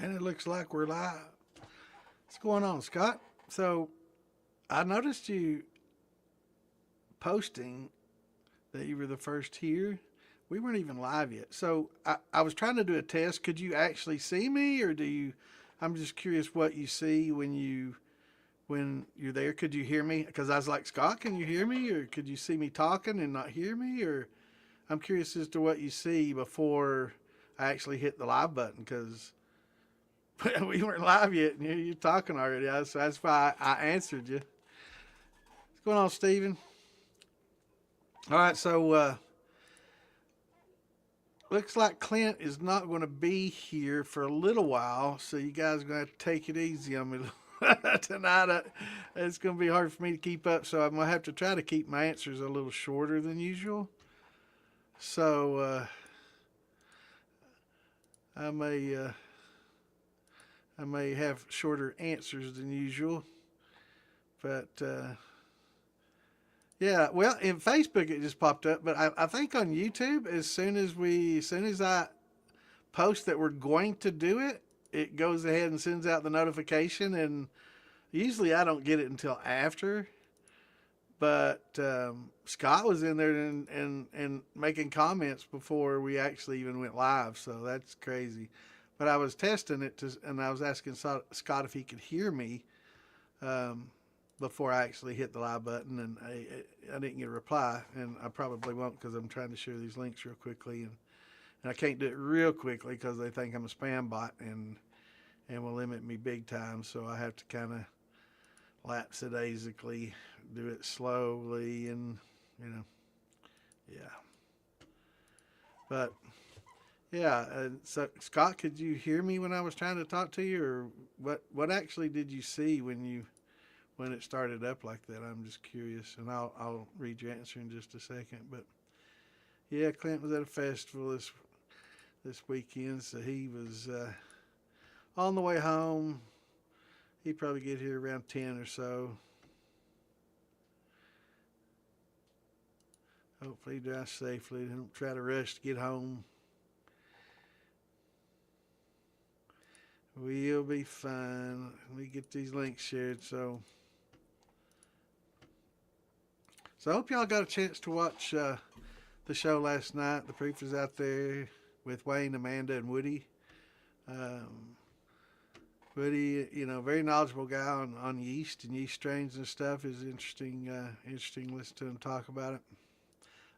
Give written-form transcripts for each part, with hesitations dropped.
And it looks like we're live. What's going on, Scott? So I noticed you posting that you were the first here. We weren't even live yet. So I was trying to do a test. Could you actually see me or do you I'm just curious what you see when you're there. Could you hear me? Because I was like, Scott, can you hear me? Or could you see me talking and not hear me? Or I'm curious as to what you see before I actually hit the live button because we weren't live yet, and you're talking already. So that's why I answered you. What's going on, Steven? All right, so looks like Clint is not going to be here for a little while, so you guys are going to have to take it easy on me tonight. It's going to be hard for me to keep up, so I'm going to have to try to keep my answers a little shorter than usual. So I may I may have shorter answers than usual, but yeah. Well, in Facebook it just popped up, but I think on YouTube, as soon as I post that we're going to do it, it goes ahead and sends out the notification, and usually I don't get it until after. But Scott was in there and making comments before we actually even went live, so that's crazy. But I was testing it and I was asking Scott if he could hear me um, before I actually hit the live button, and I didn't get a reply, and I probably won't because I'm trying to share these links real quickly, and I can't do it real quickly because they think I'm a spam bot and will limit me big time. So I have to kind of lapsadaisically do it slowly, and you know, yeah. But yeah, so Scott, could you hear me when I was trying to talk to you, or what actually did you see when it started up like that? I'm just curious, and I'll read your answer in just a second. But yeah, Clint was at a festival this weekend, so he was on the way home. He'd probably get here around 10 or so. Hopefully he drives safely. Don't try to rush to get home. We'll be fine. Let me get these links shared. So I hope y'all got a chance to watch the show last night. The proof is out there with Wayne, Amanda, and Woody. Um, Woody, very knowledgeable guy on yeast and yeast strains and stuff. Is interesting to listen to him talk about it.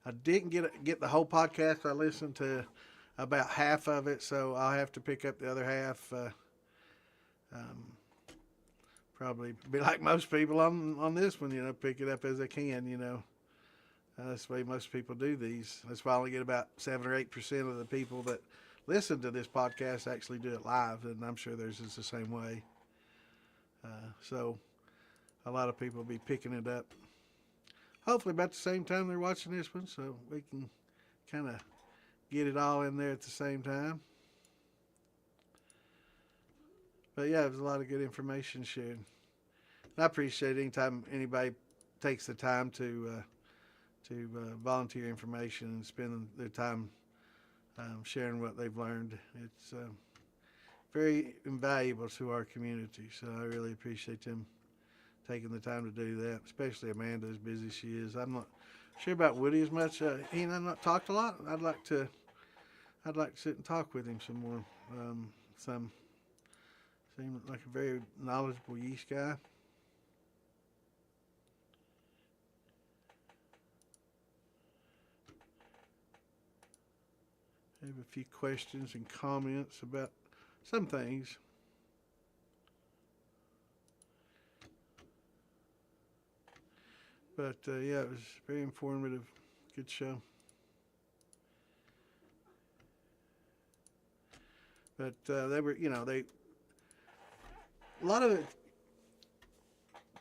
I didn't get the whole podcast. I listened to about half of it, so I'll have to pick up the other half. Um, Probably be like most people on this one, pick it up as I can. That's the way most people do these. That's why I only get about 7 or 8% of the people that listen to this podcast actually do it live, and I'm sure theirs is the same way. So a lot of people will be picking it up hopefully about the same time they're watching this one, so we can kind of get it all in there at the same time. But yeah, it was a lot of good information shared. And I appreciate it anytime anybody takes the time to volunteer information and spend their time sharing what they've learned. It's very invaluable to our community, so I really appreciate them taking the time to do that, especially Amanda, as busy as she is. I'm not sure about Woody as much. He and I not talked a lot. I'd like to sit and talk with him some more. Seems like a very knowledgeable yeast guy. I have a few questions and comments about some things. But yeah, it was very informative. Good show. But they were, a lot of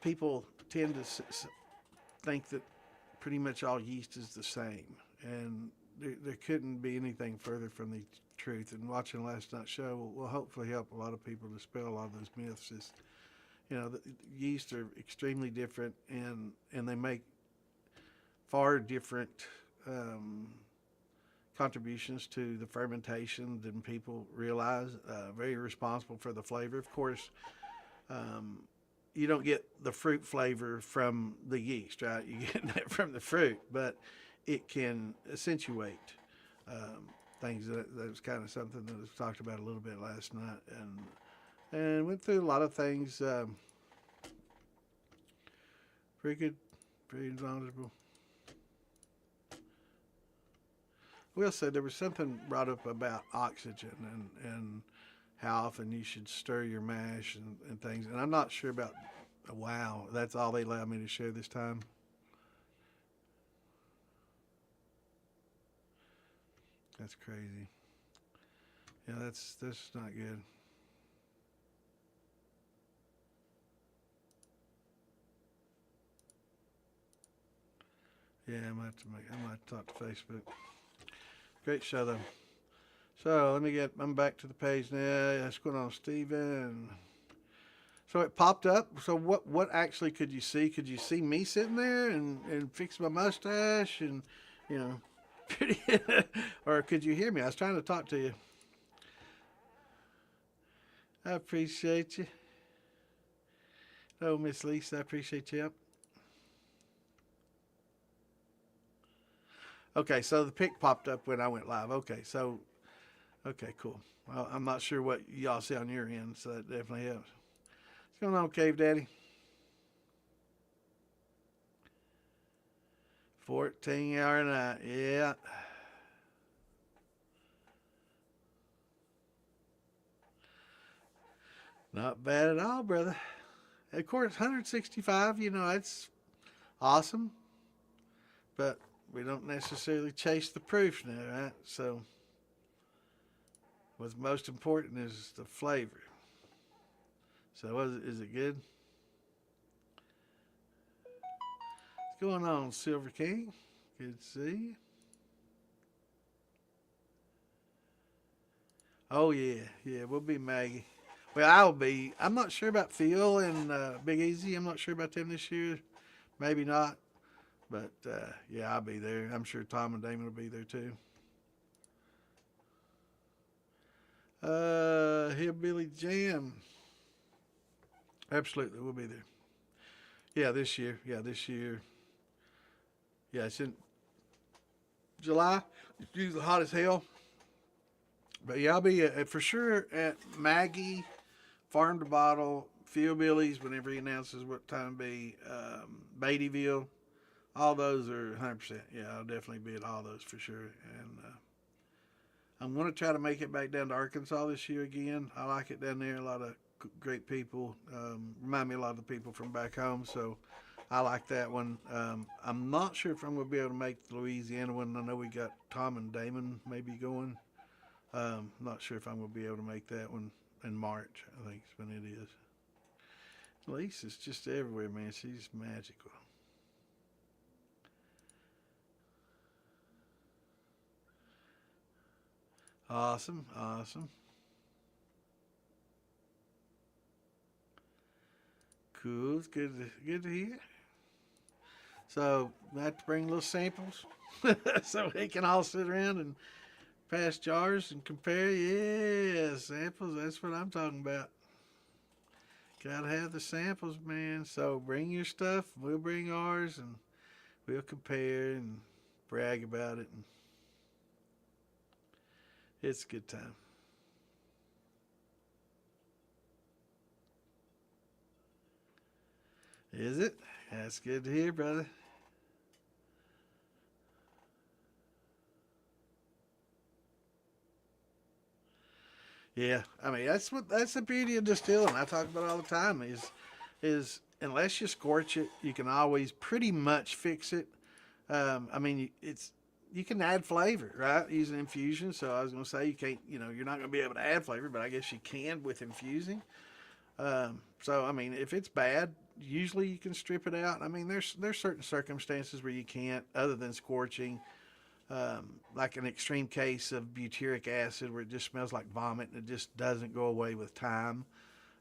people tend to think that pretty much all yeast is the same, and there couldn't be anything further from the truth. And watching last night's show will hopefully help a lot of people dispel a lot of those myths. The yeast are extremely different, and they make far different contributions to the fermentation than people realize. Very responsible for the flavor. Of course, you don't get the fruit flavor from the yeast, right? You get that from the fruit, but it can accentuate things. That was kind of something that was talked about a little bit last night, and went through a lot of things. Pretty good, pretty knowledgeable. Will said there was something brought up about oxygen and how often you should stir your mash and things. And I'm not sure about, wow, that's all they allowed me to share this time. That's crazy. Yeah, that's not good. Yeah, I might talk to Facebook. Great show though. So I'm back to the page now. What's going on, Steven? So it popped up. So what actually could you see? Could you see me sitting there and fix my mustache and, you know, pretty, or could you hear me? I was trying to talk to you. I appreciate you. Oh, Miss Lisa, I appreciate you. Okay, so the pic popped up when I went live. Okay, cool. Well, I'm not sure what y'all see on your end, so that definitely helps. What's going on, Cave Daddy? 14-hour night, yeah. Not bad at all, brother. Of course, 165, you know, that's awesome, but we don't necessarily chase the proof now, right? So what's most important is the flavor. So is it good? What's going on, Silver King? Good to see you. Oh yeah, yeah, we'll be Maggie. Well, I'll be. I'm not sure about Phil and Big Easy. I'm not sure about them this year. Maybe not. But yeah, I'll be there. I'm sure Tom and Damon will be there too. Hillbilly Jam. Absolutely, we'll be there. Yeah, this year. Yeah, this year. Yeah, it's in July. It's usually hot as hell. But yeah, I'll be for sure at Maggie, Farm to Bottle, Philbillies whenever he announces what time to be, Beattyville. All those are 100%. Yeah, I'll definitely be at all those for sure. And I'm going to try to make it back down to Arkansas this year again. I like it down there. A lot of great people. Remind me a lot of the people from back home. So I like that one. I'm not sure if I'm going to be able to make the Louisiana one. I know we got Tom and Damon maybe going. Not sure if I'm going to be able to make that one in March. I think is when it is. Lisa's just everywhere, man. She's magical. Awesome, awesome. Cool. It's good to hear. So I have to bring little samples so we can all sit around and pass jars and compare. Yeah, samples. That's what I'm talking about. Gotta have the samples, man. So bring your stuff. We'll bring ours and we'll compare and brag about it. And it's a good time. Is it? That's good to hear, brother. Yeah, I mean that's the beauty of distilling. I talk about it all the time. Is unless you scorch it, you can always pretty much fix it. I mean, you can add flavor, right? Using infusion. So I was going to say you can't, you're not going to be able to add flavor, but I guess you can with infusing. So I mean, if it's bad, usually you can strip it out. I mean, there's certain circumstances where you can't, other than scorching. Like an extreme case of butyric acid where it just smells like vomit and it just doesn't go away with time.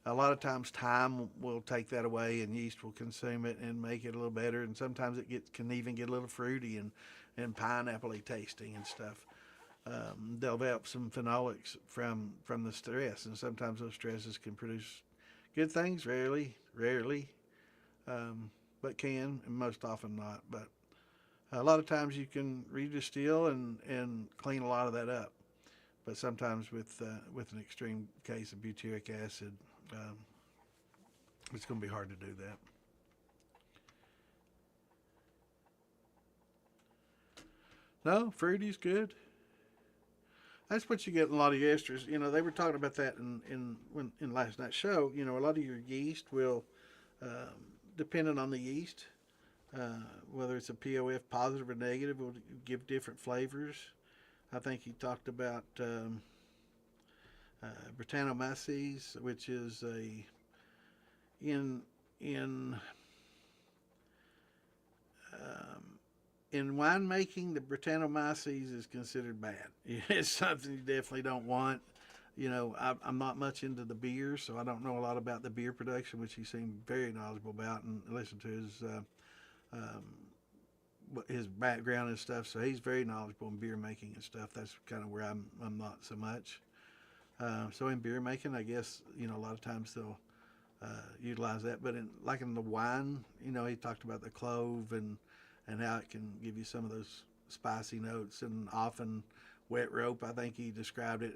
A lot of times time will take that away and yeast will consume it and make it a little better. And sometimes can even get a little fruity and pineapple-y tasting and stuff. develop some phenolics from the stress, and sometimes those stresses can produce good things. Rarely, um, but can, and most often not. But a lot of times you can redistill and clean a lot of that up. But sometimes with an extreme case of butyric acid, um, it's going to be hard to do that. No, fruity's good. That's what you get in a lot of esters. You know, they were talking about that in last night's show. You know, a lot of your yeast will, depending on the yeast, whether it's a POF positive or negative, will give different flavors. I think he talked about Britannomyces, which is a in um, in winemaking, the Britannomyces is considered bad. It's something you definitely don't want. You know, I'm not much into the beer, so I don't know a lot about the beer production, which he seemed very knowledgeable about, and listen to his background and stuff. So he's very knowledgeable in beer making and stuff. That's kind of where I'm not so much. So in beer making, I guess a lot of times they'll utilize that. But like in the wine, he talked about the clove and how it can give you some of those spicy notes, and often wet rope. I think he described it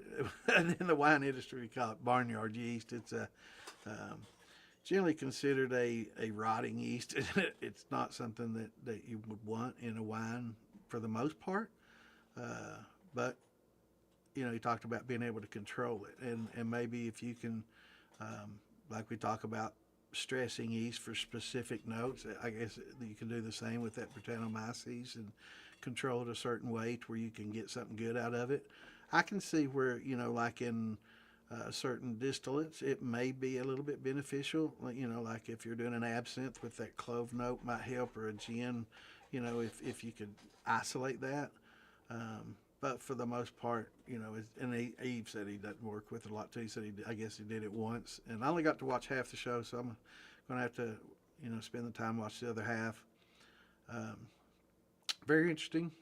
in the wine industry. We call it barnyard yeast. It's um, generally considered a rotting yeast. It's not something that you would want in a wine for the most part. But he talked about being able to control it, and maybe if you can, like we talk about stressing yeast for specific notes, I guess you can do the same with that Britannomyces and control it a certain way to where you can get something good out of it. I can see where, like in certain distillates, it may be a little bit beneficial. Like if you're doing an absinthe with that clove note might help, or a gin, if you could isolate that. But for the most part, and Eve said he doesn't work with it a lot too. He said I guess he did it once, and I only got to watch half the show, so I'm going to have to, spend the time watch the other half. Um, Very interesting.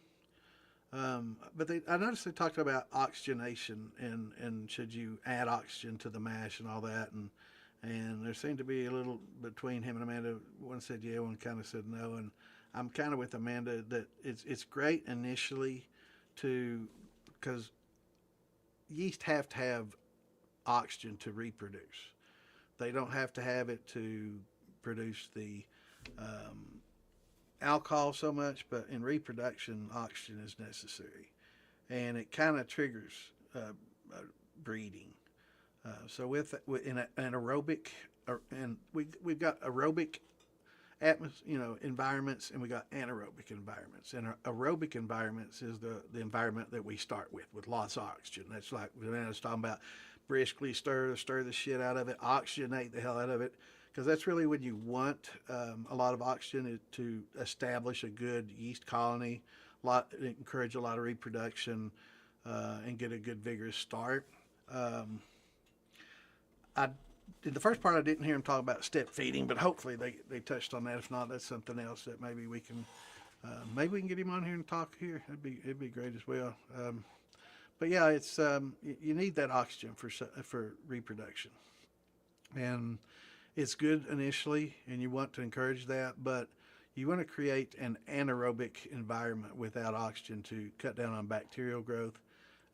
But I noticed they talked about oxygenation and should you add oxygen to the mash and all that, and there seemed to be a little between him and Amanda. One said yeah, one kind of said no, and I'm kind of with Amanda that it's great initially because yeast have to have oxygen to reproduce. They don't have to have it to produce the alcohol so much, but in reproduction, oxygen is necessary, and it kind of triggers breeding. So in an aerobic, and we've got aerobic environments, and we got anaerobic environments. And aerobic environments is the environment that we start with lots of oxygen. That's like when I was talking about briskly stir the shit out of it, oxygenate the hell out of it, because that's really when you want a lot of oxygen to establish a good yeast colony, encourage a lot of reproduction, and get a good vigorous start. I In the first part, I didn't hear him talk about step feeding, but hopefully they touched on that. If not, that's something else that maybe we can get him on here and talk here. It'd be great as well. But yeah, it's you need that oxygen for reproduction, and it's good initially, and you want to encourage that, but you want to create an anaerobic environment without oxygen to cut down on bacterial growth.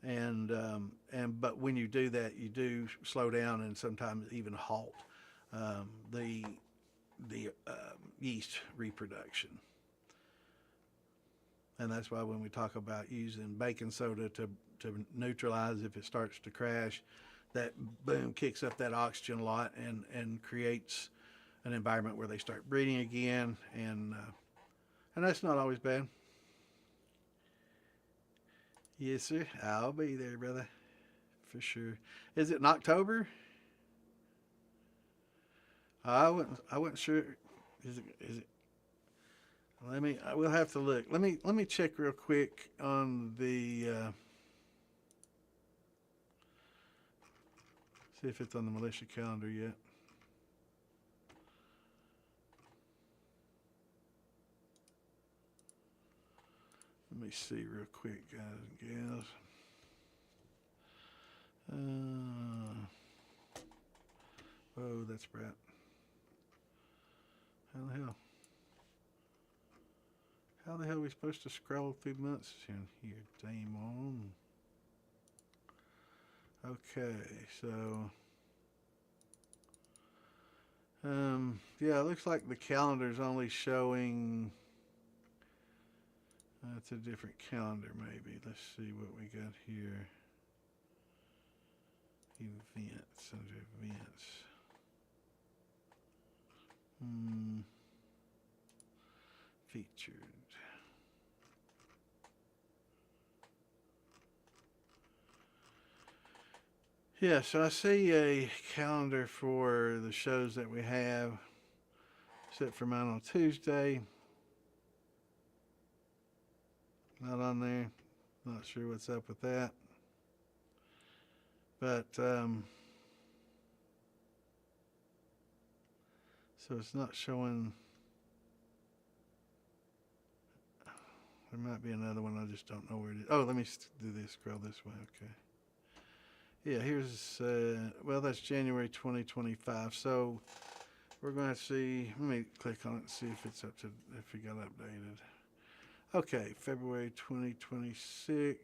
But when you do that, you do slow down and sometimes even halt the yeast reproduction. And that's why when we talk about using baking soda to neutralize if it starts to crash, that boom kicks up that oxygen a lot and creates an environment where they start breeding again, and that's not always bad. Yes, sir. I'll be there, brother, for sure. Is it in October? I wasn't sure. Is it? I will have to look. Let me check real quick on the. See if it's on the militia calendar yet. Let me see real quick, guys and gals. Oh, that's Brett. How the hell? How the hell are we supposed to scroll through months in here? Damn on. Okay, so yeah, it looks like the calendar's only showing. That's a different calendar, maybe. Let's see what we got here. Events, under events. Featured. Yeah, so I see a calendar for the shows that we have set for mine on Tuesday. Not on there. Not sure what's up with that. But, so it's not showing. There might be another one. I just don't know where it is. Oh, let me do this. Scroll this way. Okay. Yeah, here's, well, that's January 2025. So we're going to see. Let me click on it and see if it's up to, if it got updated. Okay, February 2026.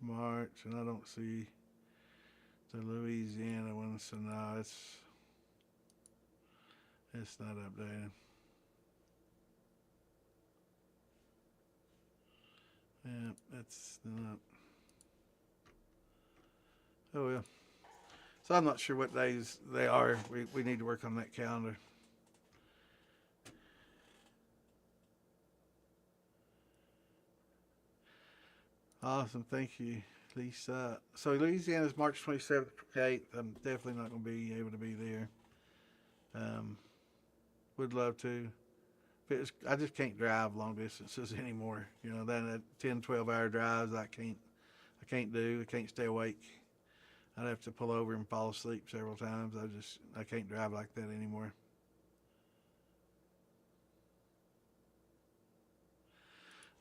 March, and I don't see the Louisiana one, so no, it's not updated. Yeah, that's not. Oh well. So I'm not sure what days they are. We need to work on that calendar. Awesome, thank you, Lisa. So Louisiana's March 27th, 28th. I'm definitely not going to be able to be there. Would love to. I just can't drive long distances anymore. You know, that 10, 12-hour drives I can't do. I can't stay awake. I'd have to pull over and fall asleep several times. I can't drive like that anymore.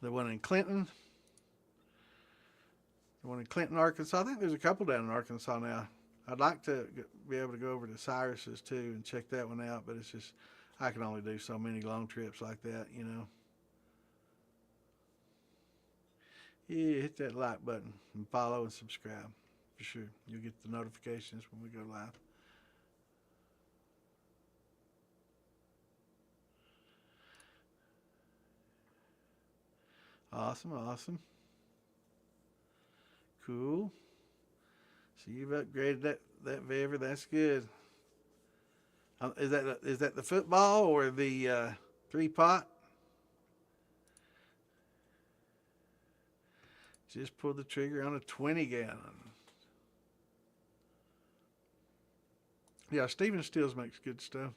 The one in Clinton, Arkansas. I think there's a couple down in Arkansas now. I'd like to be able to go over to Cyrus's too and check that one out, but it's just I can only do so many long trips like that, you know. Yeah, hit that like button and follow and subscribe for sure. You'll get the notifications when we go live. Awesome, awesome. Cool. So you've upgraded that Viver. That's good. Is that the football or the 3-pot? Just pull the trigger on a 20-gallon. Yeah, Steven Stills makes good stuff.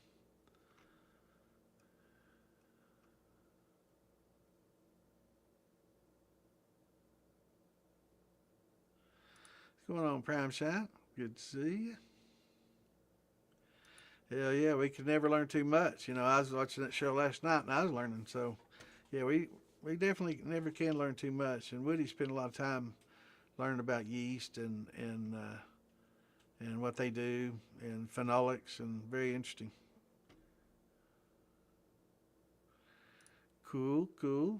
What's going on, Prime Shot? Good to see you. Hell yeah, we could never learn too much. You know, I was watching that show last night and I was learning. So, yeah, we definitely never can learn too much. And Woody spent a lot of time learning about yeast and what they do and phenolics, and very interesting. Cool, cool.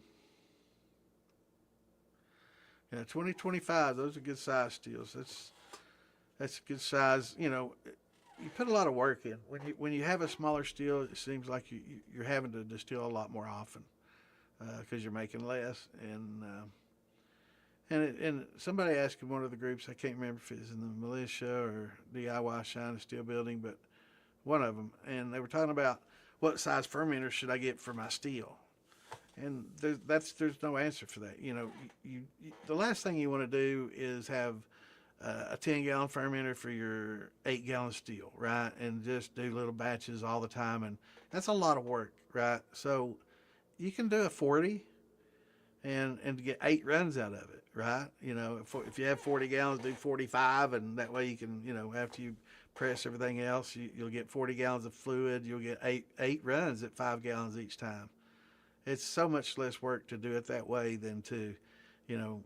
Yeah, 2025. Those are good size steels. That's a good size. You know, you put a lot of work in when you have a smaller steel. It seems like you're having to distill a lot more often because you're making less. And somebody asked in one of the groups, I can't remember if it was in the militia or DIY Shine a Steel Building, but one of them, and they were talking about what size fermenter should I get for my steel. And there's no answer for that. You know, the last thing you want to do is have a 10-gallon fermenter for your 8-gallon steel, right? And just do little batches all the time, and that's a lot of work, right? So you can do a 40 and get 8 runs out of it, right? You know, if you have 40 gallons, do 45, and that way you can, you know, after you press everything else, you'll get 40 gallons of fluid. You'll get eight runs at 5 gallons each time. It's so much less work to do it that way than to, you know,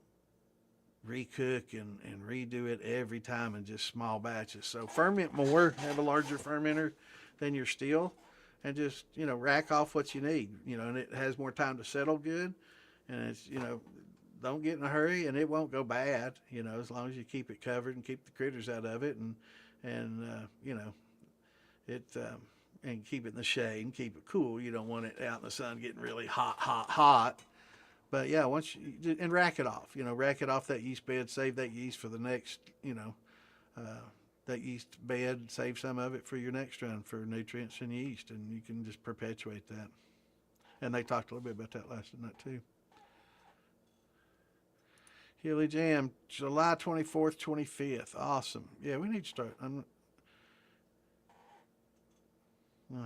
recook and redo it every time in just small batches. So ferment more, have a larger fermenter than your still, and just, you know, rack off what you need, you know, and it has more time to settle good, and it's, you know, don't get in a hurry, and it won't go bad, you know, as long as you keep it covered and keep the critters out of it, and you know, it and keep it in the shade and keep it cool. You don't want it out in the sun getting really hot. But yeah, once you, and rack it off, you know, rack it off that yeast bed, save that yeast for the next, you know, that yeast bed, save some of it for your next run for nutrients and yeast, and you can just perpetuate that. And they talked a little bit about that last night too. Hilly Jam, July 24th, 25th. Awesome. Yeah, we need to start. I'll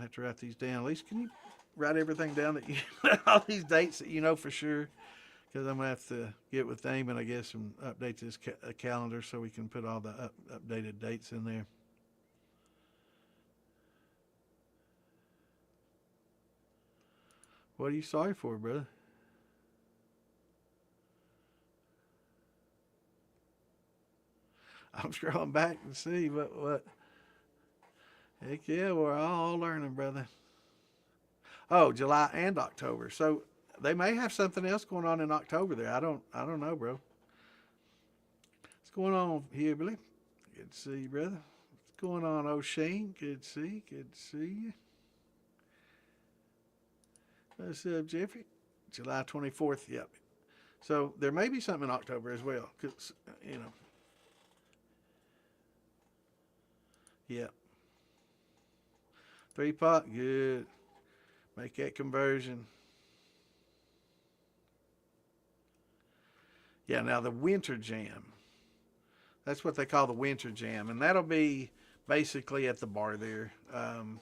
have to write these down. At least, can you write everything down that you, all these dates that you know for sure? Because I'm going to have to get with Damon, I guess, and update this calendar so we can put all the updated dates in there. What are you sorry for, brother? I'm scrolling back to see what. Heck yeah, we're all learning, brother. Oh, July and October. So they may have something else going on in October there. I don't know, bro. What's going on here, Billy? Good to see you, brother. What's going on, O'Shane? Good to see you. Good to see you. What's up, Jeffrey? July 24th. Yep. So there may be something in October as well, cause you know. Yep. 3 pot, good. Make that conversion. Yeah, now the winter jam. That's what they call the winter jam, and that'll be basically at the bar there. And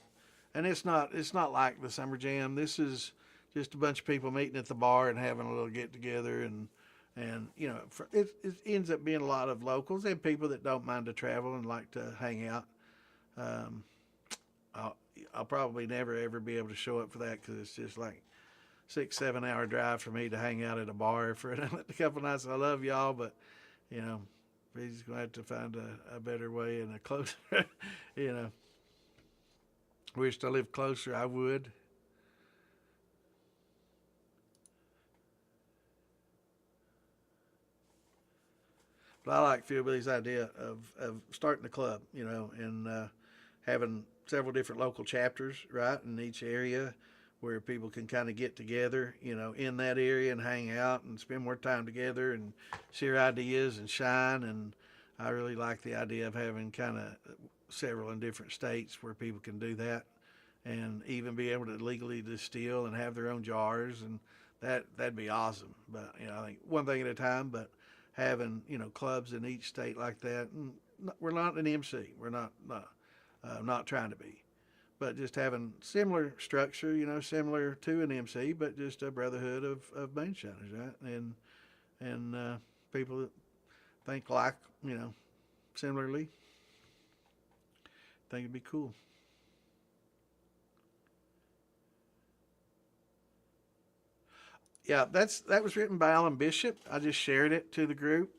it's not like the summer jam. This is just a bunch of people meeting at the bar and having a little get together, and you know, it ends up being a lot of locals and people that don't mind to travel and like to hang out. Um, I'll probably never ever be able to show up for that because it's just like 6-7 hour drive for me to hang out at a bar for a couple nights. I love y'all, but you know, we're just gonna have to find a better way and a closer. You know, wish I lived closer. I would. But I like Phil Billy's idea of starting a club, you know, and having several different local chapters, right, in each area where people can kind of get together, you know, in that area and hang out and spend more time together and share ideas and shine. And I really like the idea of having kind of several in different states where people can do that and even be able to legally distill and have their own jars, and that'd be awesome. But you know, I think one thing at a time. But having, you know, clubs in each state like that, and we're not an MC. We're not trying to be, but just having similar structure, you know, similar to an MC, but just a brotherhood of moonshiners, right? And people that think like, you know, similarly, think it'd be cool. Yeah, that was written by Alan Bishop. I just shared it to the group.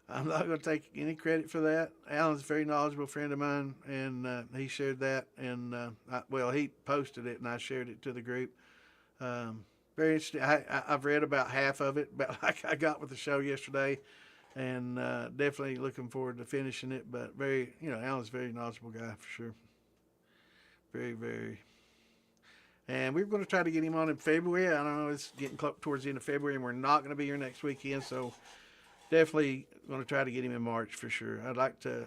I'm not going to take any credit for that. Alan's a very knowledgeable friend of mine, and he shared that. And well, he posted it, and I shared it to the group. Um, Very interesting. I've read about half of it, about like I got with the show yesterday, and definitely looking forward to finishing it. But very, you know, Alan's a very knowledgeable guy for sure. Very, very. And we're going to try to get him on in February. I don't know, it's getting close towards the end of February, and we're not going to be here next weekend, so definitely going to try to get him in March for sure. I'd like to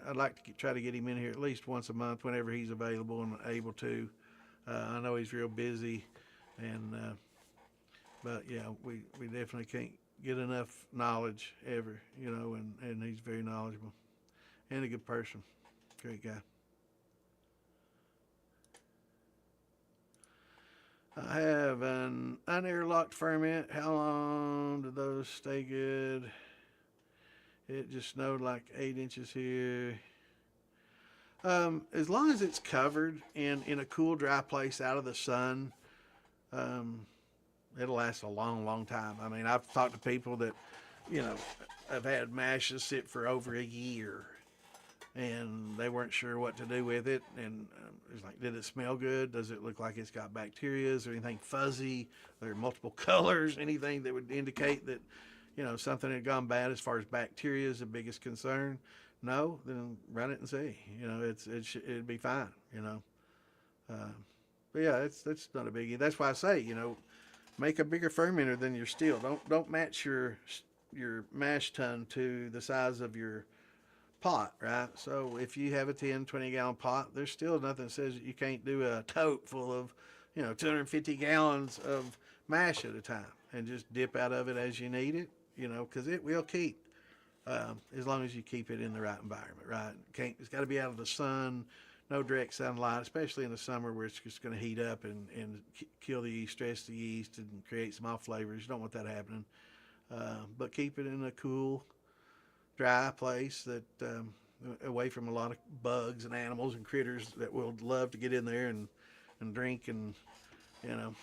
try to get him in here at least once a month whenever he's available and able to. I know he's real busy, and but yeah, we definitely can't get enough knowledge ever, you know, and he's very knowledgeable and a good person, great guy. I have an unairlocked ferment. How long do those stay good? It just snowed like 8 inches here. As long as it's covered in a cool, dry place out of the sun, um, It'll last a long, long time. I mean, I've talked to people that, you know, have had mashes sit for over a year, and they weren't sure what to do with it. And it's like, did it smell good? Does it look like it's got bacteria? Is there anything fuzzy? Are there multiple colors? Anything that would indicate that, you know, something had gone bad as far as bacteria is the biggest concern? No, then run it and see. You know, it'd be fine. You know, uh, but yeah, that's not a biggie. That's why I say, you know, make a bigger fermenter than your still. Don't match your mash tun to the size of your pot, right? So if you have a 10, 20 gallon pot, there's still nothing that says that you can't do a tote full of, you know, 250 gallons of mash at a time and just dip out of it as you need it, you know, because it will keep, as long as you keep it in the right environment, right? It's got to be out of the sun, no direct sunlight, especially in the summer where it's just going to heat up and kill the yeast, stress the yeast, and create some off flavors. You don't want that happening. But keep it in a cool, dry place that away from a lot of bugs and animals and critters that will love to get in there and drink and, you know.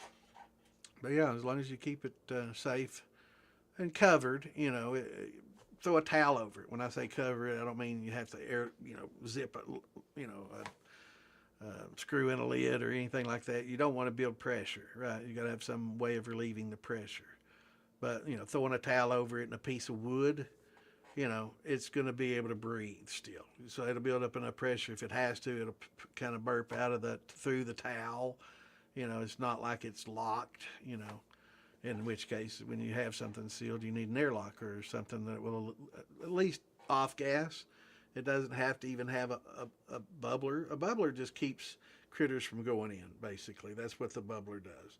But yeah, as long as you keep it safe and covered, you know, throw a towel over it. When I say cover it, I don't mean you have to zip a, screw in a lid or anything like that. You don't want to build pressure, right? You got to have some way of relieving the pressure. But, you know, throwing a towel over it and a piece of wood, you know, it's going to be able to breathe still. So it'll build up enough pressure. If it has to, it'll kind of burp out of through the towel. You know, it's not like it's locked, you know, in which case when you have something sealed, you need an airlock or something that will at least off gas. It doesn't have to even have a bubbler. A bubbler just keeps critters from going in, basically. That's what the bubbler does.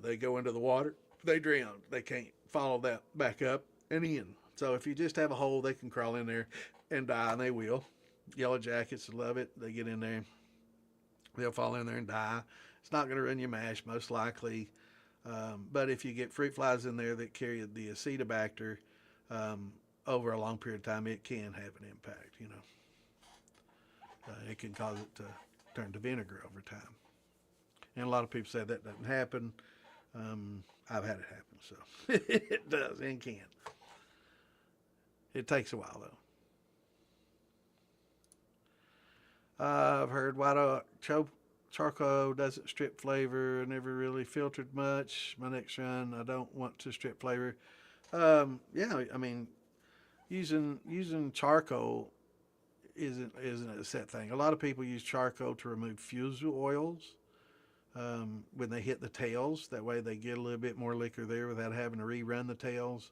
They go into the water, they drown. They can't follow that back up and in. So if you just have a hole, they can crawl in there and die, and they will. Yellow jackets love it. They get in there, they'll fall in there and die. It's not going to ruin your mash, most likely. But if you get fruit flies in there that carry the acetobacter over a long period of time, it can have an impact, you know. It can cause it to turn to vinegar over time. And a lot of people say that doesn't happen. I've had it happen, so it does and can. It takes a while, though. I've heard white oak charcoal doesn't strip flavor. Never really filtered much. My next run, I don't want to strip flavor. Yeah, I mean, using charcoal isn't a set thing. A lot of people use charcoal to remove fusel oils when they hit the tails. That way they get a little bit more liquor there without having to rerun the tails.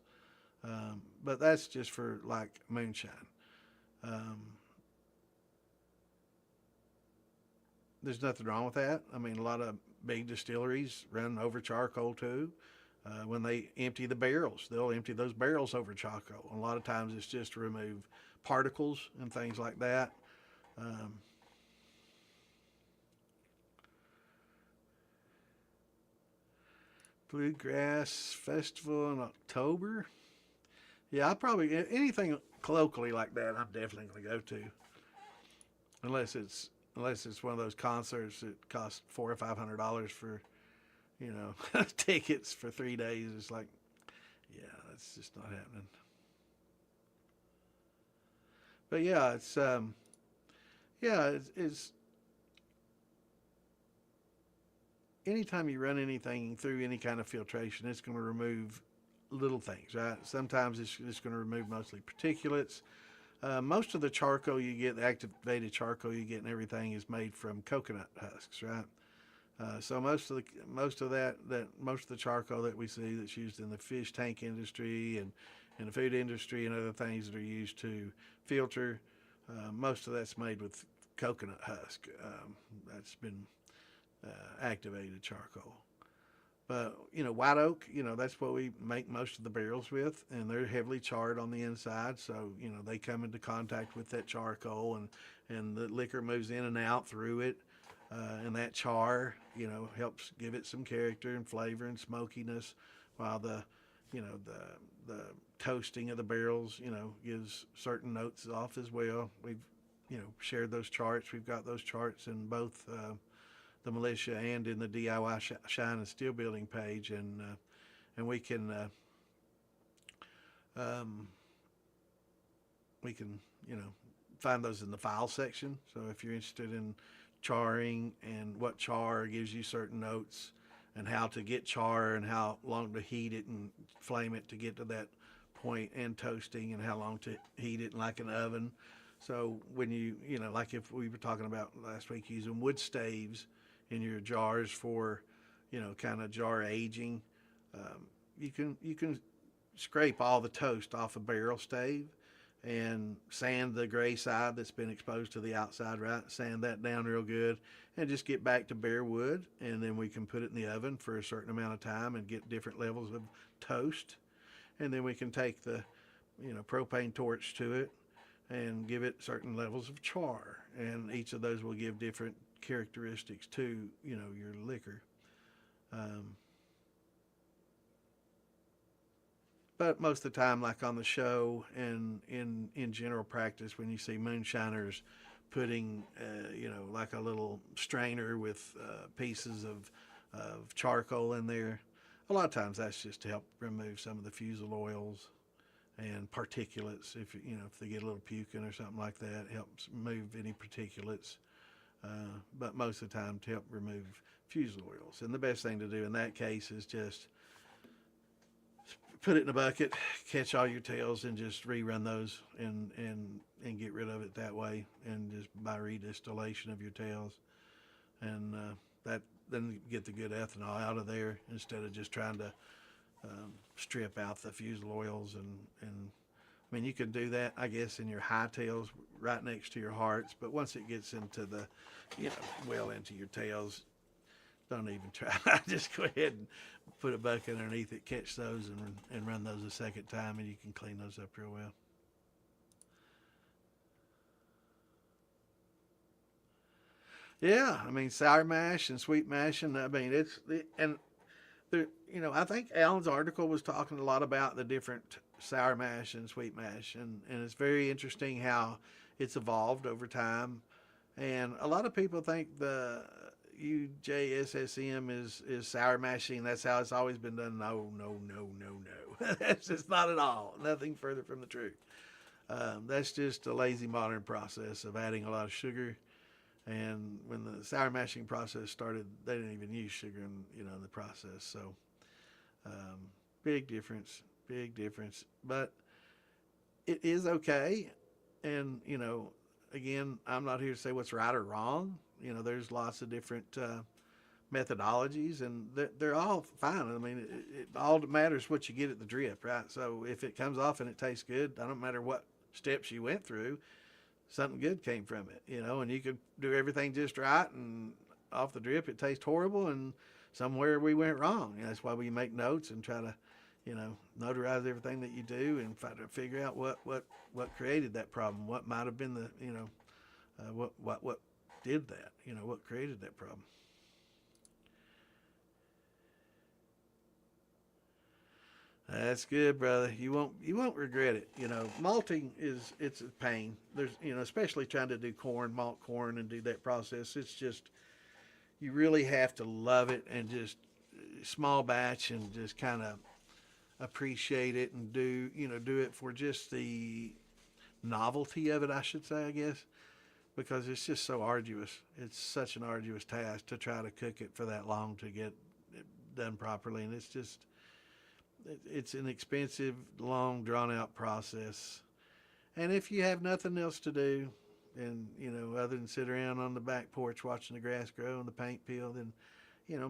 But that's just for like moonshine. There's nothing wrong with that. I mean, a lot of big distilleries run over charcoal too. When they empty the barrels, they'll empty those barrels over charcoal. A lot of times it's just to remove particles and things like that. Bluegrass Festival in October. Yeah, I probably anything locally like that. I'm definitely going to go to, unless it's one of those concerts that cost $400 or $500 for, you know, tickets for 3 days. It's like, yeah, that's just not happening. But yeah, it's anytime you run anything through any kind of filtration, it's going to remove little things, right? Sometimes it's just going to remove mostly particulates. Most of the charcoal you get, the activated charcoal you get and everything is made from coconut husks, right? So most of the charcoal that we see that's used in the fish tank industry and in the food industry and other things that are used to filter, most of that's made with coconut husk. That's been activated charcoal. But, you know, white oak, you know, that's what we make most of the barrels with, and they're heavily charred on the inside. So, you know, they come into contact with that charcoal and the liquor moves in and out through it. And that char, you know, helps give it some character and flavor and smokiness, while the toasting of the barrels, you know, gives certain notes off as well. We've, you know, shared those charts. We've got those charts in both the militia and in the DIY Shine and Steel Building page, and um, we can find those in the file section. So if you're interested in charring and what char gives you certain notes, and how to get char and how long to heat it and flame it to get to that point, and toasting and how long to heat it in like an oven. So when like if we were talking about last week using wood staves in your jars for, kind of jar aging, you can scrape all the toast off a barrel stave and sand the gray side that's been exposed to the outside, right? Sand that down real good and just get back to bare wood, and then we can put it in the oven for a certain amount of time and get different levels of toast. And then we can take the propane torch to it and give it certain levels of char, and each of those will give different characteristics to your liquor. But most of the time, like on the show and in general practice, when you see moonshiners putting, like a little strainer with pieces of charcoal in there, a lot of times that's just to help remove some of the fusel oils and particulates. If they get a little puking or something like that, it helps remove any particulates. But most of the time to help remove fusel oils. And the best thing to do in that case is just put it in a bucket, catch all your tails, and just rerun those and get rid of it that way, and just by redistillation of your tails, and that then get the good ethanol out of there instead of just trying to strip out the fusel oils. And I mean, you can do that, I guess, in your high tails right next to your hearts, but once it gets into the well into your tails, don't even try. Just go ahead and put a bucket underneath it, catch those, and run those a second time, and you can clean those up real well. Yeah, I mean, sour mash and sweet mashing. I mean, I think Alan's article was talking a lot about the different sour mash and sweet mash, and it's very interesting how it's evolved over time. And a lot of people think the UJSSM is sour mashing. That's how it's always been done. No, no, no, no, no. That's just not at all. Nothing further from the truth. That's just a lazy modern process of adding a lot of sugar. And when the sour mashing process started, they didn't even use sugar in the process. So big difference, big difference. But it is okay. And again, I'm not here to say what's right or wrong. There's lots of different methodologies, and they're all fine. I mean, it all matters what you get at the drip, right? So if it comes off and it tastes good, I don't matter what steps you went through, something good came from it, and you could do everything just right, and off the drip it tastes horrible, and somewhere we went wrong. That's why we make notes and try to, notarize everything that you do and try to figure out what created that problem, what might have been the, what did that, what created that problem. That's good, brother. You won't regret it. Malting it's a pain. There's especially trying to do malt corn and do that process. It's just, you really have to love it and just small batch and just kind of appreciate it and do it for just the novelty of it, I should say, I guess, because it's just so arduous. It's such an arduous task to try to cook it for that long to get it done properly, and it's an expensive, long, drawn-out process. And if you have nothing else to do, and other than sit around on the back porch watching the grass grow and the paint peel, then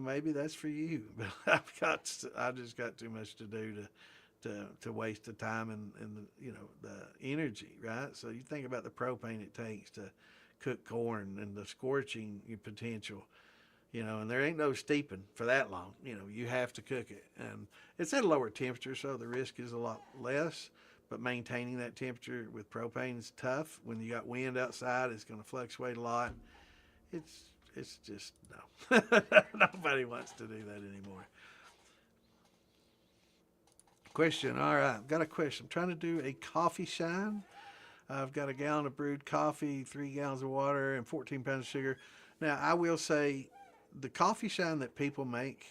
maybe that's for you. But I just got too much to do to waste the time and the energy, right? So you think about the propane it takes to cook corn and the scorching potential. And there ain't no steeping for that long. You have to cook it. And it's at a lower temperature, so the risk is a lot less. But maintaining that temperature with propane is tough. When you got wind outside, it's going to fluctuate a lot. It's just, no. Nobody wants to do that anymore. Question. All right, I've got a question. I'm trying to do a coffee shine. I've got a gallon of brewed coffee, 3 gallons of water, and 14 pounds of sugar. Now, I will say, the coffee shine that people make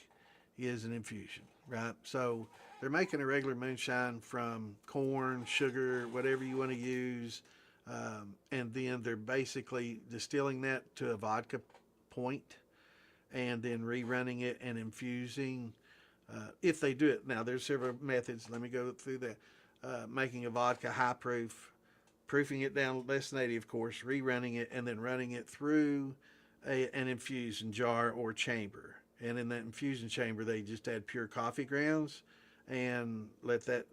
is an infusion, right? So they're making a regular moonshine from corn, sugar, whatever you want to use, and then they're basically distilling that to a vodka point, and then rerunning it and infusing. If they do it now, there's several methods. Let me go through that. Making a vodka high proof, proofing it down less than 80, of course, rerunning it, and then running it through an infusion jar or chamber. And in that infusion chamber, they just add pure coffee grounds and let that,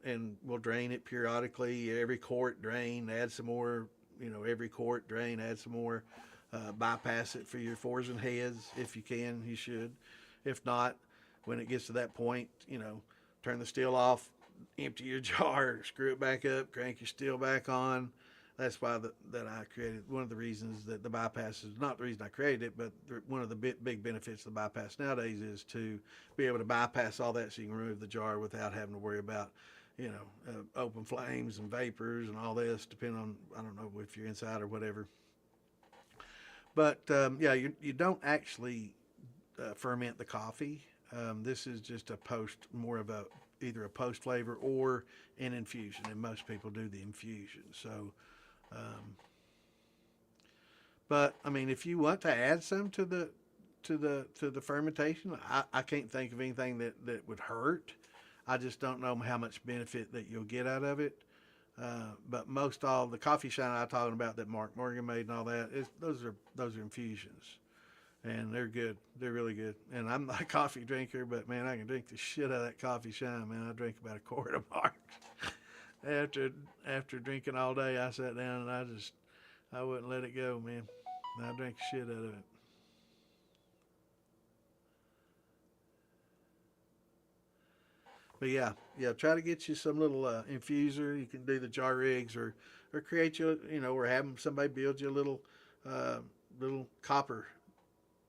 and we'll drain it periodically. Every quart, drain, add some more, every quart, drain, add some more. Bypass it for your fours and heads if you can, you should. If not, when it gets to that point, turn the still off, empty your jar, screw it back up, crank your still back on. That's why that I created. One of the reasons that the bypass is not the reason I created it, but one of the big benefits of the bypass nowadays is to be able to bypass all that so you can remove the jar without having to worry about, open flames and vapors and all this, depending on, I don't know if you're inside or whatever. But yeah, you don't actually ferment the coffee. This is just more of either a post flavor or an infusion, and most people do the infusion. So, but I mean, if you want to add some to the fermentation, I can't think of anything that would hurt. I just don't know how much benefit that you'll get out of it. But most all the coffee shine I'm talking about that Mark Morgan made and all that, those are infusions, and they're good. They're really good. And I'm not a coffee drinker, but man, I can drink the shit out of that coffee shine. Man, I drink about a quart of Mark. After drinking all day, I sat down and I wouldn't let it go, man. I drank the shit out of it. But yeah, try to get you some little infuser. You can do the jar rigs or create or have somebody build you a little copper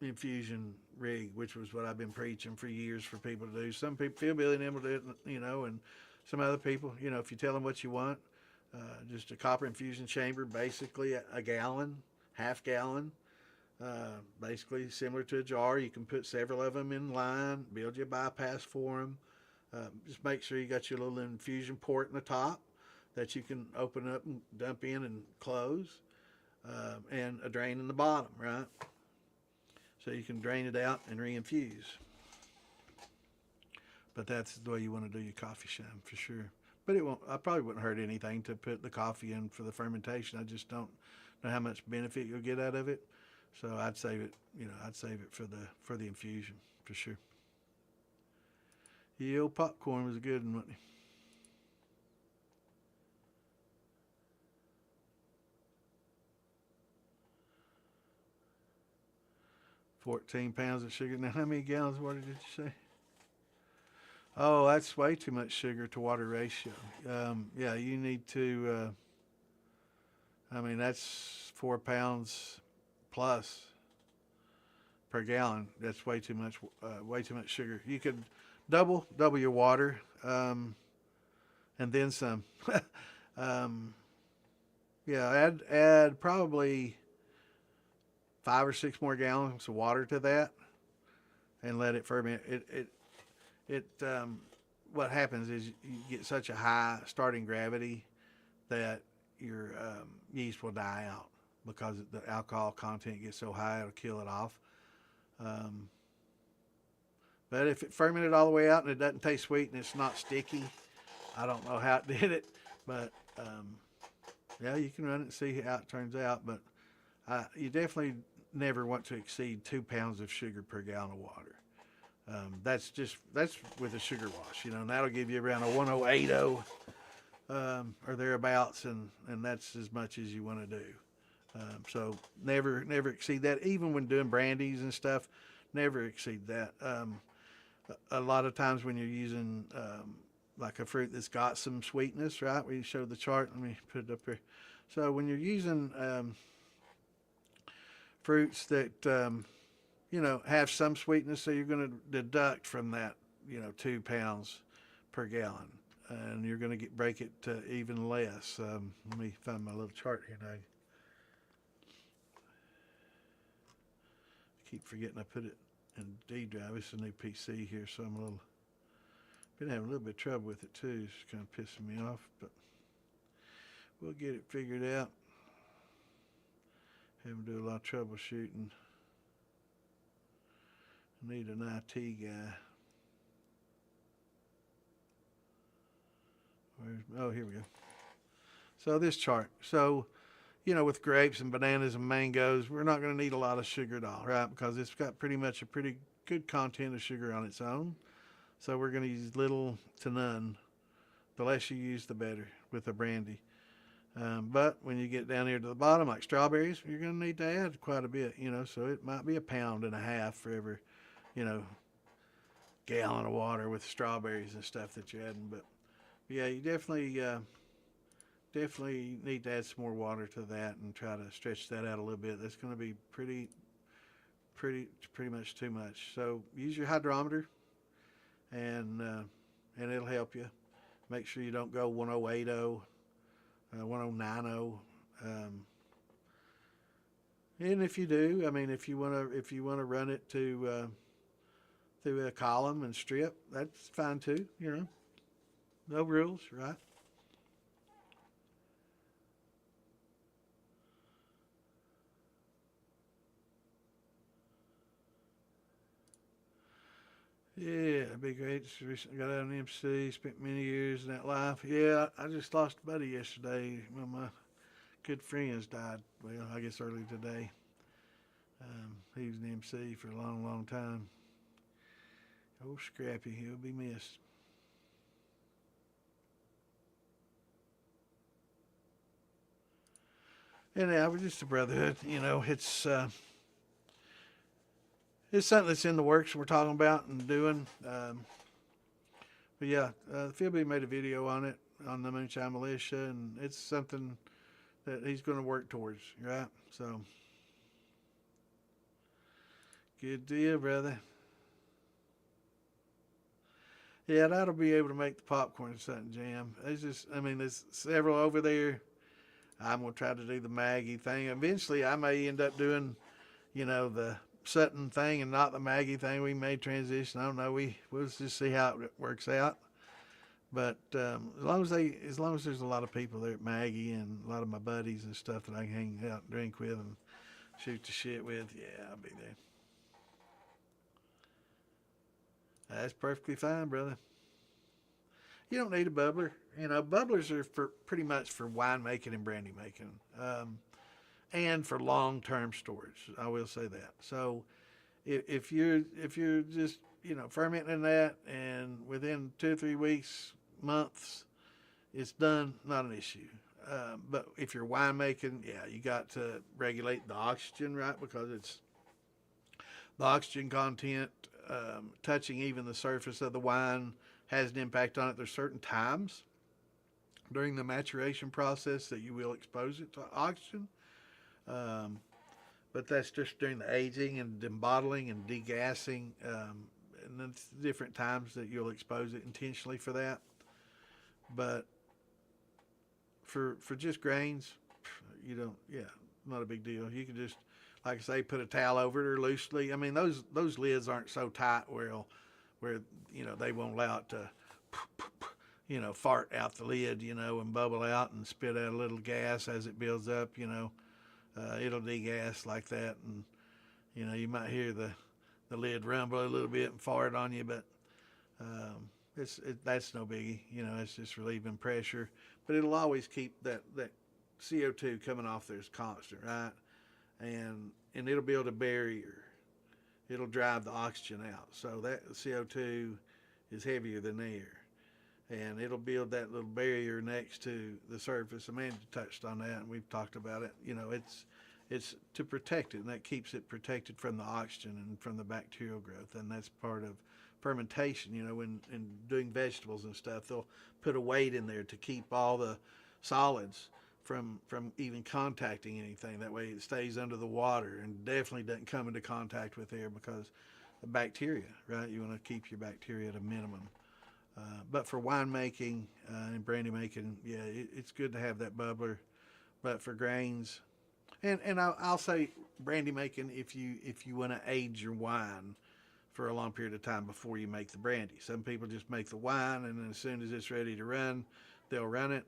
infusion rig, which was what I've been preaching for years for people to do. Some people, Phil Billy and them will do it, and some other people, if you tell them what you want, just a copper infusion chamber, basically a gallon, half gallon, basically similar to a jar. You can put several of them in line, build your bypass for them. Just make sure you got your little infusion port in the top that you can open up and dump in and close, and a drain in the bottom, right? So you can drain it out and reinfuse. But that's the way you want to do your coffee shine for sure. But I probably wouldn't hurt anything to put the coffee in for the fermentation. I just don't know how much benefit you'll get out of it. So I'd save it, for the infusion for sure. The old popcorn was a good one, wasn't it? 14 pounds of sugar. Now, how many gallons of water did you say? Oh, that's way too much sugar to water ratio. Yeah, you need to, that's 4 pounds plus per gallon. That's way too much sugar. You could double your water, and then some. Yeah, add probably 5 or 6 more gallons of water to that, and let it ferment. What happens is you get such a high starting gravity that your yeast will die out because the alcohol content gets so high it'll kill it off. But if it fermented all the way out and it doesn't taste sweet and it's not sticky, I don't know how it did it, but yeah, you can run it and see how it turns out. But you definitely never want to exceed 2 pounds of sugar per gallon of water. That's with a sugar wash, and that'll give you around a 1080 or thereabouts, and that's as much as you want to do. So never exceed that. Even when doing brandies and stuff, never exceed that. A lot of times when you're using like a fruit that's got some sweetness, right? We showed the chart. Let me put it up here. So when you're using fruits that have some sweetness, so you're going to deduct from that 2 pounds per gallon, and you're going to break it to even less. Let me find my little chart here now. keep forgetting I put it in D drive. It's a new PC here, so I'm been having a little bit of trouble with it too. It's kind of pissing me off, but we'll get it figured out. Having to do a lot of troubleshooting. Need an IT guy. Oh, here we go. So this chart. So, with grapes and bananas and mangoes, we're not going to need a lot of sugar at all, right? Because it's got pretty much a pretty good content of sugar on its own. So we're going to use little to none. The less you use, the better with the brandy. But when you get down here to the bottom, like strawberries, you're going to need to add quite a bit, so it might be 1.5 pounds for every, gallon of water with strawberries and stuff that you're adding. But yeah, you definitely need to add some more water to that and try to stretch that out a little bit. That's going to be pretty much too much. So use your hydrometer, and it'll help you. Make sure you don't go 1080, 1090. And if you do, if you want to run it through a column and strip, that's fine too. No rules, right? Yeah, that'd be great. Just recently got out of an MC, spent many years in that life. Yeah, I just lost a buddy yesterday. One of my good friends died, well, I guess early today. He was an MC for a long, long time. Oh, Scrappy, he'll be missed. And yeah, we're just a brotherhood. It's something that's in the works we're talking about and doing. But yeah, Philby made a video on it on the Moonshine Militia, and it's something that he's going to work towards, right? So, good deal, brother. Yeah, that'll be able to make the popcorn Sutton jam. There's several over there. I'm going to try to do the Maggie thing. Eventually, I may end up doing, the Sutton thing and not the Maggie thing. We may transition. I don't know. We'll just see how it works out. But as long as there's a lot of people there at Maggie and a lot of my buddies and stuff that I can hang out and drink with and shoot the shit with, yeah, I'll be there. That's perfectly fine, brother. You don't need a bubbler. Bubblers are pretty much for wine making and brandy making, and for long-term storage. I will say that. So, if you're just fermenting that, and within 2 or 3 weeks, months, it's done, not an issue. But if you're wine making, yeah, you got to regulate the oxygen, right? Because it's the oxygen content touching even the surface of the wine has an impact on it. There's certain times during the maturation process that you will expose it to oxygen. But that's just during the aging and embottling and degassing. And then different times that you'll expose it intentionally for that. But for just grains, you don't, not a big deal. You can just, like I say, put a towel over it or loosely. Those lids aren't so tight where they won't allow it to, fart out the lid, and bubble out and spit out a little gas as it builds up, it'll degas like that. And, you might hear the lid rumble a little bit and fart on you, but that's no biggie. It's just relieving pressure. But it'll always keep that CO2 coming off there is constant, right? And it'll build a barrier. It'll drive the oxygen out. So that CO2 is heavier than air. And it'll build that little barrier next to the surface. Amanda touched on that, and we've talked about it. It's to protect it, and that keeps it protected from the oxygen and from the bacterial growth. And that's part of fermentation. When in doing vegetables and stuff, they'll put a weight in there to keep all the solids from even contacting anything. That way it stays under the water and definitely doesn't come into contact with air because of bacteria, right? You want to keep your bacteria at a minimum. But for wine making and brandy making, yeah, it's good to have that bubbler. But for grains, And I'll say brandy making if you want to age your wine for a long period of time before you make the brandy. Some people just make the wine and then as soon as it's ready to run, they'll run it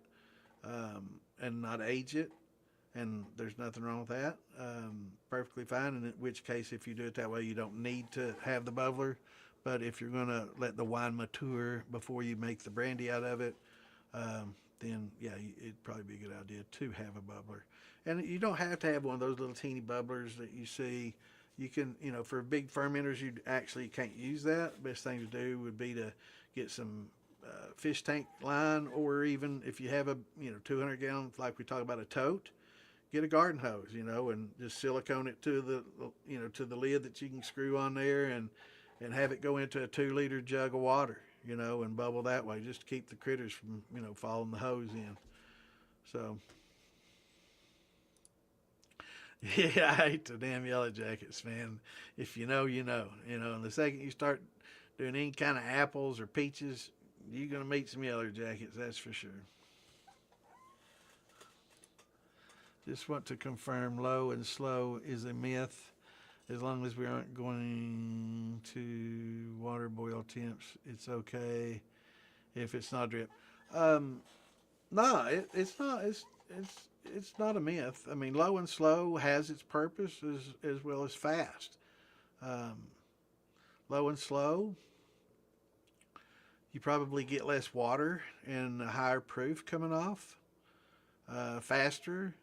and not age it. And there's nothing wrong with that. Perfectly fine. In which case, if you do it that way, you don't need to have the bubbler. But if you're going to let the wine mature before you make the brandy out of it, then yeah, it'd probably be a good idea to have a bubbler. And you don't have to have one of those little teeny bubblers that you see. You can, for big fermenters, you actually can't use that. Best thing to do would be to get some fish tank line, or even if you have a 200 gallon, like we talk about a tote, get a garden hose, and just silicone it to the lid that you can screw on there, and have it go into a 2 liter jug of water, and bubble that way, just to keep the critters from following the hose in. So yeah, I hate the damn yellow jackets, man. If you know, you know. And the second you start doing any kind of apples or peaches, you're gonna meet some yellow jackets, that's for sure. Just want to confirm low and slow is a myth. As long as we aren't going to water boil temps, it's okay if it's not drip. Um, no, it's not. It's not a myth. I mean, low and slow has its purpose as well as fast. Um, Low and slow, you probably get less water and a higher proof coming off. Faster,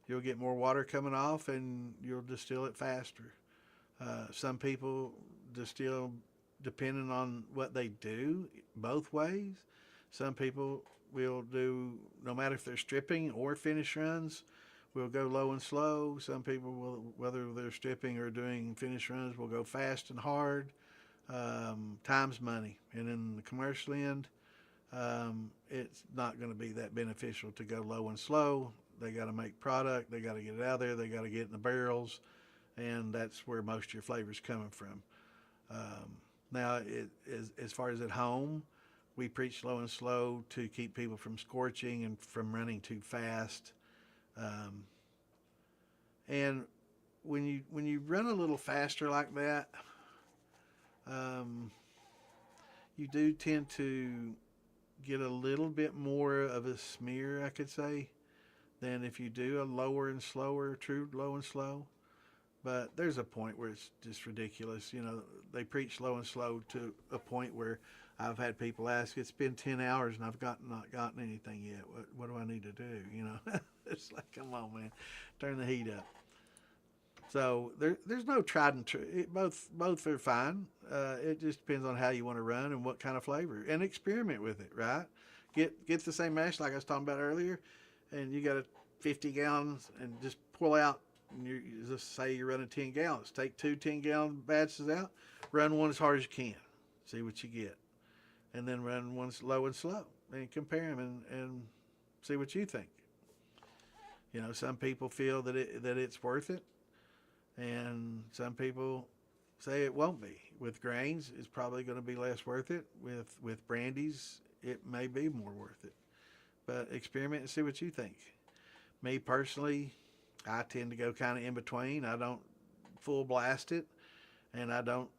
you'll get more water coming off and you'll distill it faster. Some people distill depending on what they do both ways. Some people will do, no matter if they're stripping or finish runs, will go low and slow. Some people will, whether they're stripping or doing finish runs, will go fast and hard. Time's money. And in the commercial end, it's not going to be that beneficial to go low and slow. They got to make product. They got to get it out there. They got to get in the barrels. And that's where most of your flavor's coming from. Now, as far as at home, we preach low and slow to keep people from scorching and from running too fast. And when you run a little faster like that, you do tend to get a little bit more of a smear, I could say, than if you do a lower and slower, true low and slow. But there's a point where it's just ridiculous. They preach low and slow to a point where I've had people ask, it's been 10 hours and I've not gotten anything yet. What do I need to do? It's like, come on, man, turn the heat up. So there's no tried and true. Both are fine. It just depends on how you want to run and what kind of flavor, and experiment with it. Right? Get the same mash like I was talking about earlier, and you got a 50 gallons and just pull out. And you just say you're running 10 gallons. Take 2 10-gallon batches out. Run one as hard as you can. See what you get, and then run one low and slow, and compare them and see what you think. Some people feel that it's worth it. And some people say it won't be. With grains, it's probably going to be less worth it. With brandies, it may be more worth it. But experiment and see what you think. Me personally, I tend to go kind of in between. I don't full blast it, and I don't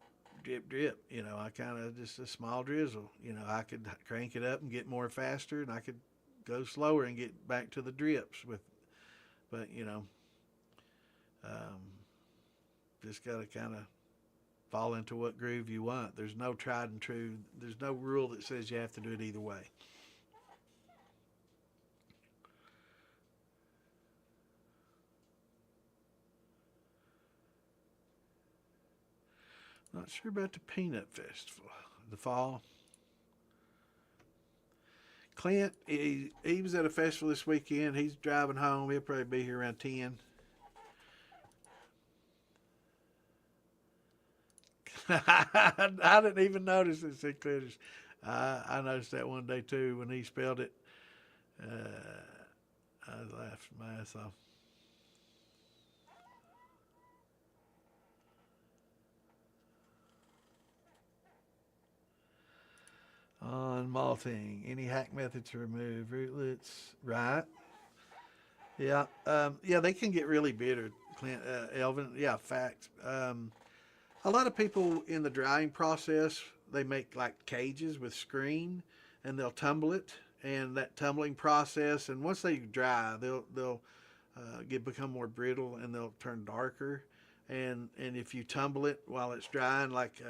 drip. I kind of just a small drizzle. I could crank it up and get more faster, and I could go slower and get back to the drips but just got to kind of fall into what groove you want. There's no tried and true. There's no rule that says you have to do it either way. Not sure about the Peanut Festival, the fall. Clint, he was at a festival this weekend. He's driving home. He'll probably be here around 10. I didn't even notice it said Clitters. I noticed that one day too when he spelled it. I laughed my ass off. On malting, any hack method to remove rootlets? Right. Yeah, yeah, they can get really bitter, Clint, Elvin. Yeah, fact. A lot of people in the drying process, they make like cages with screen, and they'll tumble it, and that tumbling process, and once they dry, they'll get become more brittle and they'll turn darker. And if you tumble it while it's drying, like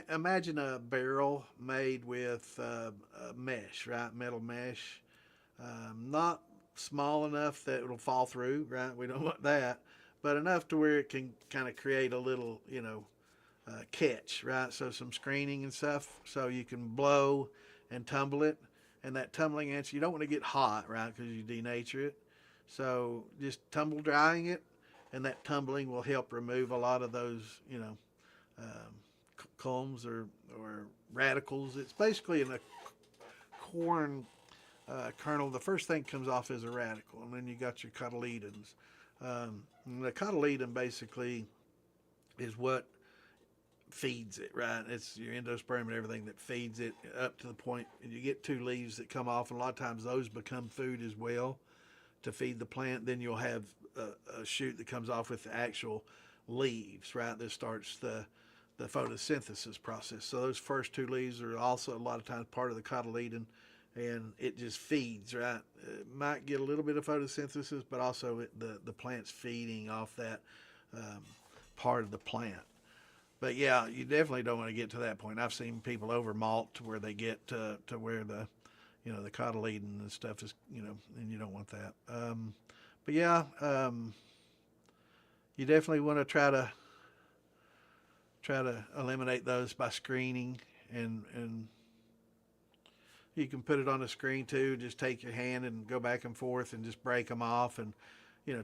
imagine a barrel made with mesh, right, metal mesh, not small enough that it'll fall through, right? We don't want that, but enough to where it can kind of create a little, catch, right? So some screening and stuff, so you can blow and tumble it. And that tumbling answer, you don't want to get hot, right? Because you denature it. So just tumble drying it, and that tumbling will help remove a lot of those, um, culms or radicals. It's basically in a corn kernel. The first thing comes off is a radical, and then you got your cotyledons. The cotyledon basically is what feeds it, right? It's your endosperm and everything that feeds it up to the point, and you get two leaves that come off, and a lot of times those become food as well to feed the plant. Then you'll have a shoot that comes off with the actual leaves, right? That starts the photosynthesis process. So those first two leaves are also a lot of times part of the cotyledon, and it just feeds, right? It might get a little bit of photosynthesis, but also the plant's feeding off that um, part of the plant. But yeah, you definitely don't want to get to that point. I've seen people over malt to where they get to where the cotyledon and stuff is, and you don't want that. But yeah, you definitely want to try to eliminate those by screening, and you can put it on a screen too. Just take your hand and go back and forth and just break them off, and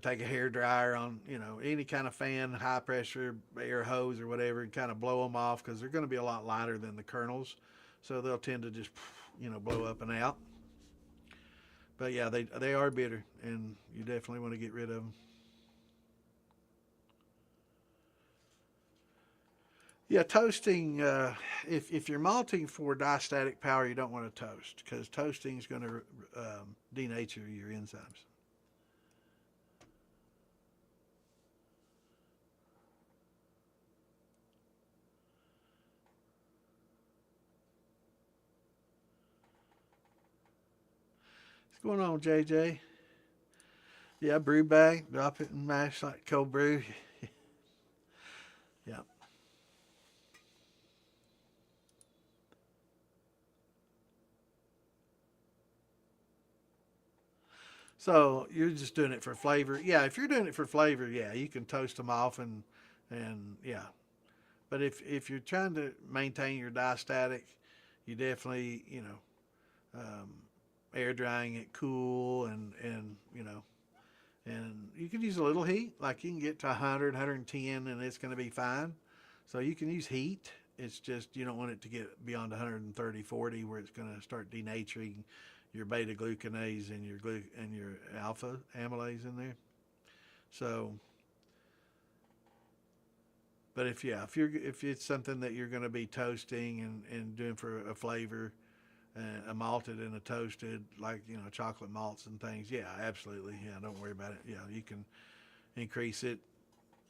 take a hair dryer on any kind of fan, high pressure air hose or whatever, and kind of blow them off because they're going to be a lot lighter than the kernels, so they'll tend to just blow up and out. But yeah, they are bitter, and you definitely want to get rid of them. Yeah, toasting. If you're malting for diastatic power, you don't want to toast because toasting is going to denature your enzymes. What's going on, JJ? Yeah, brew bag, drop it in mash like cold brew. Yeah. So you're just doing it for flavor. Yeah, if you're doing it for flavor, yeah, you can toast them off and yeah. But if you're trying to maintain your diastatic, you definitely um, air drying it cool, and you can use a little heat. Like you can get to 100, 110, and it's going to be fine. So you can use heat. It's just you don't want it to get beyond 130, 40, where it's going to start denaturing your beta glucanase and your alpha amylase in there. So, but if it's something that you're going to be toasting and doing for a flavor, a malted and a toasted, like chocolate malts and things, yeah, absolutely, yeah, don't worry about it. Yeah, you can increase it,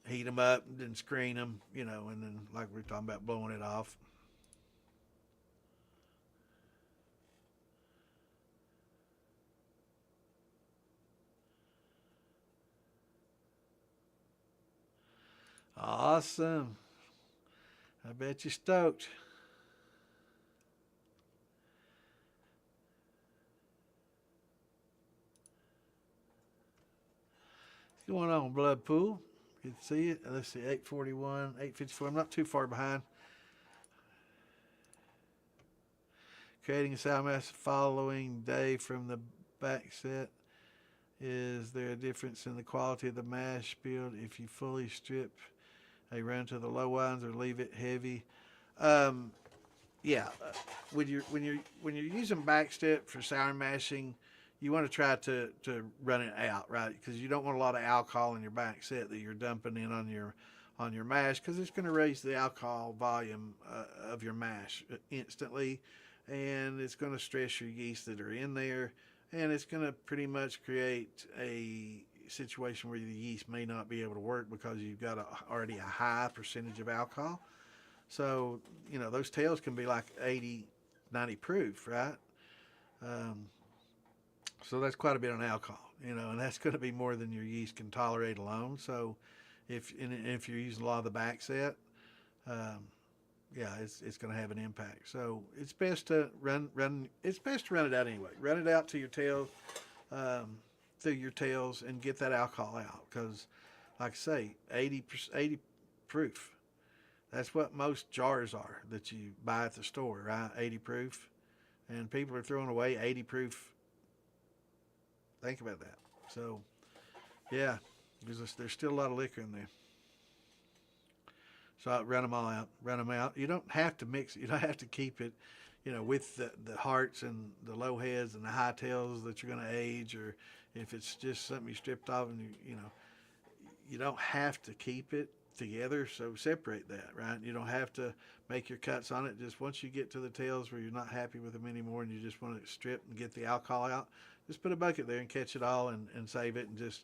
heat them up, and then screen them, and then like we are talking about blowing it off. Awesome. I bet you're stoked. What's going on, Blood Pool? Good to see you. Let's see, 841, 854. I'm not too far behind. Creating a sour mass following day from the back set. Is there a difference in the quality of the mash build if you fully strip a run to the low winds or leave it heavy? Um, yeah, when you're using backstep for sour mashing, you want to try to run it out, right? Because you don't want a lot of alcohol in your back set that you're dumping in on your mash, because it's going to raise the alcohol volume of your mash instantly, and it's going to stress your yeast that are in there, and it's going to pretty much create a situation where the yeast may not be able to work because you've got already a high percentage of alcohol. So, those tails can be like 80, 90 proof, right? Um, so that's quite a bit on alcohol, and that's going to be more than your yeast can tolerate alone. So if you're using a lot of the back set, um, yeah, it's going to have an impact. So it's best to run. It's best to run it out anyway. Run it out to your tail, um, through your tails, and get that alcohol out. Because, like I say, 80 proof. That's what most jars are that you buy at the store, right? 80 proof, and people are throwing away 80 proof. Think about that. So yeah, there's still a lot of liquor in there. So I run them all out. Run them out. You don't have to mix it. You don't have to keep it, with the hearts and the low heads and the high tails that you're going to age, or if it's just something you stripped off, and you don't have to keep it together. So separate that, right? You don't have to make your cuts on it. Just once you get to the tails where you're not happy with them anymore and you just want to strip and get the alcohol out, just put a bucket there and catch it all, and save it, and just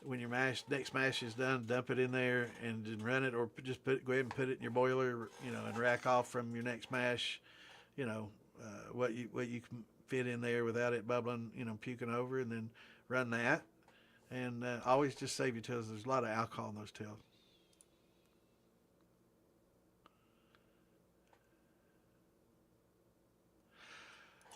when your next mash is done, dump it in there and then run it, or just go ahead and put it in your boiler, and rack off from your next mash, what you can fit in there without it bubbling, puking over, and then run that. And always just save your tails. There's a lot of alcohol in those tails.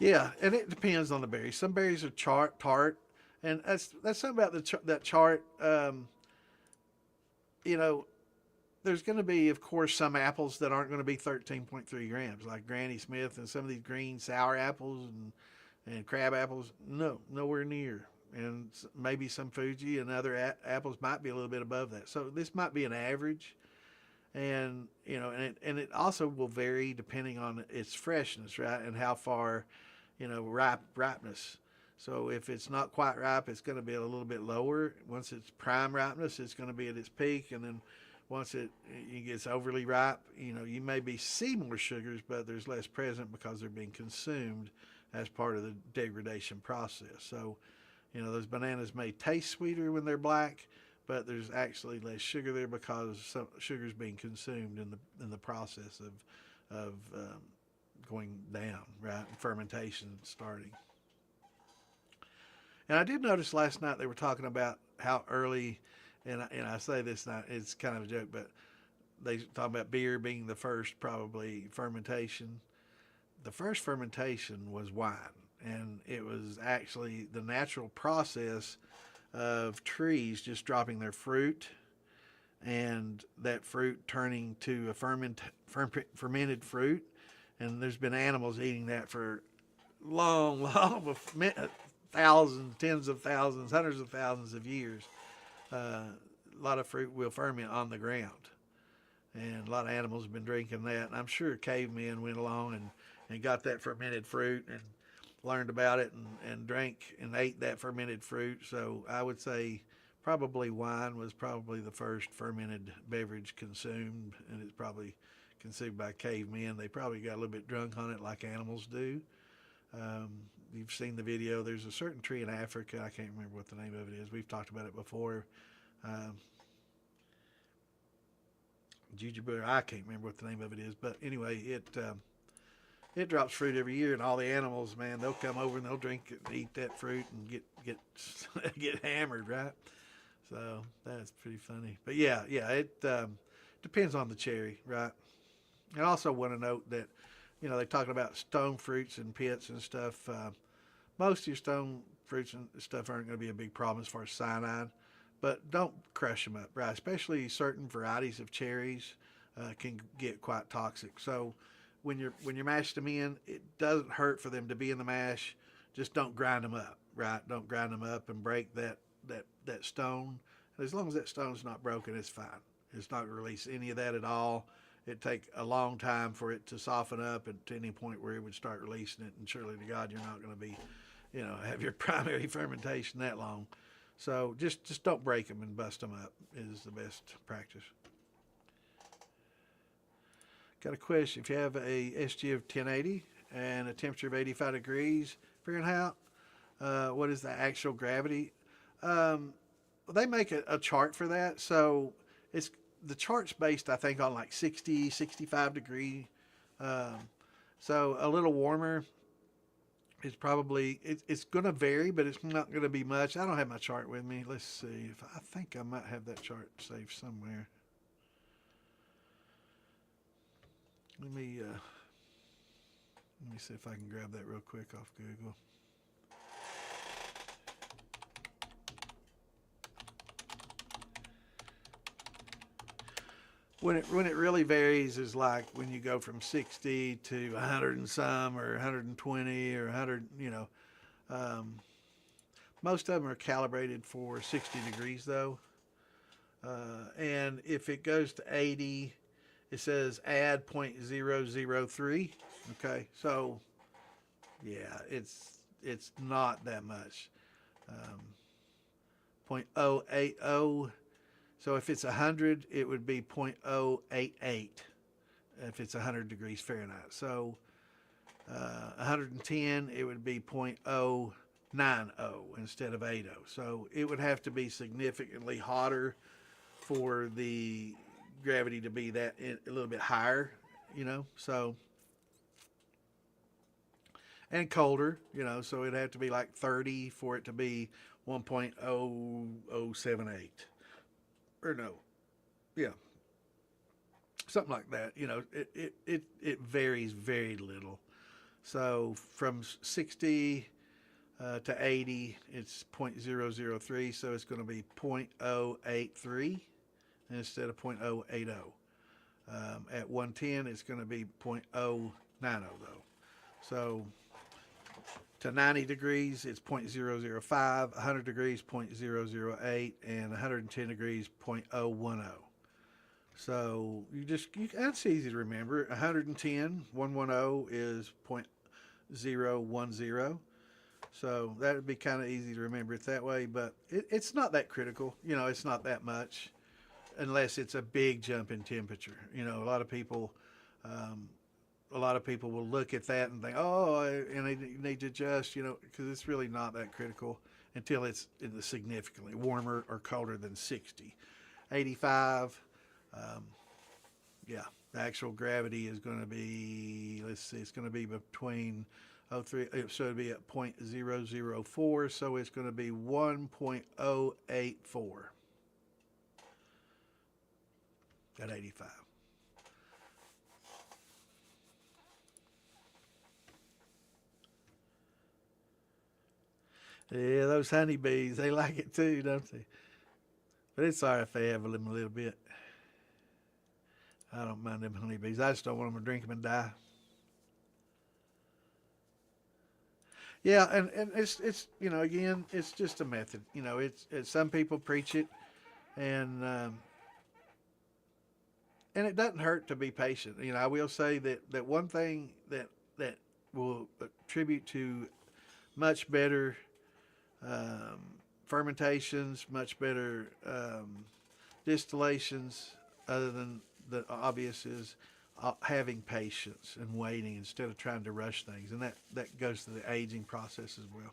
Yeah, and it depends on the berries. Some berries are tart, and that's something about that chart. You know, there's going to be, of course, some apples that aren't going to be 13.3 grams, like Granny Smith and some of these green sour apples and crab apples. No, nowhere near. And maybe some Fuji and other apples might be a little bit above that. So this might be an average, and it also will vary depending on its freshness, right, and how far, ripeness. So if it's not quite ripe, it's going to be a little bit lower. Once it's prime ripeness, it's going to be at its peak, and then once it gets overly ripe, you maybe see more sugars, but there's less present because they're being consumed as part of the degradation process. So, those bananas may taste sweeter when they're black, but there's actually less sugar there because some sugar is being consumed in the process of going down, right, and fermentation starting. And I did notice last night they were talking about how early, and I say this now, it's kind of a joke, but they talking about beer being the first probably fermentation. The first fermentation was wine, and it was actually the natural process of trees just dropping their fruit, and that fruit turning to a fermented fruit. And there's been animals eating that for long, long, thousands, tens of thousands, hundreds of thousands of years. A lot of fruit will ferment on the ground, and a lot of animals have been drinking that. And I'm sure cavemen went along and got that fermented fruit and learned about it and drank and ate that fermented fruit. So I would say probably wine was probably the first fermented beverage consumed, and it's probably consumed by cavemen. They probably got a little bit drunk on it like animals do. Um, you've seen the video. There's a certain tree in Africa. I can't remember what the name of it is. We've talked about it before. Um, Jujube, I can't remember what the name of it is. But anyway, it drops fruit every year, and all the animals, man, they'll come over and they'll drink it and eat that fruit and get get hammered, right? So that's pretty funny. But yeah, it depends on the cherry, right? I also want to note that, they're talking about stone fruits and pits and stuff. Most of your stone fruits and stuff aren't going to be a big problem as far as cyanide, but don't crush them up, right? Especially certain varieties of cherries can get quite toxic. So when you're mashing them in, it doesn't hurt for them to be in the mash. Just don't grind them up, right? Don't grind them up and break that stone. And as long as that stone's not broken, it's fine. It's not going to release any of that at all. It'd take a long time for it to soften up and to any point where it would start releasing it. And surely to God, you're not going to be, have your primary fermentation that long. So just don't break them and bust them up is the best practice. Got a question. If you have a SG of 1080 and a temperature of 85 degrees Fahrenheit, what is the actual gravity. Um, they make a chart for that. So it's the chart's based, I think, on like 60, 65 degree. Um, so a little warmer is probably, it's going to vary, but it's not going to be much. I don't have my chart with me. Let's see. If I think I might have that chart saved somewhere. Let me see if I can grab that real quick off Google. When it really varies is like when you go from 60 to 100 and some, or 120 or 100. Um, Most of them are calibrated for 60 degrees though. And if it goes to 80, it says add 0.003. Okay, so yeah, it's not that much. Um, 0.080. So if it's 100, it would be 0.088 if it's 100 degrees Fahrenheit. So 110, it would be 0.090 instead of 80. So it would have to be significantly hotter for the gravity to be that a little bit higher, So, and colder, so it'd have to be like 30 for it to be 1.0078, or no, yeah, something like that. It varies very little. So from 60 to 80, it's 0.003, so it's going to be 0.083 instead of 0.080. At 110, it's going to be 0.090 though. So to 90 degrees, it's 0.005, 100 degrees, 0.008, and 110 degrees, 0.010. So that's easy to remember. 110, 110 is 0.010. So that would be kind of easy to remember it that way, but it's not that critical. It's not that much unless it's a big jump in temperature. Um, a lot of people will look at that and think, oh, and they need to adjust, because it's really not that critical until it's significantly warmer or colder than 60. 85, yeah, the actual gravity is going to be, let's see, it's going to be between 03, so it'd be at 0.004, so it's going to be 1.084 at 85. Yeah, those honeybees, they like it too, don't they? But it's all right if they have them a little bit. I don't mind them honeybees. I just don't want them to drink them and die. Yeah, and it's again, it's just a method. It's some people preach it, and and it doesn't hurt to be patient. I will say that one thing that will attribute to much better um, fermentations, much better distillations, other than the obvious, is having patience and waiting instead of trying to rush things, and that goes to the aging process as well.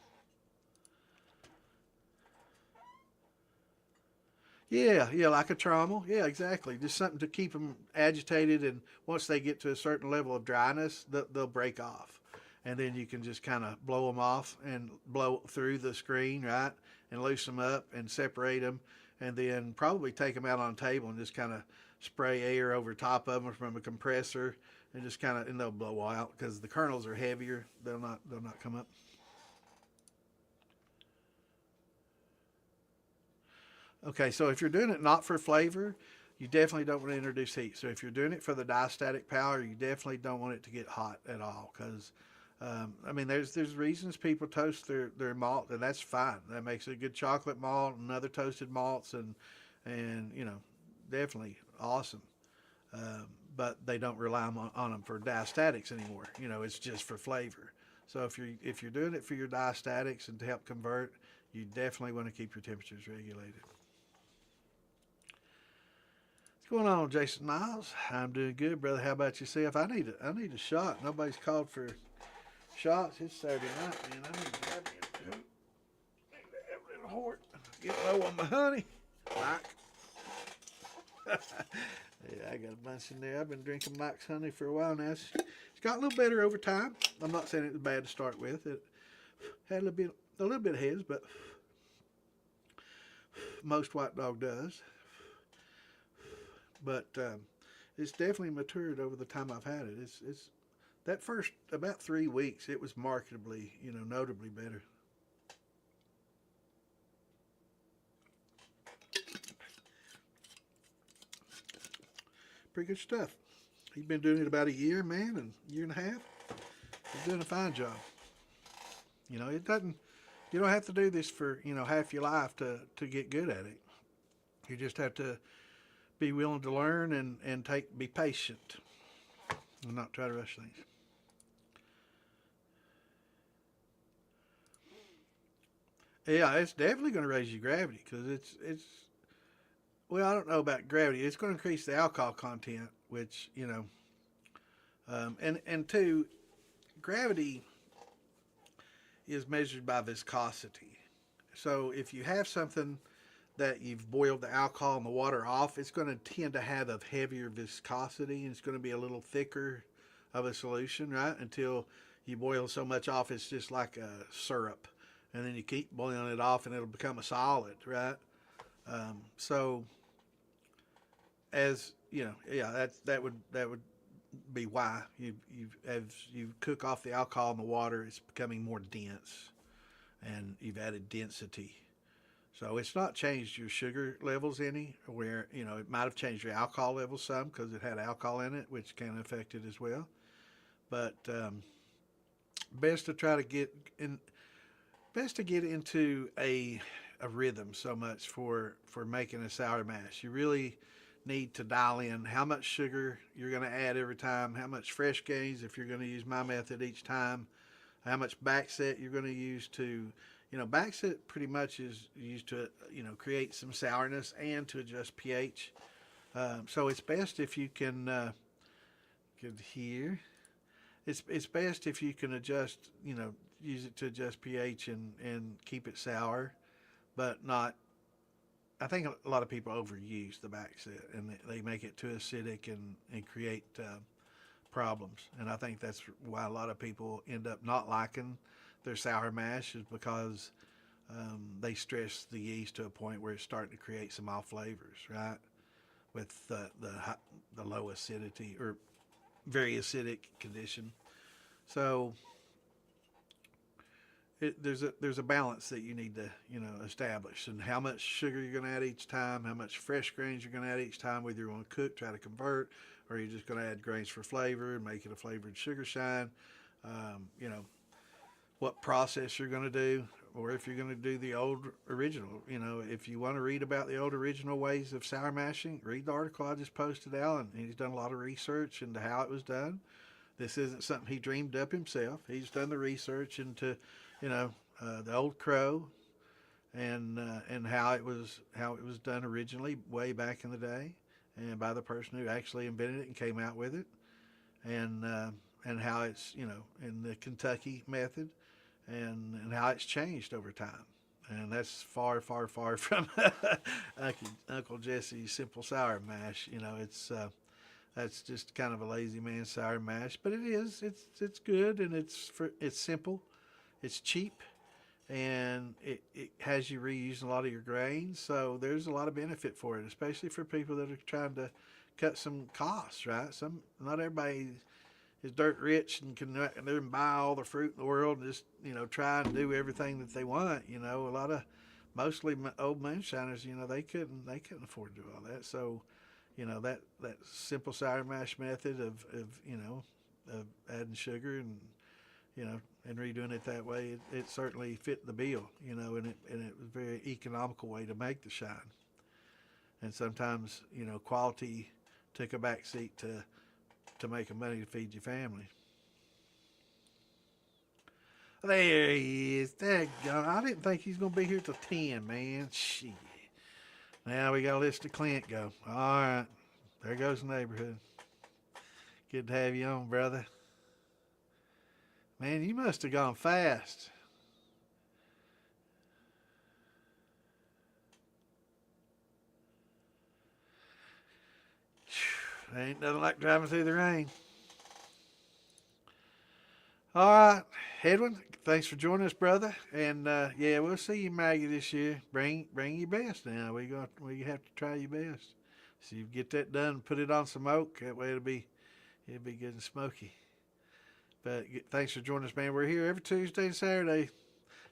Yeah, yeah, like a trommel. Yeah, exactly. Just something to keep them agitated, and once they get to a certain level of dryness, they'll break off, and then you can just kind of blow them off and blow through the screen, right, and loosen them up and separate them, and then probably take them out on a table and just kind of spray air over top of them from a compressor, and just kind of, and they'll blow out because the kernels are heavier. They'll not come up. Okay, so if you're doing it not for flavor, you definitely don't want to introduce heat. So if you're doing it for the diastatic power, you definitely don't want it to get hot at all. Because I mean, there's reasons people toast their malt, and that's fine. That makes a good chocolate malt and other toasted malts, and definitely awesome. But they don't rely on them for diastatics anymore. It's just for flavor. So if you're doing it for your diastatics and to help convert, you definitely want to keep your temperatures regulated. What's going on, Jason Miles? I'm doing good, brother. How about yourself? I need a shot. Nobody's called for shots. It's Saturday night, man. I need to grab me a hort. Get low on my honey. Mike. Yeah, I got a bunch in there. I've been drinking Mike's honey for a while now. It's got a little better over time. I'm not saying it was bad to start with. It had a little bit of his, but most White Dog does. But it's definitely matured over the time I've had it. It's that first about 3 weeks, it was marketably, notably better. Pretty good stuff. He's been doing it about a year, man, and a year and a half. He's doing a fine job. It doesn't. You don't have to do this for half your life to get good at it. You just have to be willing to learn and be patient and not try to rush things. Yeah, it's definitely going to raise your gravity because it's well, I don't know about gravity. It's going to increase the alcohol content, which and two, gravity is measured by viscosity. So if you have something that you've boiled the alcohol and the water off, it's going to tend to have a heavier viscosity and it's going to be a little thicker of a solution, right? Until you boil so much off, it's just like a syrup. And then you keep boiling it off and it'll become a solid, right? So as yeah, that would be why as you cook off the alcohol in the water, it's becoming more dense, and you've added density. So it's not changed your sugar levels any. Where it might have changed your alcohol levels some because it had alcohol in it, which can affect it as well. But best to try to get in. Best to get into a rhythm so much for making a sour mash. You really need to dial in how much sugar you're going to add every time, how much fresh grains if you're going to use my method each time, how much backset you're going to use to, backset pretty much is used to, create some sourness and to adjust pH. So it's best if you can, good here. It's best if you can adjust, use it to adjust pH and keep it sour, but not. I think a lot of people overuse the backset and they make it too acidic and create problems. And I think that's why a lot of people end up not liking their sour mash is because they stress the yeast to a point where it's starting to create some off flavors, right? With the low acidity or very acidic condition. So there's a balance that you need to establish, and how much sugar you're going to add each time, how much fresh grains you're going to add each time, whether you're going to cook, try to convert, or you're just going to add grains for flavor and make it a flavored sugar shine. What process you're going to do, or if you're going to do the old original. If you want to read about the old original ways of sour mashing, read the article I just posted, Alan. He's done a lot of research into how it was done. This isn't something he dreamed up himself. He's done the research into the old crow and how it was done originally way back in the day, and by the person who actually invented it and came out with it, and how it's in the Kentucky method, and how it's changed over time. And that's far, far, far from Uncle Jesse's simple sour mash. That's just kind of a lazy man sour mash, but it's good, and it's simple, it's cheap, and it has you reusing a lot of your grains. So there's a lot of benefit for it, especially for people that are trying to cut some costs, right? Not everybody is dirt rich and can buy all the fruit in the world and just try and do everything that they want. A lot of mostly old moonshiners, they couldn't afford to do all that. So that simple sour mash method of adding sugar and and redoing it that way, it certainly fit the bill, and it was a very economical way to make the shine. And sometimes quality took a back seat to making money to feed your family. There he is. I didn't think he's gonna be here till 10, man. Shit. Now we gotta listen to Clint go. All right, there goes the neighborhood. Good to have you on, brother. Man, you must have gone fast. Ain't nothing like driving through the rain. All right, Edwin, thanks for joining us, brother. And yeah, we'll see you, Maggie, this year. Bring your best now. We have to try your best. So you get that done, put it on some oak. That way it'll be good and smoky. But thanks for joining us, man. We're here every Tuesday and Saturday,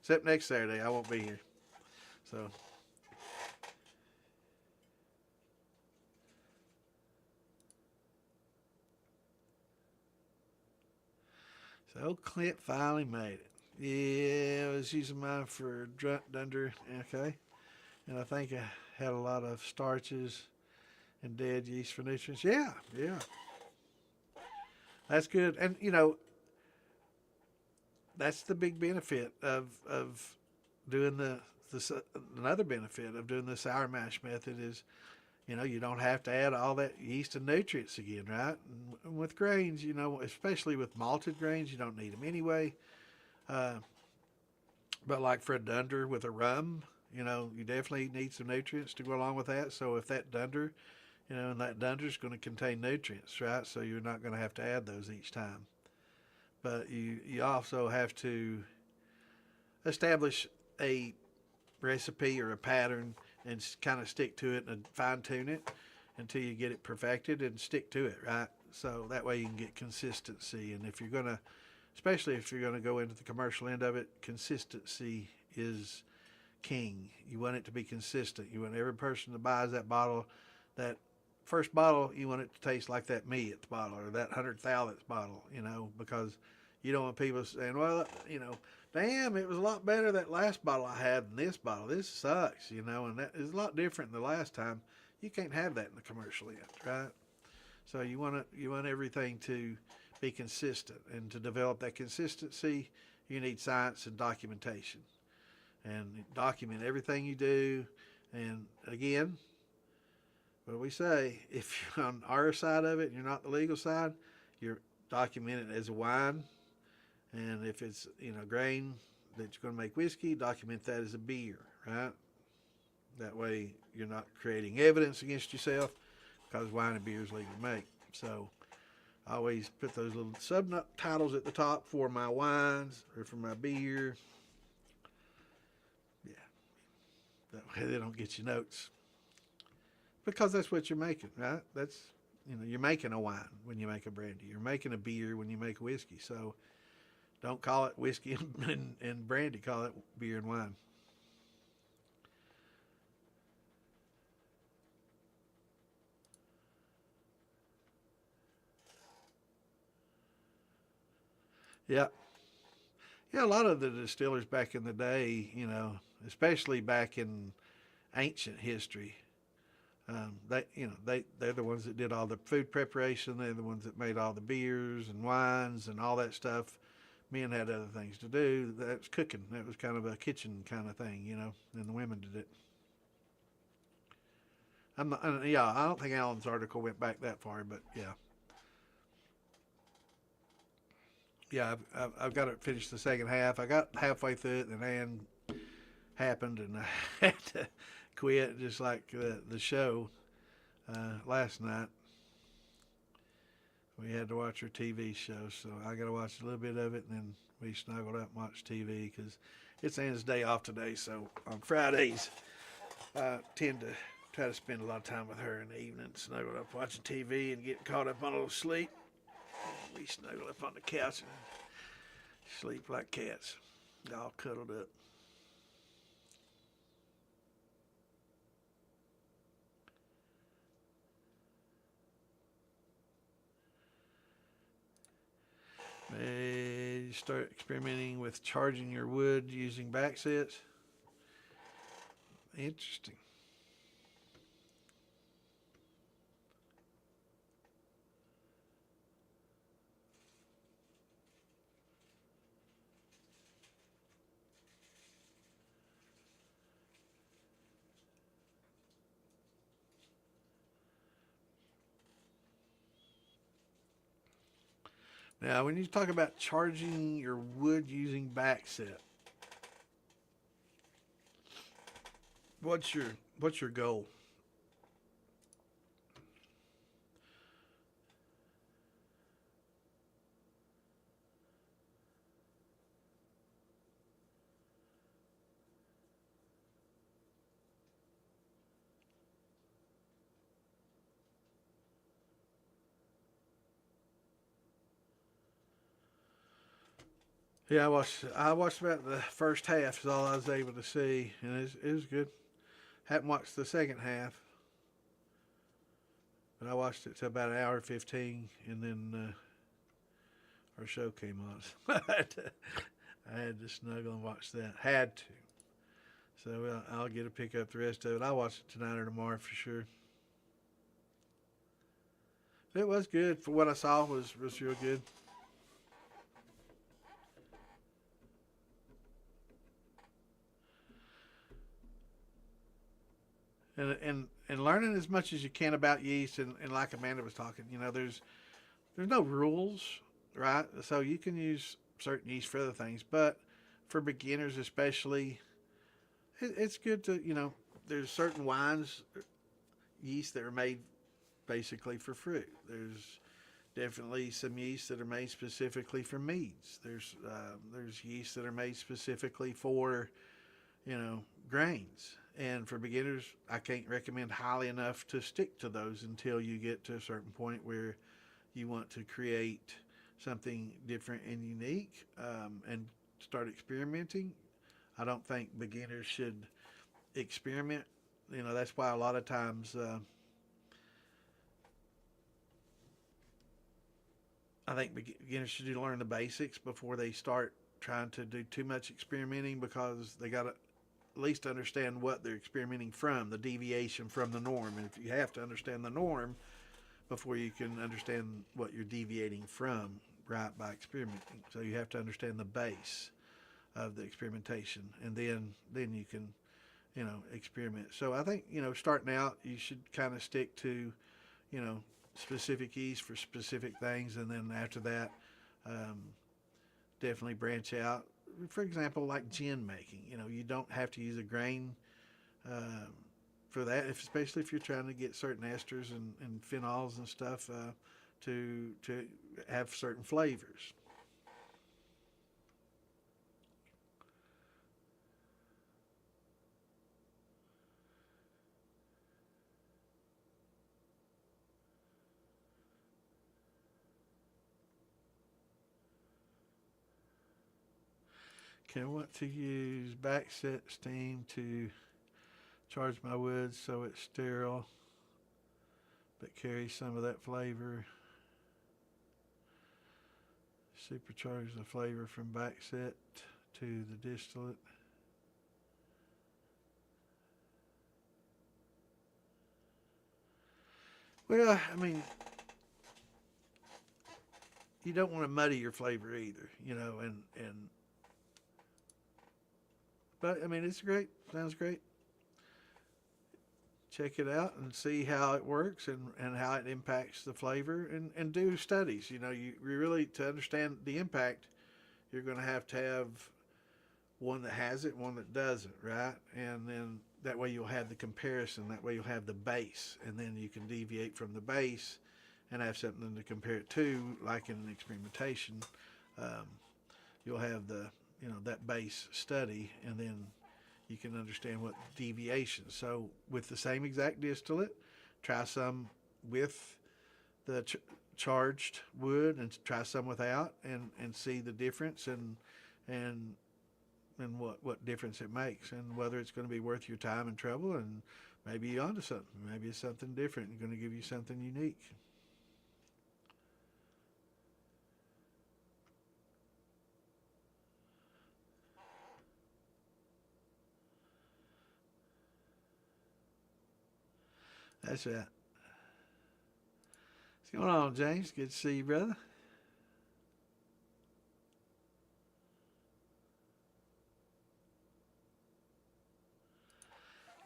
except next Saturday. I won't be here. So Clint finally made it. Yeah, I was using mine for dunder. Okay, and I think I had a lot of starches and dead yeast for nutrients. Yeah, yeah, that's good. And that's the big benefit of doing the another benefit of doing the sour mash method is you don't have to add all that yeast and nutrients again, right? And with grains, especially with malted grains, you don't need them anyway. Uh, but like for a dunder with a rum, you definitely need some nutrients to go along with that. So if that dunder, and that dunder is going to contain nutrients, right? So you're not going to have to add those each time. But you also have to establish a recipe or a pattern and kind of stick to it and fine tune it until you get it perfected and stick to it, right? So that way you can get consistency. And if you're going to, especially if you're going to go into the commercial end of it, consistency is king. You want it to be consistent. You want every person that buys that bottle, that first bottle, you want it to taste like that millionth bottle or that 100,000th bottle, because you don't want people saying, well, damn, it was a lot better that last bottle I had than this bottle. This sucks, and that is a lot different than the last time. You can't have that in the commercial end, right? So you want everything to be consistent, and to develop that consistency, you need science and documentation, and document everything you do. And again, what do we say? If you're on our side of it and you're not the legal side, you're documented as a wine. And if it's grain that you're going to make whiskey, document that as a beer, right? That way you're not creating evidence against yourself, because wine and beer is legal to make. So I always put those little subtitles at the top for my wines or for my beer. Yeah, that way they don't get your notes, because that's what you're making, right? That's you're making a wine when you make a brandy. You're making a beer when you make a whiskey. So don't call it whiskey and brandy. Call it beer and wine. Yeah. Yeah, a lot of the distillers back in the day, especially back in ancient history, they're the ones that did all the food preparation. They're the ones that made all the beers and wines and all that stuff. Men had other things to do. That was cooking. That was kind of a kitchen kind of thing, and the women did it. Yeah, I don't think Alan's article went back that far, but yeah. Yeah, I've got to finish the second half. I got halfway through it, and then happened, and I had to quit, just like the show last night. We had to watch our TV show, so I got to watch a little bit of it, and then we snuggled up and watched TV because it's Anne's day off today. So on Fridays, I tend to try to spend a lot of time with her in the evening, snuggled up watching TV and getting caught up on a little sleep. We snuggle up on the couch and sleep like cats, all cuddled up. You start experimenting with charging your wood using back sets. Interesting. Now, when you talk about charging your wood using back set, what's your goal? Yeah, I watched about the first half is all I was able to see, and it was good. Hadn't watched the second half, but I watched it to about an hour 15, and then our show came on. I had to snuggle and watch that. Had to. So I'll get to pick up the rest of it. I'll watch it tonight or tomorrow for sure. It was good for what I saw. Was real good. And learning as much as you can about yeast and like Amanda was talking, there's no rules, right? So you can use certain yeast for other things, but for beginners especially, it's good to there's certain wines yeast that are made basically for fruit. There's definitely some yeast that are made specifically for meads. There's yeast that are made specifically for grains. And for beginners, I can't recommend highly enough to stick to those until you get to a certain point where you want to create something different and unique, and start experimenting. I don't think beginners should experiment. That's why a lot of times I think beginners should learn the basics before they start trying to do too much experimenting, because they got to at least understand what they're experimenting from, the deviation from the norm. And if you have to understand the norm before you can understand what you're deviating from, right, by experimenting. So you have to understand the base of the experimentation, and then you can experiment. So I think starting out you should kind of stick to you know specific yeast for specific things, and then after that, um, definitely branch out. For example, like gin making, you don't have to use a grain um, for that, especially if you're trying to get certain esters and phenols and stuff to have certain flavors. Okay, I want to use backset steam to charge my wood so it's sterile but carries some of that flavor. Supercharge the flavor from backset to the distillate. Well, I mean, you don't want to muddy your flavor either, and but I mean, it's great. Sounds great. Check it out and see how it works and how it impacts the flavor, and do studies. You really, to understand the impact, you're going to have one that has it, one that doesn't, right? And then that way you'll have the comparison. That way you'll have the base, and then you can deviate from the base and have something to compare it to, like in an experimentation. Um, you'll have that base study, and then you can understand what deviations. So with the same exact distillate, try some with the charged wood and try some without, and see the difference, and what difference it makes, and whether it's going to be worth your time and trouble, and maybe you're onto something. Maybe it's something different and going to give you something unique. That's it. What's going on, James? Good to see you, brother.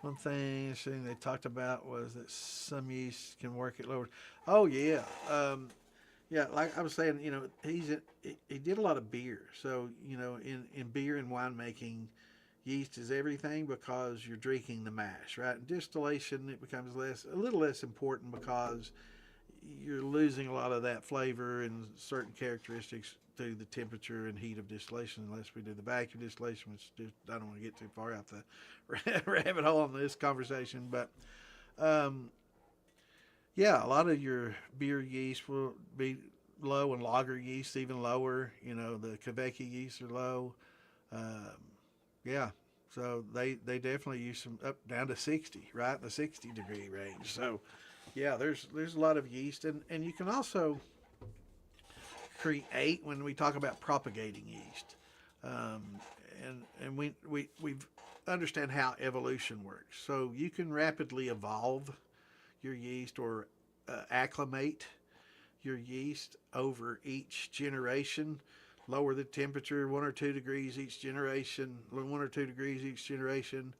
One thing they talked about was that some yeast can work at lower. Oh yeah, yeah. Like I was saying, he did a lot of beer. So in beer and winemaking, yeast is everything because you're drinking the mash, right? In distillation, it becomes a little less important because you're losing a lot of that flavor and certain characteristics through the temperature and heat of distillation, unless we do the vacuum distillation, which I don't want to get too far out the rabbit hole on this conversation. But um, yeah, a lot of your beer yeast will be low, and lager yeast even lower. You know, the Quebec yeasts are low. Um, yeah, so they definitely use some up down to 60, right, the 60-degree range. So yeah, there's a lot of yeast, and you can also create when we talk about propagating yeast, um, and we understand how evolution works. So you can rapidly evolve your yeast or acclimate your yeast over each generation. Lower the temperature 1 or 2 degrees each generation, 1 or 2 degrees each generation,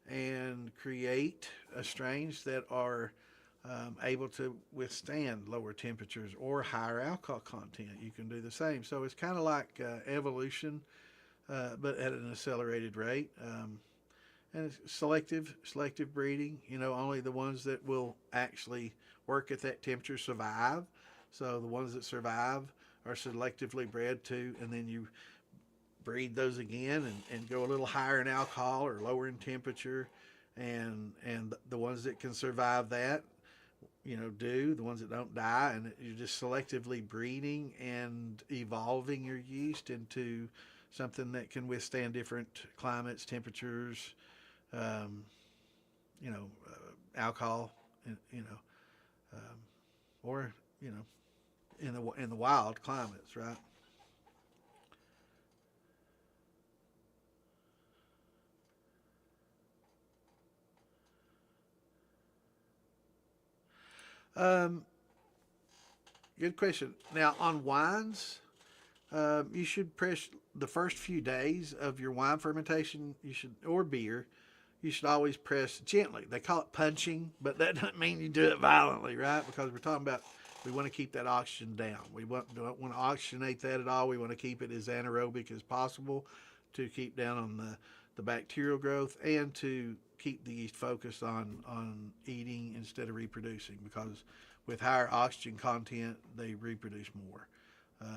and create strains that are able to withstand lower temperatures or higher alcohol content. You can do the same. So it's kind of like evolution, but at an accelerated rate. And it's selective breeding. You know, only the ones that will actually work at that temperature survive. So the ones that survive are selectively bred to, and then you breed those again and go a little higher in alcohol or lower in temperature, and the ones that can survive that, you know, do. The ones that don't die, and you're just selectively breeding and evolving your yeast into something that can withstand different climates, temperatures, um, alcohol, um, or in the wild climates, right? Um, Good question. Now on wines, you should press the first few days of your wine fermentation. You should, or beer, you should always press gently. They call it punching, but that doesn't mean you do it violently, right? Because we're talking about we want to keep that oxygen down. Don't want to oxygenate that at all. We want to keep it as anaerobic as possible to keep down on the bacterial growth and to keep the yeast focused on eating instead of reproducing, because with higher oxygen content, they reproduce more.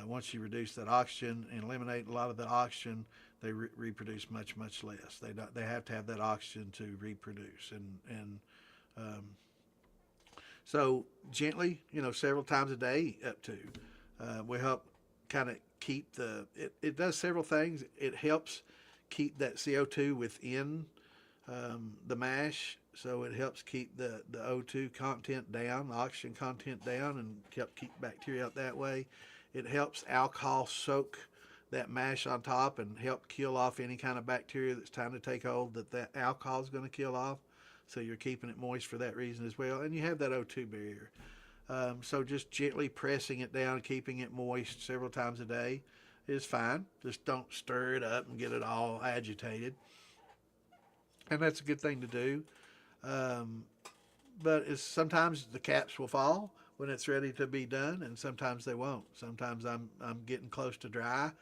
Once you reduce that oxygen and eliminate a lot of the oxygen, they reproduce much less. They have to have that oxygen to reproduce, and um, so gently, several times a day up to will help kind of keep it does several things. It helps keep that CO2 within the mash, so it helps keep the O2 content down, the oxygen content down, and help keep bacteria out that way. It helps alcohol soak that mash on top and help kill off any kind of bacteria that's trying to take hold that alcohol is going to kill off. So you're keeping it moist for that reason as well. And you have that O2 barrier. So just gently pressing it down, keeping it moist several times a day is fine. Just don't stir it up and get it all agitated. And that's a good thing to do. Um, but sometimes the caps will fall when it's ready to be done, and sometimes they won't. Sometimes I'm getting close to dry,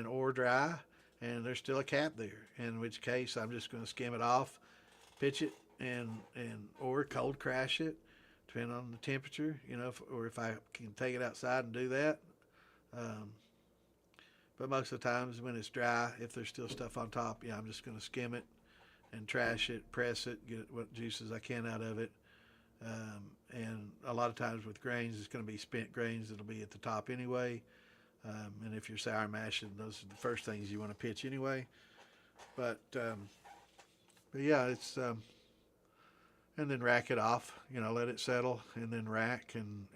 or dry, and there's still a cap there. In which case, I'm just going to skim it off, pitch it, and or cold crash it, depending on the temperature. Or if I can take it outside and do that. Um, but most of the times when it's dry, if there's still stuff on top, yeah, I'm just going to skim it and trash it, press it, get what juices I can out of it. And a lot of times with grains, it's going to be spent grains that'll be at the top anyway. And if you're sour mashing, those are the first things you want to pitch anyway. But yeah, it's and then rack it off. Let it settle, and then rack and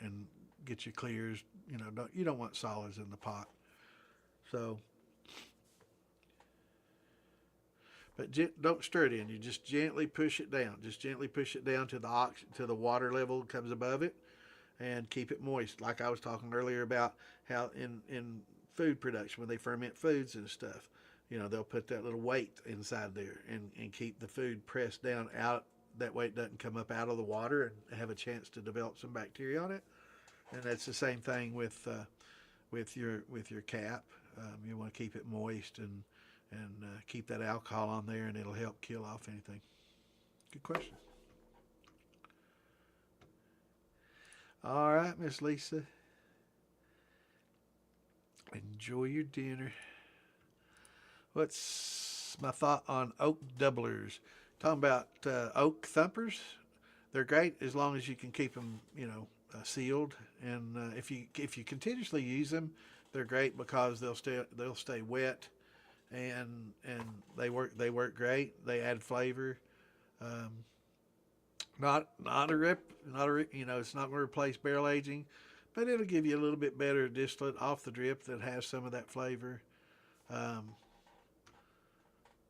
get your clears. You don't want solids in the pot. So, but don't stir it in. You just gently push it down. Just gently push it down to the water level comes above it, and keep it moist. Like I was talking earlier about how in food production, when they ferment foods and stuff, they'll put that little weight inside there and keep the food pressed down out. That way it doesn't come up out of the water and have a chance to develop some bacteria on it. And that's the same thing with your cap. You want to keep it moist and keep that alcohol on there, and it'll help kill off anything. Good question. All right, Miss Lisa. Enjoy your dinner. What's my thought on oak doublers? Talking about oak thumpers. They're great as long as you can keep them, sealed, and if you continuously use them, they're great because they'll stay wet, and they work great. They add flavor. Um, not a you know, it's not going to replace barrel aging, but it'll give you a little bit better distillate off the drip that has some of that flavor. Um,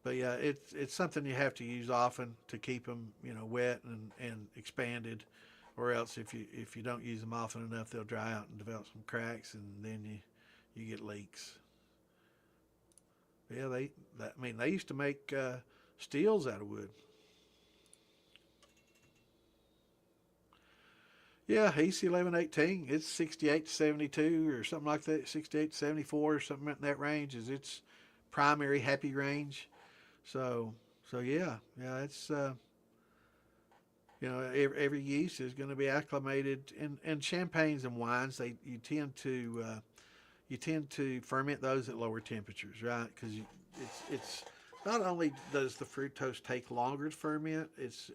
but yeah, it's something you have to use often to keep them, you know, wet and expanded, or else if you don't use them often enough, they'll dry out and develop some cracks, and then you get leaks. But yeah, I mean, they used to make steels out of wood. Yeah, EC 1118. It's 68 to 72 or something like that. 68 to 74 or something in that range is its primary happy range. So yeah, it's you know, every yeast is going to be acclimated, and champagnes and wines, they you tend to ferment those at lower temperatures, right? Because it's not only does the fructose take longer to ferment, it's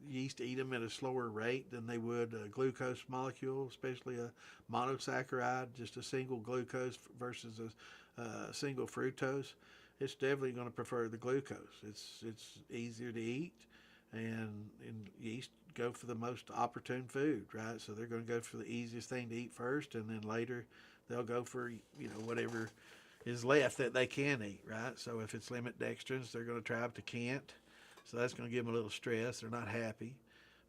yeast eat them at a slower rate than they would a glucose molecule, especially a monosaccharide, just a single glucose versus a single fructose. It's definitely going to prefer the glucose. It's easier to eat, and yeast go for the most opportune food, right? So they're going to go for the easiest thing to eat first, and then later they'll go for, you know, whatever is left that they can eat, right? So if it's limit dextrins, they're going to try up to can't. So that's going to give them a little stress. They're not happy,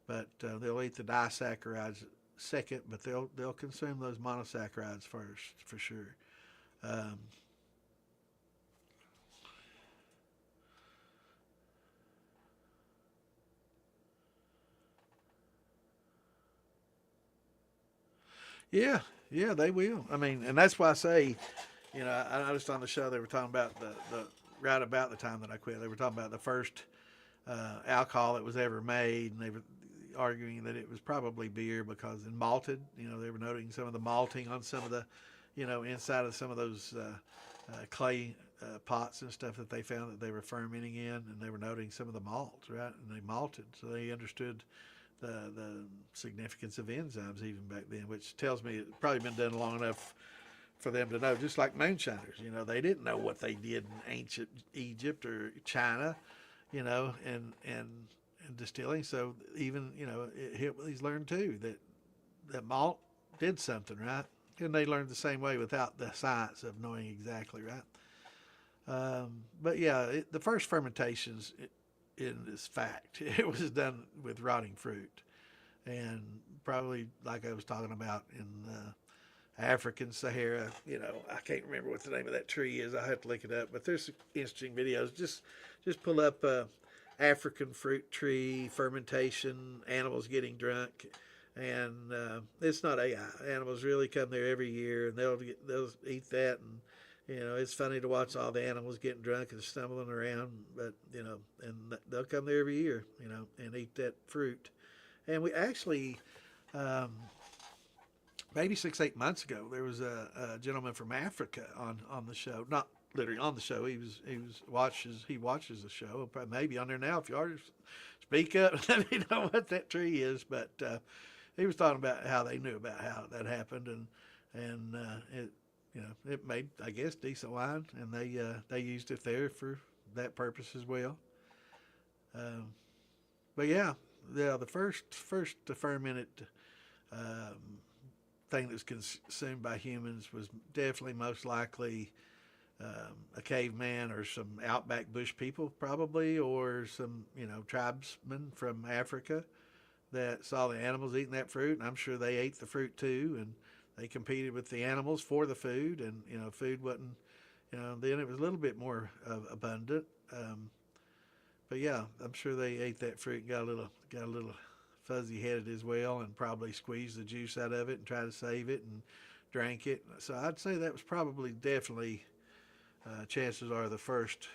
but they'll eat the disaccharides second, but they'll consume those monosaccharides first for sure. Um, yeah, yeah, they will. I mean, and that's why I say, you know, I noticed on the show they were talking about the right about the time that I quit. They were talking about the first alcohol that was ever made, and they were arguing that it was probably beer because in malted, you know, they were noting some of the malting on some of the, you know, inside of some of those clay pots and stuff that they found that they were fermenting in, and they were noting some of the malts, right? And they malted, so they understood the significance of enzymes even back then, which tells me it's probably been done long enough for them to know. Just like moonshiners, you know, they didn't know what they did in ancient Egypt or China, you know, and distilling. So even, you know, he's learned too that malt did something, right? And they learned the same way without the science of knowing exactly, right? But yeah, the first fermentations in this fact, it was done with rotting fruit, and probably like I was talking about in African Sahara. You know, I can't remember what the name of that tree is. I have to look it up. But there's some interesting videos. Just pull up African fruit tree fermentation, animals getting drunk, and it's not AI. Animals really come there every year, and they'll eat that, and you know, it's funny to watch all the animals getting drunk and stumbling around, but you know, and they'll come there every year, you know, and eat that fruit. And we actually, um, maybe 6 8 months ago, there was a gentleman from Africa on the show. Not literally on the show. He watches the show. Maybe on there now. If you are, speak up and let me know what that tree is. But he was talking about how they knew about how that happened, and it, you know, it made, I guess, decent wine, and they used it there for that purpose as well. Um, but yeah, the first fermented um, thing that was consumed by humans was definitely most likely a caveman or some outback bush people, probably, or some, you know, tribesmen from Africa that saw the animals eating that fruit, and I'm sure they ate the fruit too, and they competed with the animals for the food, and you know, food wasn't, you know, then it was a little bit more abundant. But yeah, I'm sure they ate that fruit and got a little fuzzy headed as well, and probably squeezed the juice out of it and tried to save it and drank it. So I'd say that was probably definitely, chances are, the first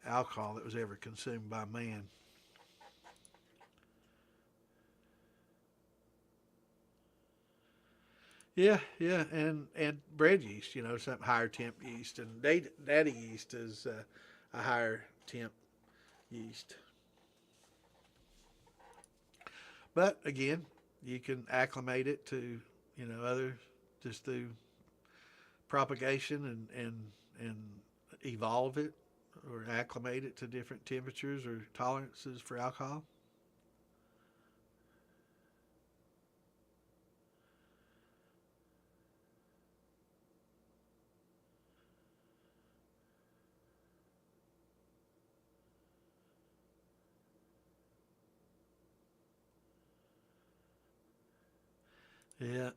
alcohol that was ever consumed by man. Yeah, yeah, and bread yeast, you know, some higher temp yeast, and daddy yeast is a higher temp yeast. But again, you can acclimate it to, other, just through propagation and evolve it or acclimate it to different temperatures or tolerances for alcohol. Yeah.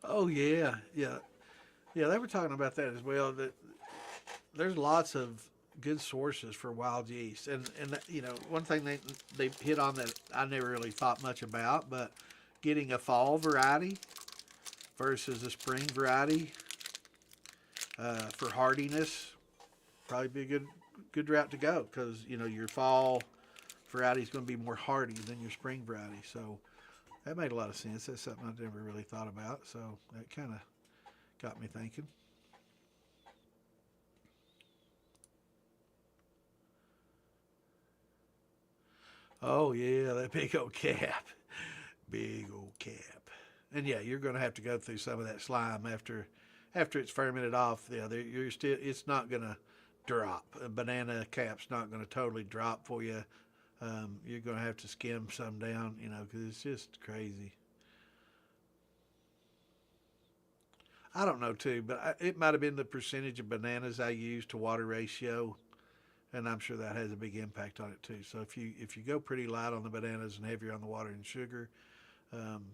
Oh yeah, yeah, yeah. They were talking about that as well. That there's lots of good sources for wild yeast, and one thing they hit on that I never really thought much about, but getting a fall variety versus a spring variety for hardiness probably be a good route to go, because your fall variety is going to be more hardy than your spring variety. So that made a lot of sense. That's something I never really thought about. So that kind of got me thinking. Oh yeah, that big old cap, big old cap, and yeah, you're going to have to go through some of that slime after it's fermented off. Yeah, you're still it's not going to drop. A banana cap's not going to totally drop for you. You're going to have to skim some down, because it's just crazy. I don't know too, but it might have been the percentage of bananas I used to water ratio, and I'm sure that has a big impact on it too. So if you go pretty light on the bananas and heavier on the water and sugar, um,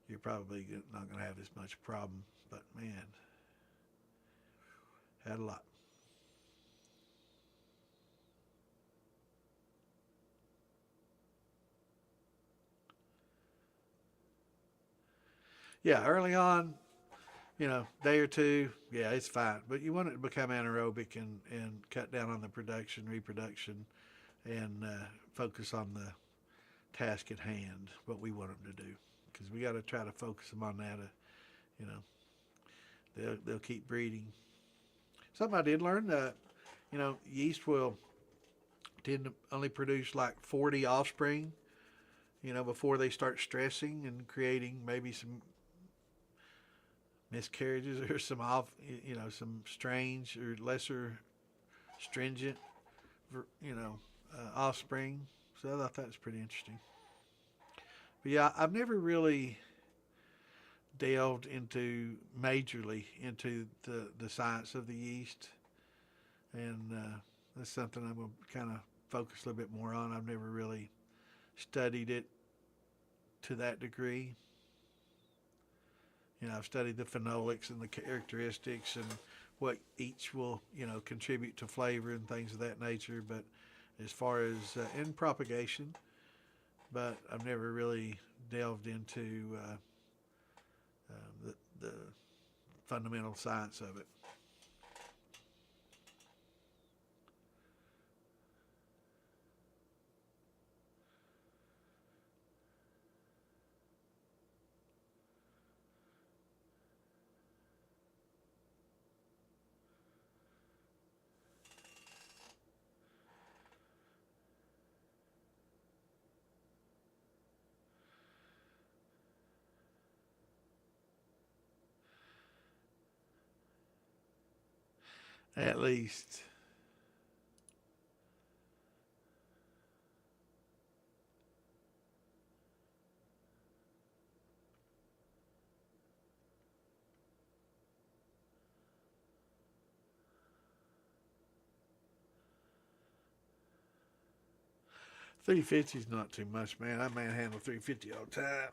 you're probably not going to have as much problem. But man, had a lot. Yeah, early on, day or two, yeah, it's fine. But you want it to become anaerobic and cut down on the production, reproduction, and focus on the task at hand, what we want them to do. Because we got to try to focus them on that. You know, they'll keep breeding. Something I did learn that, yeast will tend to only produce like 40 offspring, before they start stressing and creating maybe some miscarriages or some strange or lesser stringent, offspring. So I thought that was pretty interesting. But yeah, I've never really delved into majorly into the science of the yeast, and that's something I'm going to kind of focus a little bit more on. I've never really studied it to that degree. I've studied the phenolics and the characteristics and what each will, contribute to flavor and things of that nature. But as far as in propagation, but I've never really delved into the fundamental science of it. At least. 350 is not too much, man. I manhandle 350 all the time.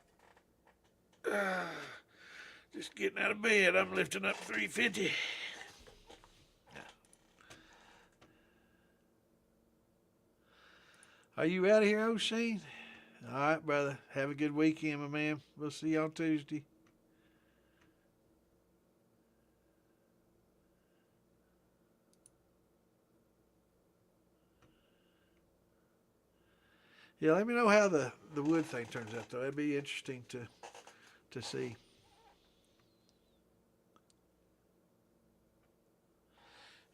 Just getting out of bed, I'm lifting up 350. Are you out of here, O'Shane? All right, brother. Have a good weekend, my man. We'll see you on Tuesday. Yeah, let me know how the wood thing turns out, though. It'd be interesting to see.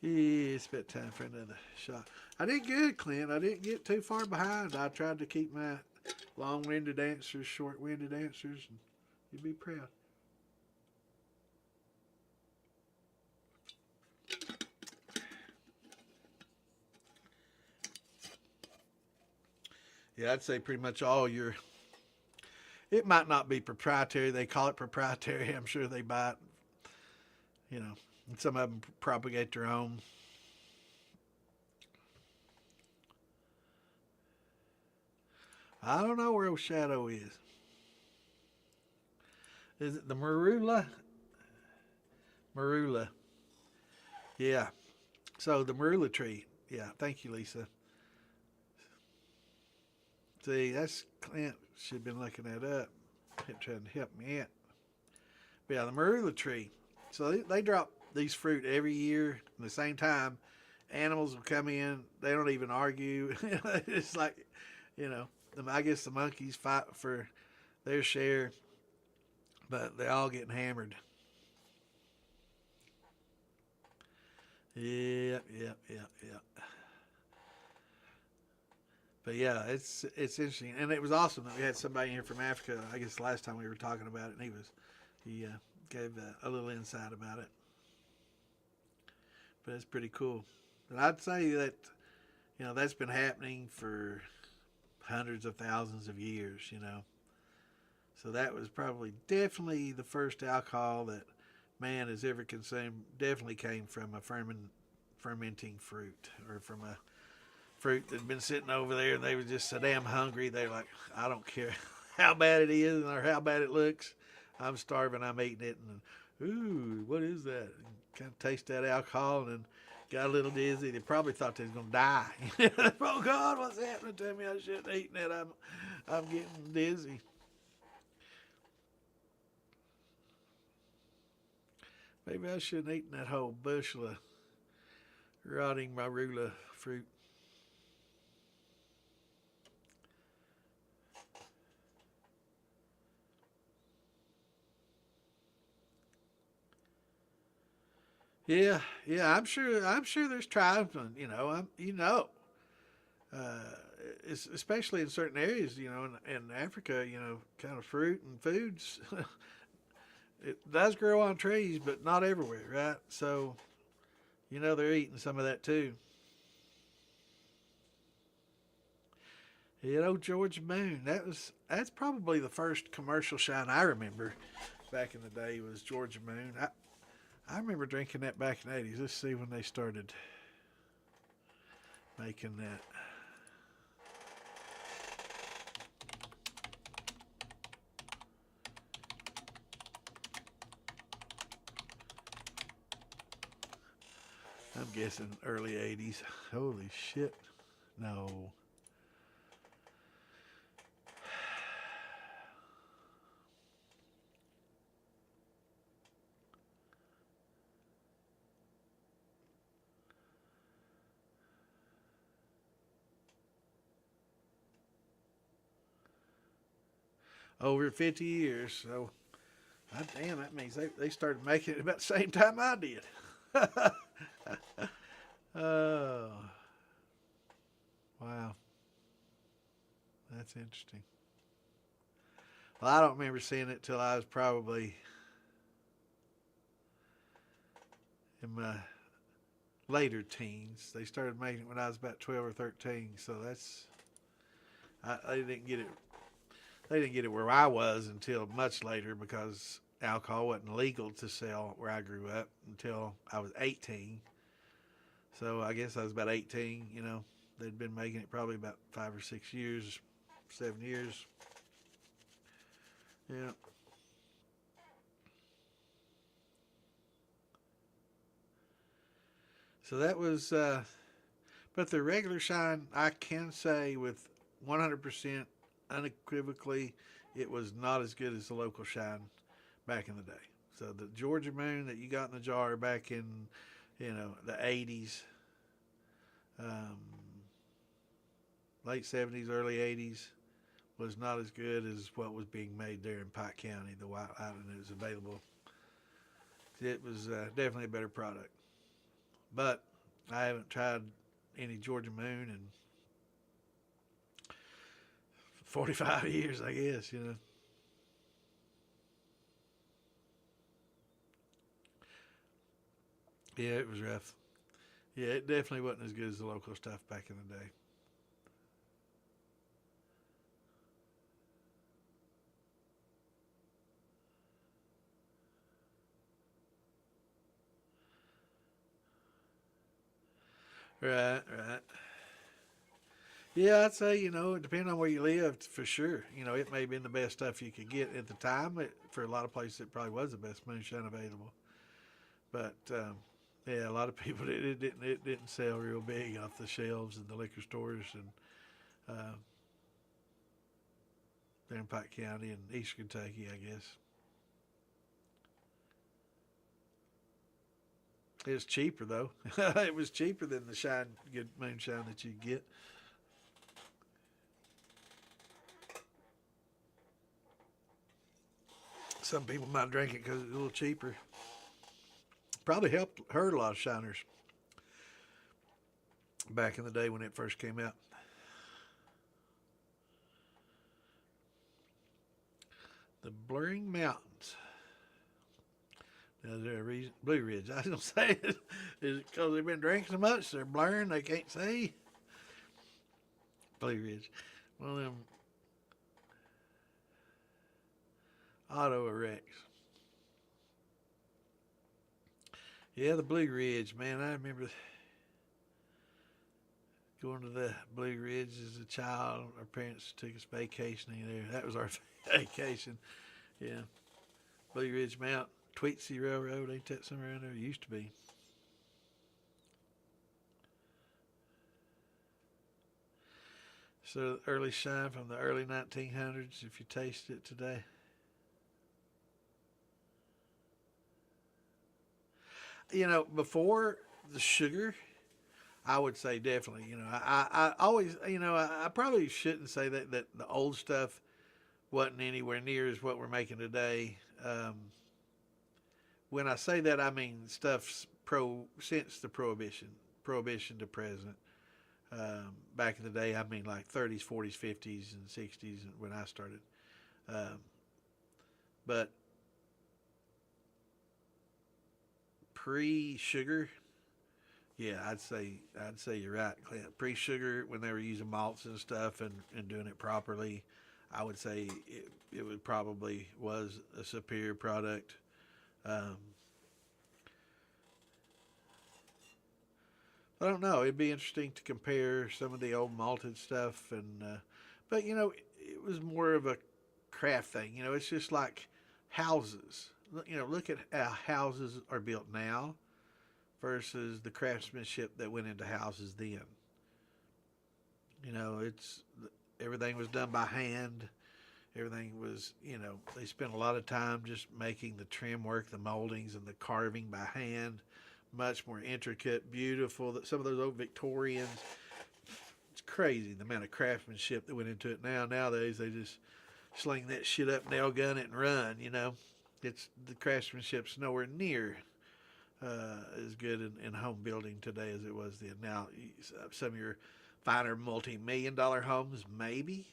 Yeah, it's about time for another shot. I did good, Clint. I didn't get too far behind. I tried to keep my long-winded answers short-winded answers, and you'd be proud. Yeah, I'd say pretty much all your. It might not be proprietary. They call it proprietary. I'm sure they buy it. You know, and some of them propagate their own. I don't know where Shadow is. Is it the marula? Marula. Yeah. So the marula tree. Yeah. Thank you, Lisa. See, that's Clint should have been looking that up. Trying to help me out. But yeah, the marula tree. So they drop these fruit every year at the same time. Animals will come in. They don't even argue. It's like, you know, I guess the monkeys fight for their share, but they're all getting hammered. Yeah, yeah, yeah, yeah. But yeah, it's interesting, and it was awesome that we had somebody here from Africa. I guess the last time we were talking about it, and he gave a little insight about it. But it's pretty cool. And I'd say that that's been happening for hundreds of thousands of years. So that was probably definitely the first alcohol that man has ever consumed. Definitely came from a fermenting fruit, or from a fruit that'd been sitting over there, and they were just so damn hungry. They're like, I don't care how bad it is or how bad it looks. I'm starving. I'm eating it, and ooh, what is that? And kind of taste that alcohol, and then got a little dizzy. They probably thought they was gonna die. Oh God, what's happening to me? I shouldn't eat that. I'm getting dizzy. Maybe I shouldn't eat that whole bushel of rotting marula fruit. Yeah, yeah, I'm sure. I'm sure there's tribesmen. Uh, especially in certain areas. In Africa. Kind of fruit and foods. It does grow on trees, but not everywhere, right? So they're eating some of that too. George Moon. That's probably the first commercial shine I remember back in the day was Georgia Moon. I remember drinking that back in the 80s. Let's see when they started making that. I'm guessing early 80s. Holy shit. No. Over 50 years. So, God damn, that means they started making it about the same time I did. Oh, wow. That's interesting. Well, I don't remember seeing it till I was probably in my later teens. They started making it when I was about 12 or 13. So they didn't get it. They didn't get it where I was until much later because alcohol wasn't legal to sell where I grew up until I was 18. So I guess I was about 18. They'd been making it probably about 5 or 6 years, 7 years. Yeah. So that was, but the regular shine, I can say with 100% unequivocally, it was not as good as the local shine back in the day. So the Georgia Moon that you got in the jar back in, the 80s, um, late 70s, early 80s, was not as good as what was being made there in Pike County, the White Island that was available. It was definitely a better product. But I haven't tried any Georgia Moon in 45 years, I guess. Yeah, it was rough. Yeah, it definitely wasn't as good as the local stuff back in the day. Right, right. Yeah, I'd say, depending on where you lived, for sure. It may have been the best stuff you could get at the time. For a lot of places, it probably was the best moonshine available. But yeah, a lot of people it didn't sell real big off the shelves in the liquor stores and there in Pike County and East Kentucky, I guess. It was cheaper though. It was cheaper than the shine good moonshine that you get. Some people might drink it because it's a little cheaper. Probably helped hurt a lot of shiners back in the day when it first came out. The Blurring Mountains. Now, is there a reason? Blue Ridge. I was going to say, is it because they've been drinking so much they're blurring, they can't see? Blue Ridge. One of them auto wrecks. Yeah, the Blue Ridge, man. I remember going to the Blue Ridge as a child. Our parents took us vacationing there. That was our vacation. Yeah. Blue Ridge Mountain. Tweetsy Railroad, ain't that somewhere around there? It used to be. So early shine from the early 1900s. If you taste it today, before the sugar, I would say definitely. I always, I probably shouldn't say that the old stuff wasn't anywhere near as what we're making today. When I say that, I mean stuff's since the prohibition to present. Back in the day, I mean like 30s, 40s, 50s, and 60s when I started. Um, but pre-sugar, yeah, I'd say you're right, Clint. Pre-sugar, when they were using malts and stuff and doing it properly, I would say it would probably was a superior product. Um, I don't know. It'd be interesting to compare some of the old malted stuff, but it was more of a craft thing. It's just like houses. Look at how houses are built now versus the craftsmanship that went into houses then. It's everything was done by hand. Everything was, they spent a lot of time just making the trim work, the moldings, and the carving by hand. Much more intricate, beautiful. That some of those old Victorians, it's crazy the amount of craftsmanship that went into it. Nowadays, they just sling that shit up, nail gun it, and run. It's the craftsmanship's nowhere near as good in home building today as it was then. Now, some of your finer multi-million-dollar homes, maybe,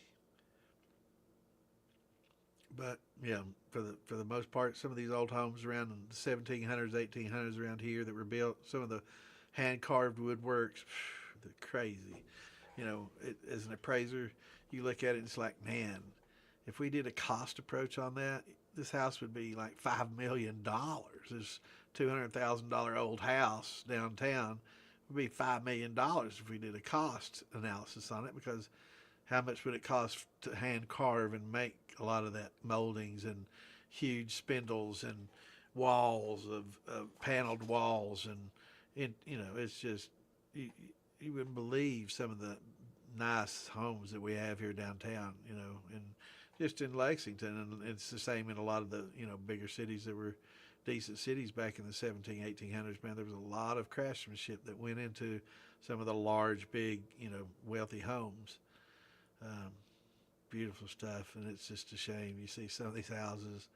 but yeah, for the most part, some of these old homes around the 1700s, 1800s around here that were built, some of the hand carved woodworks, they're crazy. As an appraiser, you look at it, and it's like, man, if we did a cost approach on that, this house would be like $5 million. This $200,000 old house downtown would be $5 million if we did a cost analysis on it, because how much would it cost to hand carve and make a lot of that moldings and huge spindles and walls of paneled walls, and it's just you wouldn't believe some of the nice homes that we have here downtown, you know, and just in Lexington. And it's the same in a lot of the, you know, bigger cities that were decent cities back in the 1800s. Man, there was a lot of craftsmanship that went into some of the large, big, you know, wealthy homes. Um, Beautiful stuff. And it's just a shame. You see some of these houses,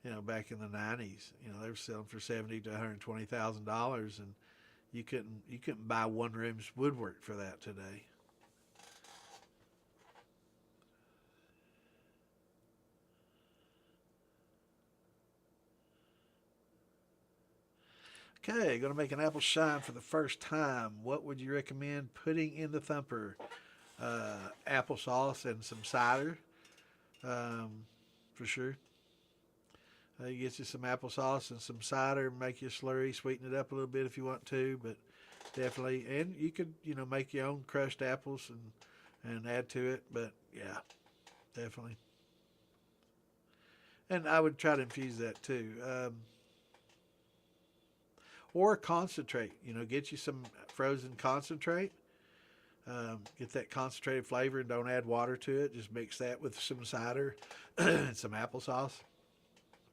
you know, back in the 90s, you know, they were selling for 70 to $120,000, and you couldn't buy one room's woodwork for that today. Okay, going to make an apple shine for the first time. What would you recommend putting in the thumper? Applesauce and some cider, um, for sure. You get you some applesauce and some cider, make you a slurry, sweeten it up a little bit if you want to, but definitely, and you could, you know, make your own crushed apples and add to it, but yeah, definitely. And I would try to infuse that too. Or concentrate, you know, get you some frozen concentrate. Get that concentrated flavor and don't add water to it. Just mix that with some cider and some applesauce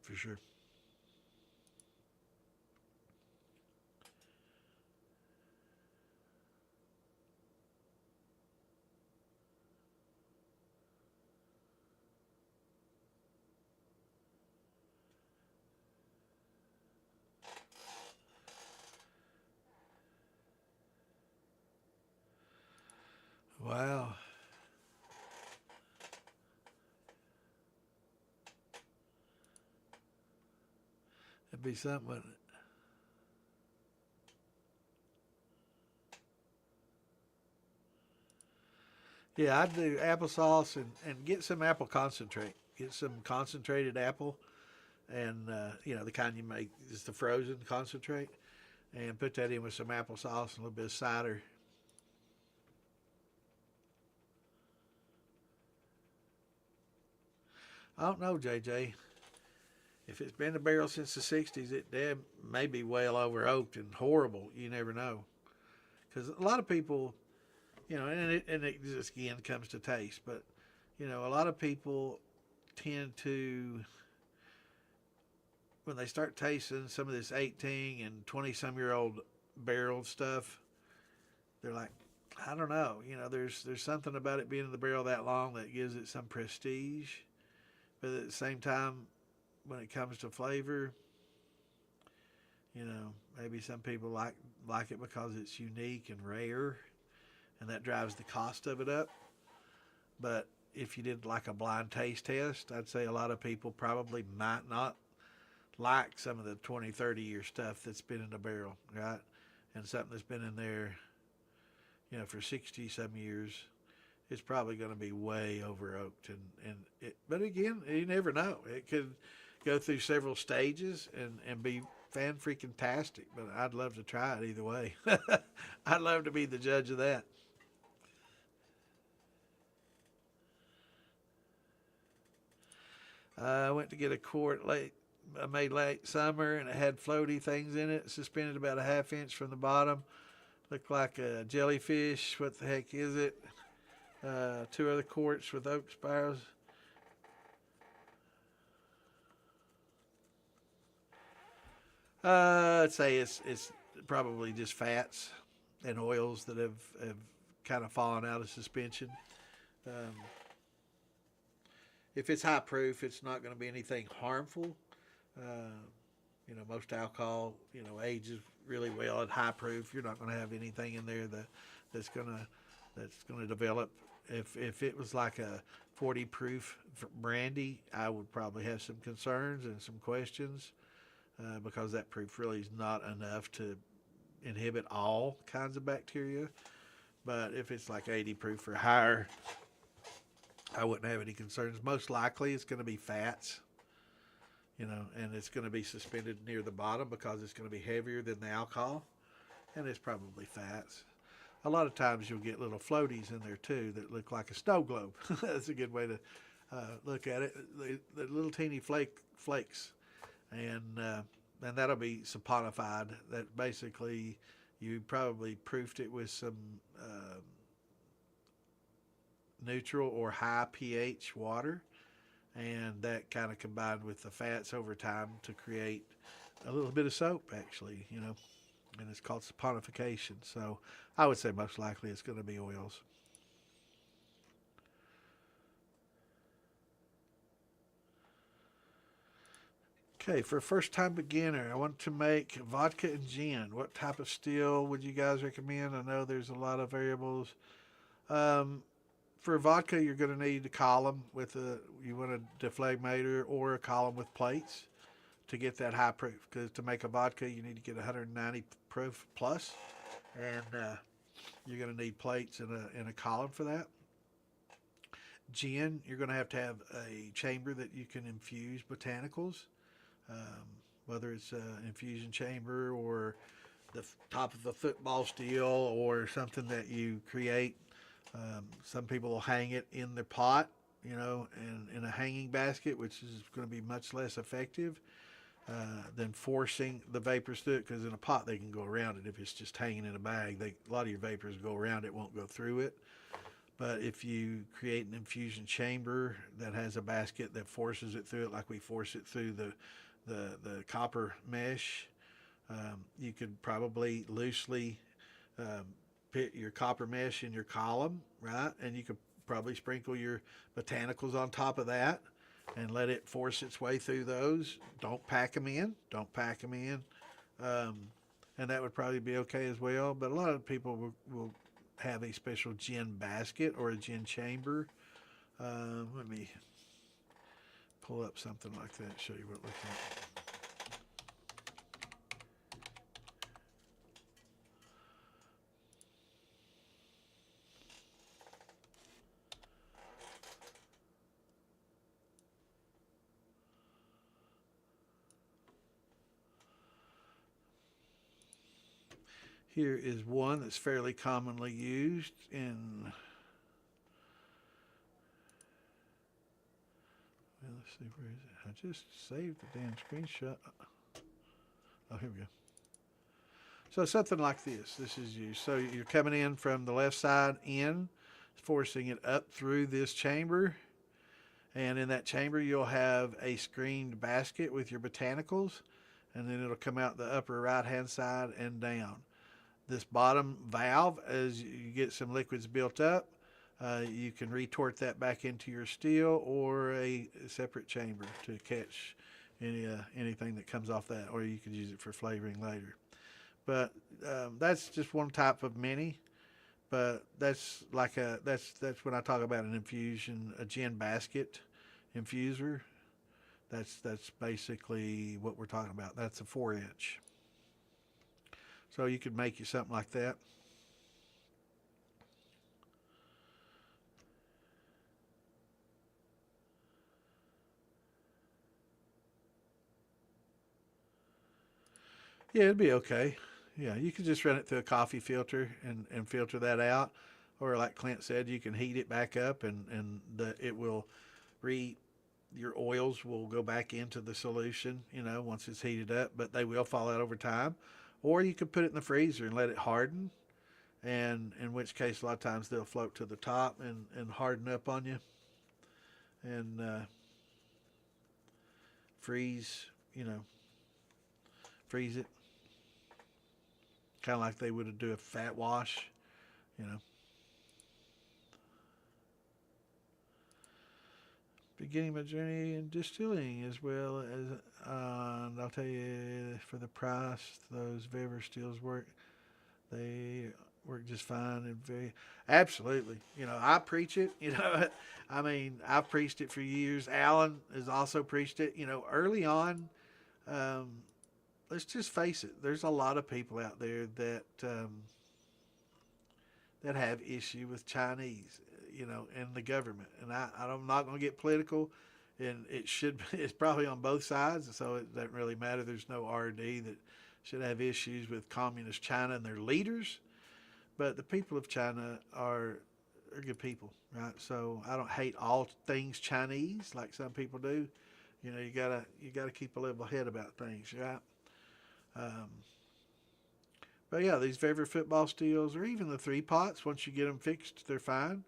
for sure. Wow, that'd be something, wouldn't it? Yeah, I'd do applesauce and get some apple concentrate. Get some concentrated apple, and you know the kind you make is the frozen concentrate, and put that in with some applesauce and a little bit of cider. I don't know, JJ. If it's been in the barrel since the '60s, it may be well over oaked and horrible. You never know, because a lot of people, you know, and it just again comes to taste, but you know, a lot of people tend to, when they start tasting some of this 18 and 20 some year old barrel stuff, they're like, I don't know, you know, there's something about it being in the barrel that long that gives it some prestige, but at the same time, when it comes to flavor, you know, maybe some people like it because it's unique and rare, and that drives the cost of it up. But if you did like a blind taste test, I'd say a lot of people probably might not like some of the 20, 30 year stuff that's been in the barrel, right? And something that's been in there, you know, for 60 some years, it's probably going to be way over oaked. But again, you never know. It could go through several stages and be fan freaking tastic. But I'd love to try it either way. I'd love to be the judge of that. I went to get a quart late. I made late summer, and it had floaty things in it, suspended about a half inch from the bottom. Looked like a jellyfish. What the heck is it? Two other quarts with oak spires. I'd say it's probably just fats and oils that have kind of fallen out of suspension. Um, if it's high proof, it's not going to be anything harmful. Uh, you know, most alcohol, you know, ages really well at high proof. You're not going to have anything in there that's gonna that's gonna develop. If it was like a 40 proof brandy, I would probably have some concerns and some questions, because that proof really is not enough to inhibit all kinds of bacteria. But if it's like 80 proof or higher, I wouldn't have any concerns. Most likely, it's going to be fats, you know, and it's going to be suspended near the bottom because it's going to be heavier than the alcohol, and it's probably fats. A lot of times you'll get little floaties in there too that look like a snow globe. That's a good way to look at it. The little teeny flakes, and that'll be saponified. That basically you probably proofed it with some neutral or high pH water, and that kind of combined with the fats over time to create a little bit of soap, actually, and it's called saponification. So I would say most likely it's going to be oils. Okay, for a first-time beginner, I want to make vodka and gin. What type of still would you guys recommend? I know there's a lot of variables. Um, for vodka, you're going to need a column with you want a deflagmator or a column with plates to get that high proof. Because to make a vodka, you need to get 190 proof plus, and you're going to need plates and a column for that. Gin, you're going to have a chamber that you can infuse botanicals, um, whether it's an infusion chamber or the top of a football steel or something that you create. Some people will hang it in their pot, and in a hanging basket, which is going to be much less effective than forcing the vapors through it, because in a pot they can go around it. If it's just hanging in a bag, a lot of your vapors go around it, won't go through it. But if you create an infusion chamber that has a basket that forces it through it, like we force it through the copper mesh, you could probably loosely put your copper mesh in your column, right? And you could probably sprinkle your botanicals on top of that and let it force its way through those. Don't pack them in. Don't pack them in. And that would probably be okay as well. But a lot of people will have a special gin basket or a gin chamber. Let me pull up something like that and show you what it looks like. Here is one that's fairly commonly used in, well, let's see, where is it? I just saved the damn screenshot. Oh, here we go. So something like this. This is used. So you're coming in from the left side in, forcing it up through this chamber. And in that chamber, you'll have a screened basket with your botanicals. And then it'll come out the upper right-hand side and down. This bottom valve, as you get some liquids built up, you can retort that back into your still or a separate chamber to catch anything that comes off that, or you could use it for flavoring later. But that's just one type of mini. But that's when I talk about an infusion, a gin basket infuser. That's basically what we're talking about. That's a 4-inch. So you could make you something like that. Yeah, it'd be okay. Yeah, you could just run it through a coffee filter and filter that out. Or like Clint said, you can heat it back up and it will your oils will go back into the solution, once it's heated up, but they will fall out over time. Or you could put it in the freezer and let it harden, and in which case a lot of times they'll float to the top and harden up on you and freeze, freeze it, kind of like they would do a fat wash, you know. Beginning my journey in distilling as well as, and I'll tell you, for the price, those Weber steels work. They work just fine and very, absolutely. I preach it. I mean, I've preached it for years. Alan has also preached it. Early on, um, let's just face it. There's a lot of people out there that have issue with Chinese, and the government. And I'm not going to get political, and it's probably on both sides, so it doesn't really matter. There's no RD that should have issues with communist China and their leaders, but the people of China are good people, right? So I don't hate all things Chinese like some people do. You gotta keep a level head about things, right? Um, but yeah, these favorite football steels, or even the 3 pots, once you get them fixed, they're fine.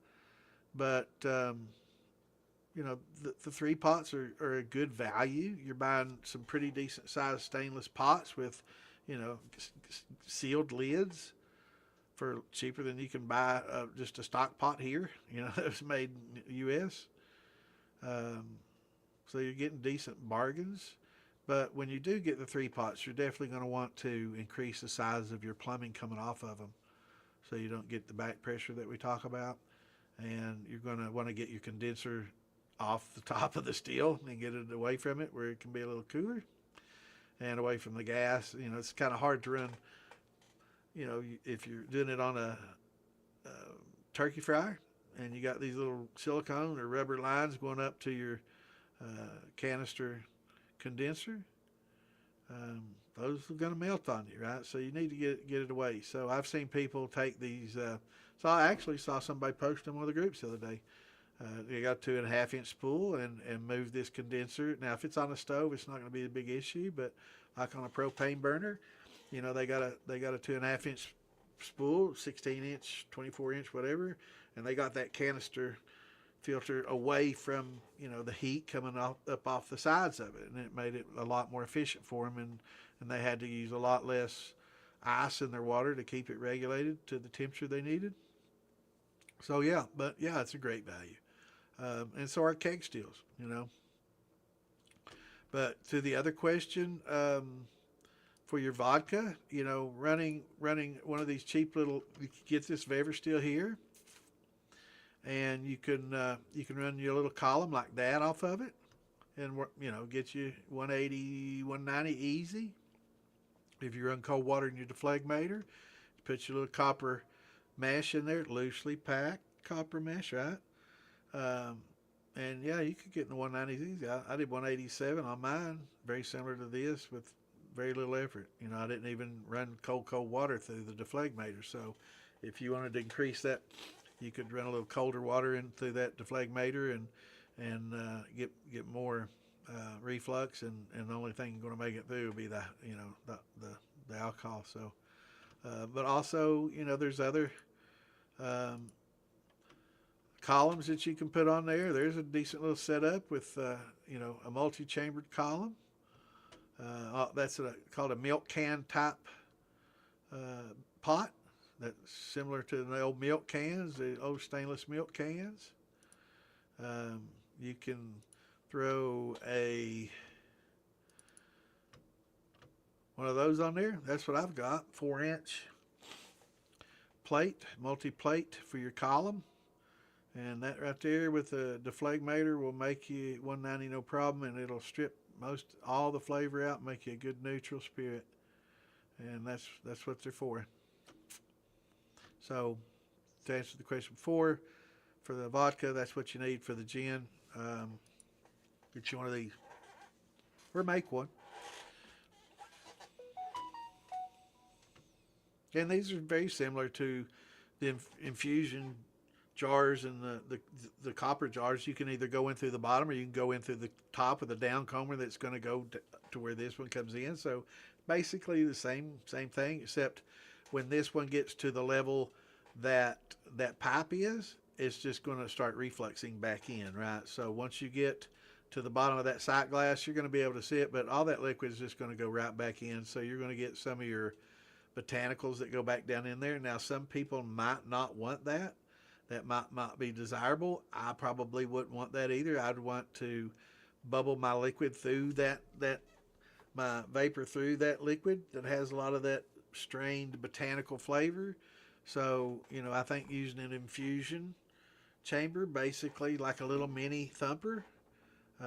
but the three pots are a good value. You're buying some pretty decent sized stainless pots with, sealed lids for cheaper than you can buy just a stock pot here. That was made in the U.S. Um, so you're getting decent bargains. But when you do get the three pots, you're definitely going to want to increase the size of your plumbing coming off of them, so you don't get the back pressure that we talk about. And you're going to want to get your condenser off the top of the steel and get it away from it where it can be a little cooler and away from the gas. It's kind of hard to run, if you're doing it on a turkey fryer and you got these little silicone or rubber lines going up to your canister condenser. Those are going to melt on you, right? So you need to get it away. So I've seen people take these. So I actually saw somebody post in one of the groups the other day. They got a 2.5-inch spool and move this condenser. Now, if it's on a stove, it's not going to be a big issue. But like on a propane burner, they got a 2.5-inch spool, 16-inch, 24-inch, whatever, and they got that canister filter away from the heat coming up off the sides of it, and it made it a lot more efficient for them, and they had to use a lot less ice in their water to keep it regulated to the temperature they needed. So it's a great value. And so are keg steels. But to the other question, for your vodka, running one of these cheap little, you can get this Weber steel here, and you can run your little column like that off of it, and get you 180, 190 easy. If you run cold water in your deflegmator, put your little copper mesh in there, loosely packed copper mesh, right? And you could get in the 190s easy. I did 187 on mine, very similar to this, with very little effort. I didn't even run cold water through the deflegmator. So if you wanted to increase that, you could run a little colder water in through that deflegmator and get more reflux, and the only thing going to make it through would be the alcohol. So, but also there's other columns that you can put on there. There's a decent little setup with a multi-chambered column. That's called a milk can type pot. That's similar to the old milk cans, the old stainless milk cans. You can throw one of those on there. That's what I've got. 4-inch plate, multi-plate for your column. And that right there with the deflegmator will make you 190 no problem, and it'll strip all the flavor out and make you a good neutral spirit. And that's what they're for. So to answer the question before, for the vodka, that's what you need. For the gin, get you one of these or make one. And these are very similar to the infusion jars and the copper jars. You can either go in through the bottom or you can go in through the top with a down comber that's going to go to where this one comes in. So basically the same thing, except when this one gets to the level that pipe is, it's just going to start refluxing back in, right? So once you get to the bottom of that sight glass, you're going to be able to see it, but all that liquid is just going to go right back in. So you're going to get some of your botanicals that go back down in there. Now, some people might not want that. That might be desirable. I probably wouldn't want that either. I'd want to bubble my liquid through my vapor through that liquid that has a lot of that strained botanical flavor. So, I think using an infusion chamber, basically like a little mini thumper,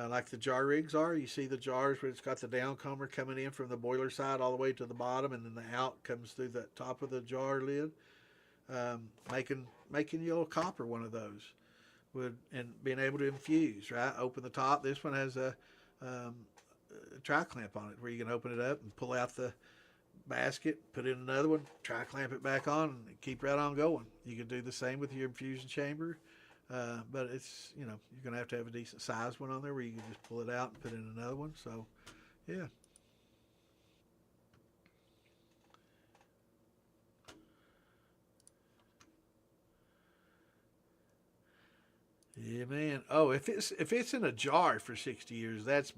like the jar rigs are. You see the jars where it's got the downcomer coming in from the boiler side all the way to the bottom, and then the out comes through the top of the jar lid. Making your little copper one of those and being able to infuse, right? Open the top. This one has a tri-clamp on it where you can open it up and pull out the basket, put in another one, tri-clamp it back on, and keep right on going. You can do the same with your infusion chamber, but it's, you're going to have a decent size one on there where you can just pull it out and put in another one. So, yeah. Yeah, man. Oh, if it's in a jar for 60 years, that's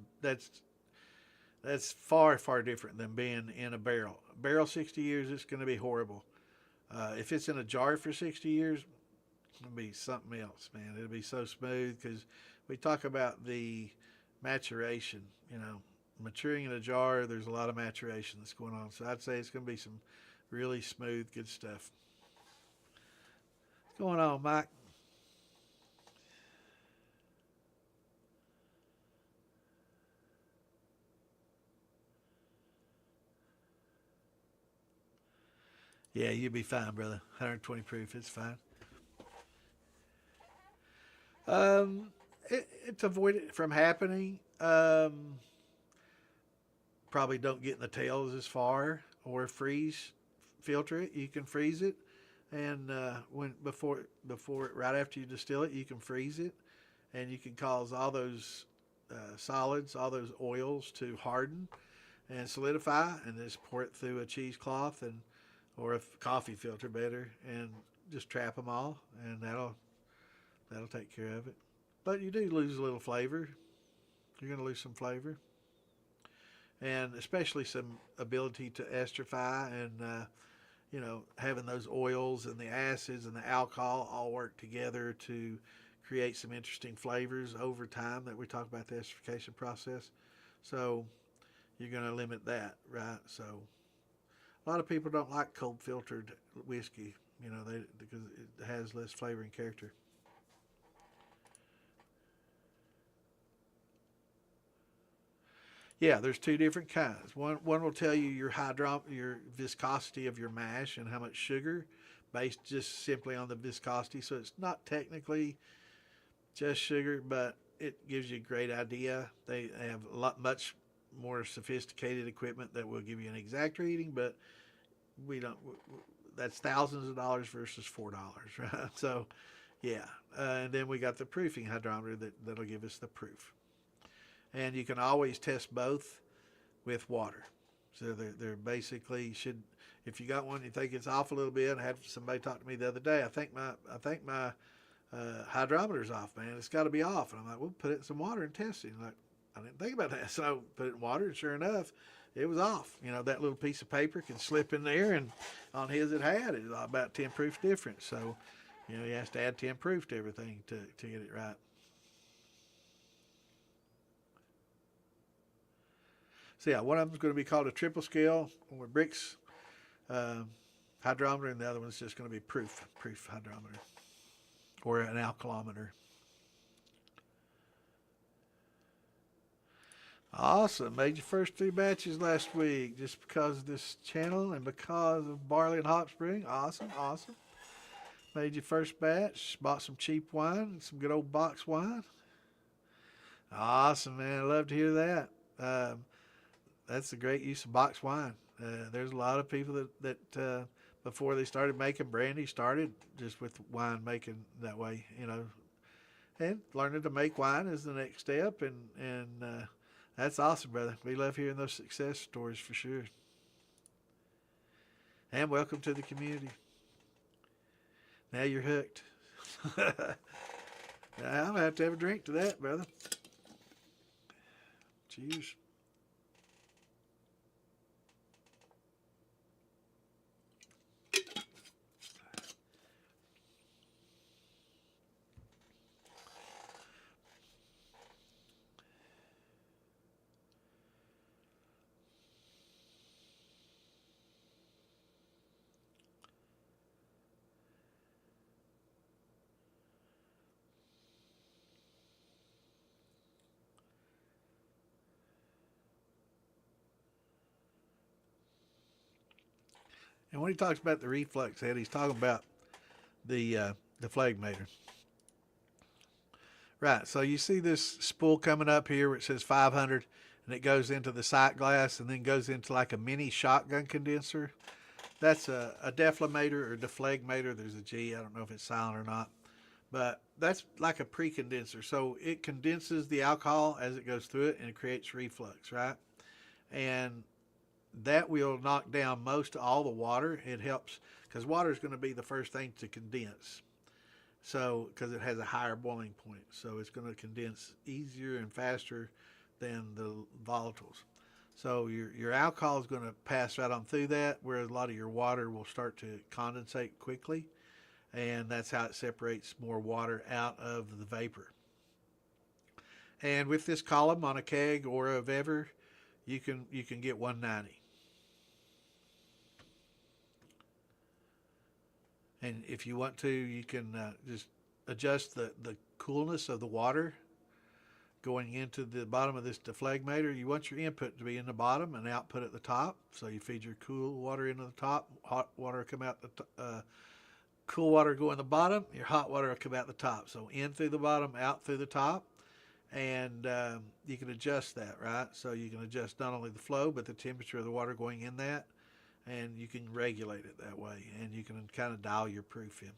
far far different than being in a barrel. Barrel 60 years, it's going to be horrible. If it's in a jar for 60 years, it's going to be something else, man. It'll be so smooth because we talk about the maturation. You know, maturing in a jar, there's a lot of maturation that's going on. So I'd say it's going to be some really smooth, good stuff. What's going on, Mike? Yeah, you'll be fine, brother. 120 proof, it's fine. Um, it's avoided from happening. Probably don't get in the tails as far or freeze filter it. You can freeze it, and when before it, right after you distill it, you can freeze it, and you can cause all those solids, all those oils to harden and solidify, and just pour it through a cheesecloth and or a coffee filter better, and just trap them all, and that'll take care of it. But you do lose a little flavor. You're going to lose some flavor, and especially some ability to esterify, and having those oils and the acids and the alcohol all work together to create some interesting flavors over time that we talk about the esterification process. So you're going to limit that, right? So a lot of people don't like cold filtered whiskey, because it has less flavor and character. Yeah, there's two different kinds. One will tell you your viscosity of your mash and how much sugar, based just simply on the viscosity. So it's not technically just sugar, but it gives you a great idea. They have a lot much more sophisticated equipment that will give you an exact reading, but we don't. That's thousands of dollars versus $4, right? So yeah, and then we got the proofing hydrometer that'll give us the proof, and you can always test both with water. So they're basically should if you got one you think it's off a little bit. I had somebody talk to me the other day. I think my hydrometer's off, man. It's got to be off. And I'm like, well, put it in some water and test it. And like, I didn't think about that. So put it in water, and sure enough, it was off. That little piece of paper can slip in there, and on his it was about 10 proof difference. So, he has to add 10 proof to everything to get it right. So yeah, one of them is going to be called a triple scale or Brix uh, hydrometer, and the other one's just going to be proof hydrometer or an alkalometer. Awesome. Made your first three batches last week just because of this channel and because of barley and hop brewing. Awesome, awesome. Made your first batch. Bought some cheap wine, some good old box wine. Awesome, man. I love to hear that. Um, that's a great use of box wine. There's a lot of people that before they started making brandy started just with wine making that way, and learning to make wine is the next step, and that's awesome, brother. We love hearing those success stories for sure. And welcome to the community. Now you're hooked. Now I'm gonna have a drink to that, brother. Cheers. And when he talks about the reflux head, he's talking about the phlegmator. Right. So you see this spool coming up here where it says 500, and it goes into the sight glass and then goes into like a mini shotgun condenser. That's a deflamator or deflegmator. There's a G. I don't know if it's silent or not. But that's like a pre-condenser. So it condenses the alcohol as it goes through it and it creates reflux, right? And that will knock down most all the water. It helps because water is going to be the first thing to condense. So, because it has a higher boiling point, so it's going to condense easier and faster than the volatiles. So your alcohol is going to pass right on through that, whereas a lot of your water will start to condensate quickly, and that's how it separates more water out of the vapor. And with this column on a keg or a Vever, you can get 190. And if you want to, you can just adjust the coolness of the water going into the bottom of this deflagmator. You want your input to be in the bottom and output at the top. So you feed your cool water into the top, hot water come out cool water go in the bottom, your hot water will come out the top. So in through the bottom, out through the top. And you can adjust that, right? So you can adjust not only the flow, but the temperature of the water going in that. And you can regulate it that way. And you can kind of dial your proof in.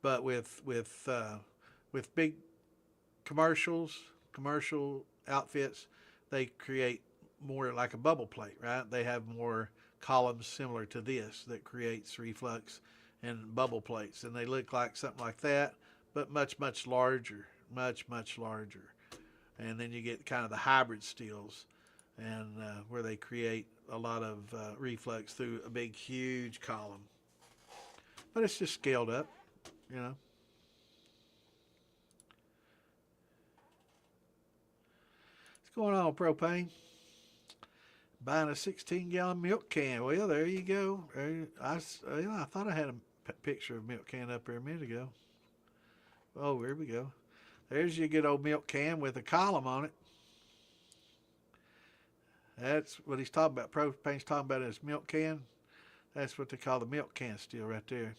But with big commercial outfits, they create more like a bubble plate, right? They have more columns similar to this that creates reflux and bubble plates, and they look like something like that, but much larger, much larger. And then you get kind of the hybrid stills, and where they create a lot of reflux through a big huge column. But it's just scaled up, you know. What's going on, propane? Buying a 16-gallon milk can. Well, there you go. I thought I had a picture of a milk can up there a minute ago. Oh, here we go. There's your good old milk can with a column on it. That's what he's talking about. Propane's talking about his milk can. That's what they call the milk can still right there.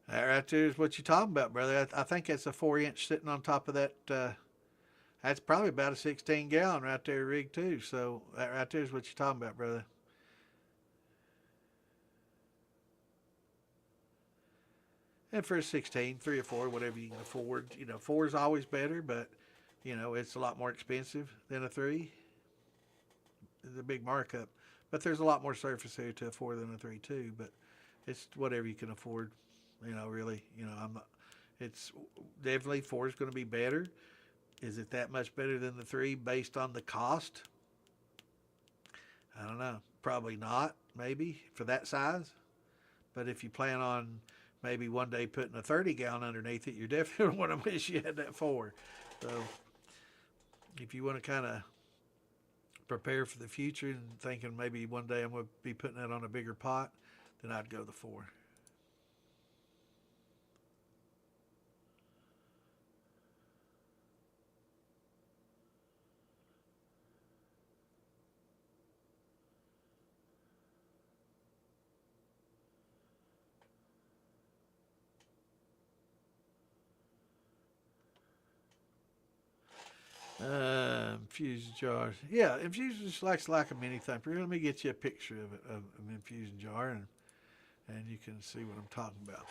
That right there is what you're talking about, brother. I think that's a 4-inch sitting on top of that. That's probably about a 16-gallon right there rig too. So that right there is what you're talking about, brother. And for a 16, 3 or 4, whatever you can afford. 4 is always better, but it's a lot more expensive than a 3. It's a big markup, but there's a lot more surface area to a 4 than a 3 too. But it's whatever you can afford. Really. It's definitely 4 is going to be better. Is it that much better than the 3 based on the cost? I don't know. Probably not. Maybe for that size. But if you plan on maybe one day putting a 30-gallon underneath it, you're definitely going to wish you had that 4. So if you want to kind of prepare for the future and thinking maybe one day I'm going to be putting that on a bigger pot, then I'd go the 4. Infusion jars. Yeah, infusion just like a mini thumper. Let me get you a picture of an infusion jar, and you can see what I'm talking about.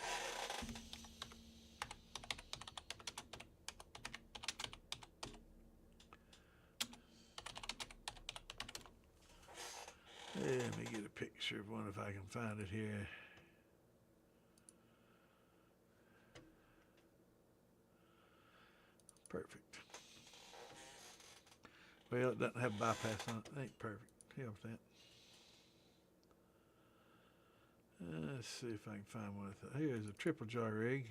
Let me get a picture of one if I can find it here. Perfect. Well, it doesn't have bypass on it. It ain't perfect. Hell with that. Let's see if I can find one. Here's a triple jar rig.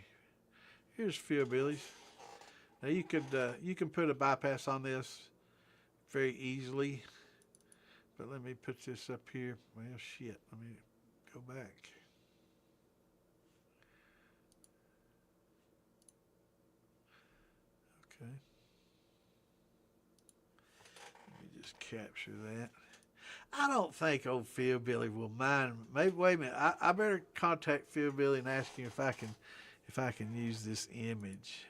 Here's Phil Billy's. Now you can put a bypass on this very easily, but let me put this up here. Well, shit. Let me go back. Okay. Just capture that. I don't think old Phil Billy will mind. Maybe wait a minute. I better contact Phil Billy and ask him if I can use this image.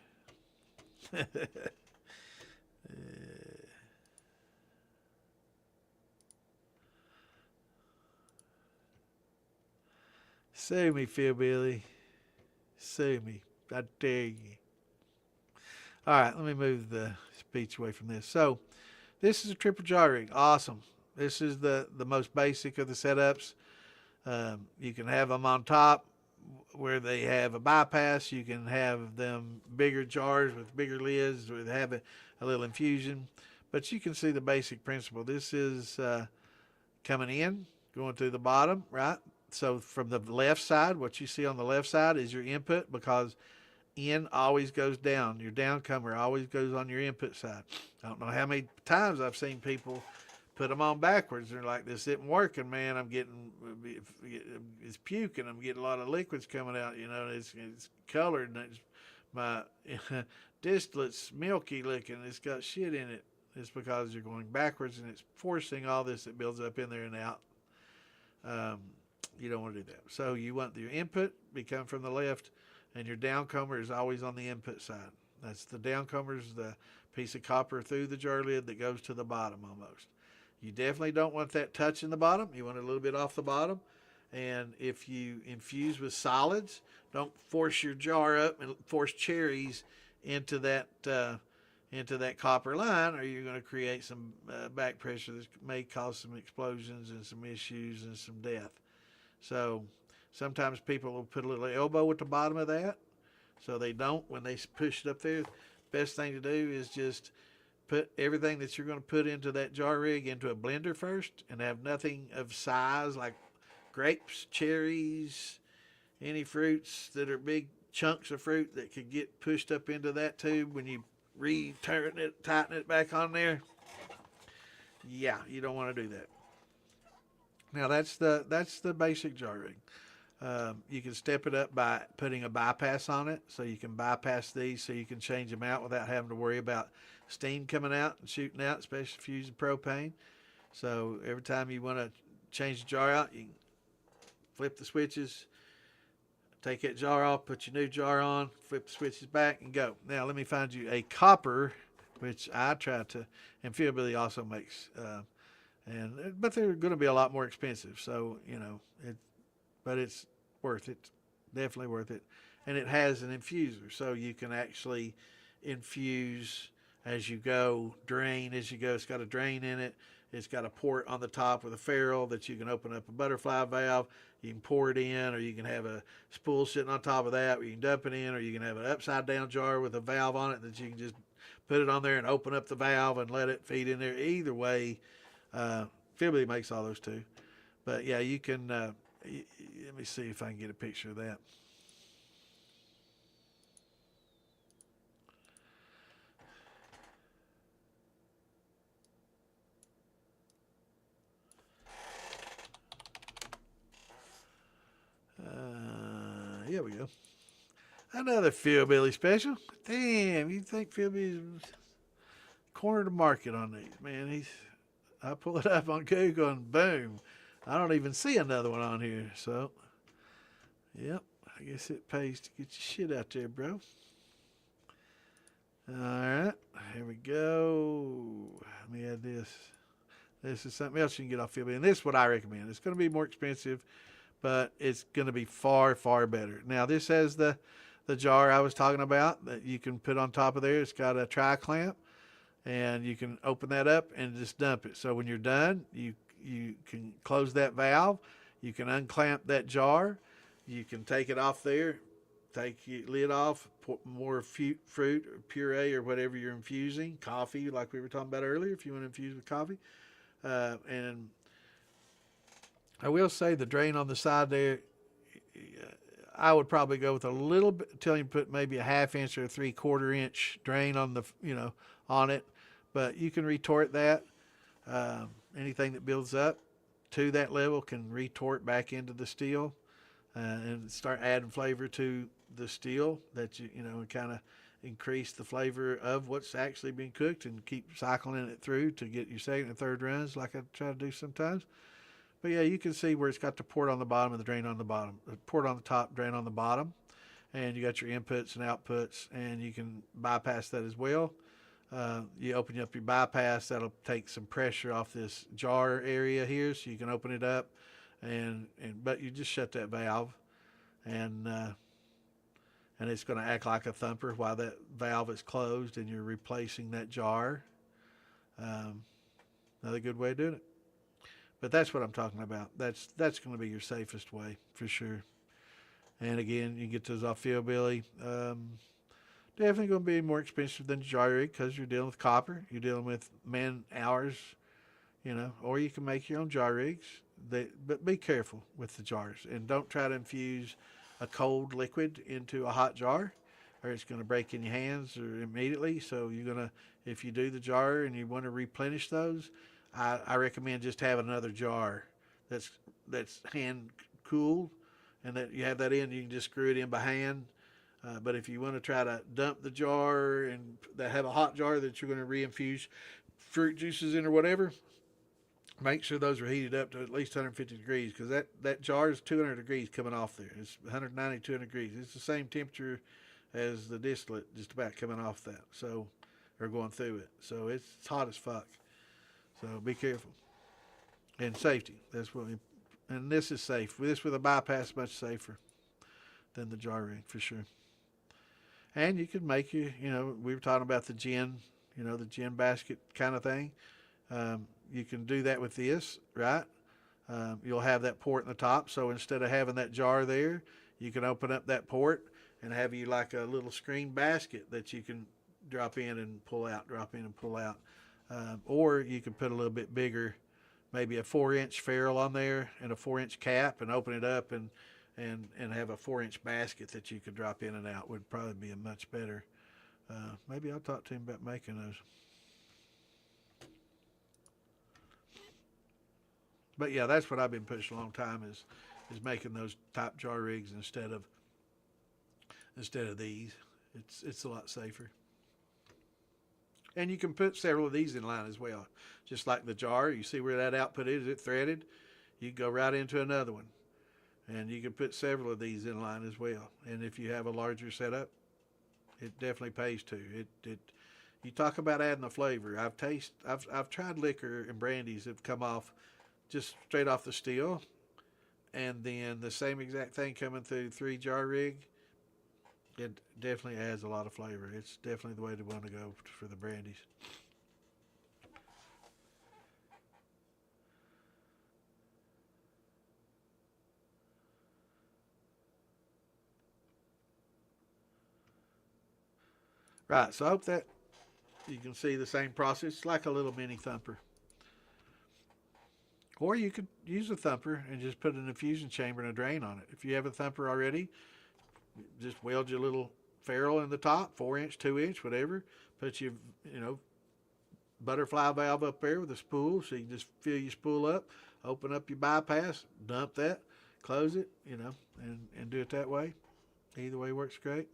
Sue me, Phil Billy. Sue me. I dare you. All right, let me move the speech away from this. So This is a triple jar rig. Awesome. This is the most basic of the setups. You can have them on top where they have a bypass. You can have them bigger jars with bigger lids with have a little infusion. But you can see the basic principle. This is coming in, going through the bottom, right? So from the left side, what you see on the left side is your input, because in always goes down. Your downcomer always goes on your input side. I don't know how many times I've seen people put them on backwards. They're like, this isn't working, man. I'm getting, it's puking. I'm getting a lot of liquids coming out. You know, it's colored, and it's my distillate's milky looking. It's got shit in it. It's because you're going backwards, and it's forcing all this that builds up in there and out. You don't want to do that. So you want your input be coming from the left, and your downcomer is always on the input side. That's the downcomer is the piece of copper through the jar lid that goes to the bottom almost. You definitely don't want that touching the bottom. You want it a little bit off the bottom. And if you infuse with solids, don't force your jar up and force cherries into that copper line, or you're going to create some back pressure that may cause some explosions and some issues and some death. So sometimes people will put a little elbow at the bottom of that, so they don't when they push it up there. Best thing to do is just put everything that you're going to put into that jar rig into a blender first, and have nothing of size like grapes, cherries, any fruits that are big chunks of fruit that could get pushed up into that tube when you tighten it back on there. Yeah, you don't want to do that. Now that's the basic jar rig. You can step it up by putting a bypass on it, so you can bypass these, so you can change them out without having to worry about steam coming out and shooting out, especially if you're using propane. So every time you want to change the jar out, you can flip the switches, take that jar off, put your new jar on, flip the switches back, and go. Now let me find you a copper, which I try to, and Fieldbilly also makes, but they're going to be a lot more expensive. So but it's worth it, definitely worth it. And it has an infuser, so you can actually infuse as you go, drain as you go. It's got a drain in it. It's got a port on the top with a ferrule that you can open up a butterfly valve. You can pour it in, or you can have a spool sitting on top of that where you can dump it in, or you can have an upside down jar with a valve on it that you can just put it on there and open up the valve and let it feed in there. Either way, Fieldbilly makes all those too. But yeah, you can, let me see if I can get a picture of that. Here we go. Another Fieldbilly special. Damn, you think Fieldbilly's cornered the market on these, man? I pull it up on Google and boom. I don't even see another one on here. So, yep, I guess it pays to get your shit out there, bro. All right, here we go. Let me add this. This is something else you can get off Fieldbilly, and this is what I recommend. It's going to be more expensive, but it's going to be far, far better. Now, this has the jar I was talking about that you can put on top of there. It's got a tri-clamp, and you can open that up and just dump it. So when you're done, you can close that valve. You can unclamp that jar. You can take it off there, take your lid off, put more fruit or puree or whatever you're infusing, coffee like we were talking about earlier if you want to infuse with coffee. And I will say the drain on the side there, I would probably go with a little bit until you put maybe a 1/2 inch or a 3/4 inch drain on on it. But you can retort that. Anything that builds up to that level can retort back into the steel and start adding flavor to the steel that and kind of increase the flavor of what's actually being cooked and keep cycling it through to get your second and third runs like I try to do sometimes. But yeah, you can see where it's got the port on the bottom and the drain on the bottom. The port on the top, drain on the bottom. And you got your inputs and outputs, and you can bypass that as well. You open up your bypass, that'll take some pressure off this jar area here, so you can open it up, but you just shut that valve, and it's going to act like a thumper while that valve is closed and you're replacing that jar. Another good way of doing it. But that's what I'm talking about. That's going to be your safest way for sure. And again, you get those off Hillbilly. Definitely going to be more expensive than jar rig because you're dealing with copper. You're dealing with man hours, or you can make your own jar rigs. But be careful with the jars and don't try to infuse a cold liquid into a hot jar, or it's going to break in your hands or immediately. So you're gonna, if you do the jar and you want to replenish those, I recommend just having another jar that's hand cooled, and that you have that in. You can just screw it in by hand. But if you want to try to dump the jar and have a hot jar that you're going to reinfuse fruit juices in or whatever, make sure those are heated up to at least 150 degrees, because that jar is 200 degrees coming off there. It's 190, 200 degrees. It's the same temperature as the distillate just about coming off that, so, or going through it. So it's hot as fuck. So be careful. And safety. And this is safe. This with a bypass, much safer than the jar rig for sure. And you can make we were talking about the gin, the gin basket kind of thing. You can do that with this, right? You'll have that port in the top. So instead of having that jar there, you can open up that port and have you like a little screen basket that you can drop in and pull out, or you can put a little bit bigger, maybe a 4-inch ferrule on there and a 4-inch cap, and open it up and have a 4-inch basket that you could drop in and out. Would probably be a much better. Maybe I'll talk to him about making those. But yeah, that's what I've been pushing a long time is making those top jar rigs instead of these. It's a lot safer. And you can put several of these in line as well. Just like the jar, you see where that output is, it threaded? You can go right into another one. And you can put several of these in line as well. And if you have a larger setup, it definitely pays to. You talk about adding a flavor. I've tried liquor and brandies that have come off just straight off the still, and then the same exact thing coming through 3-jar rig. It definitely adds a lot of flavor. It's definitely the way to want to go for the brandies. Right, so I hope that you can see the same process. It's like a little mini thumper. Or you could use a thumper and just put an infusion chamber and a drain on it. If you have a thumper already, just weld your little ferrule in the top, 4-inch, 2-inch, whatever. Put your, butterfly valve up there with a spool, so you can just fill your spool up, open up your bypass, dump that, close it, and do it that way. Either way works great.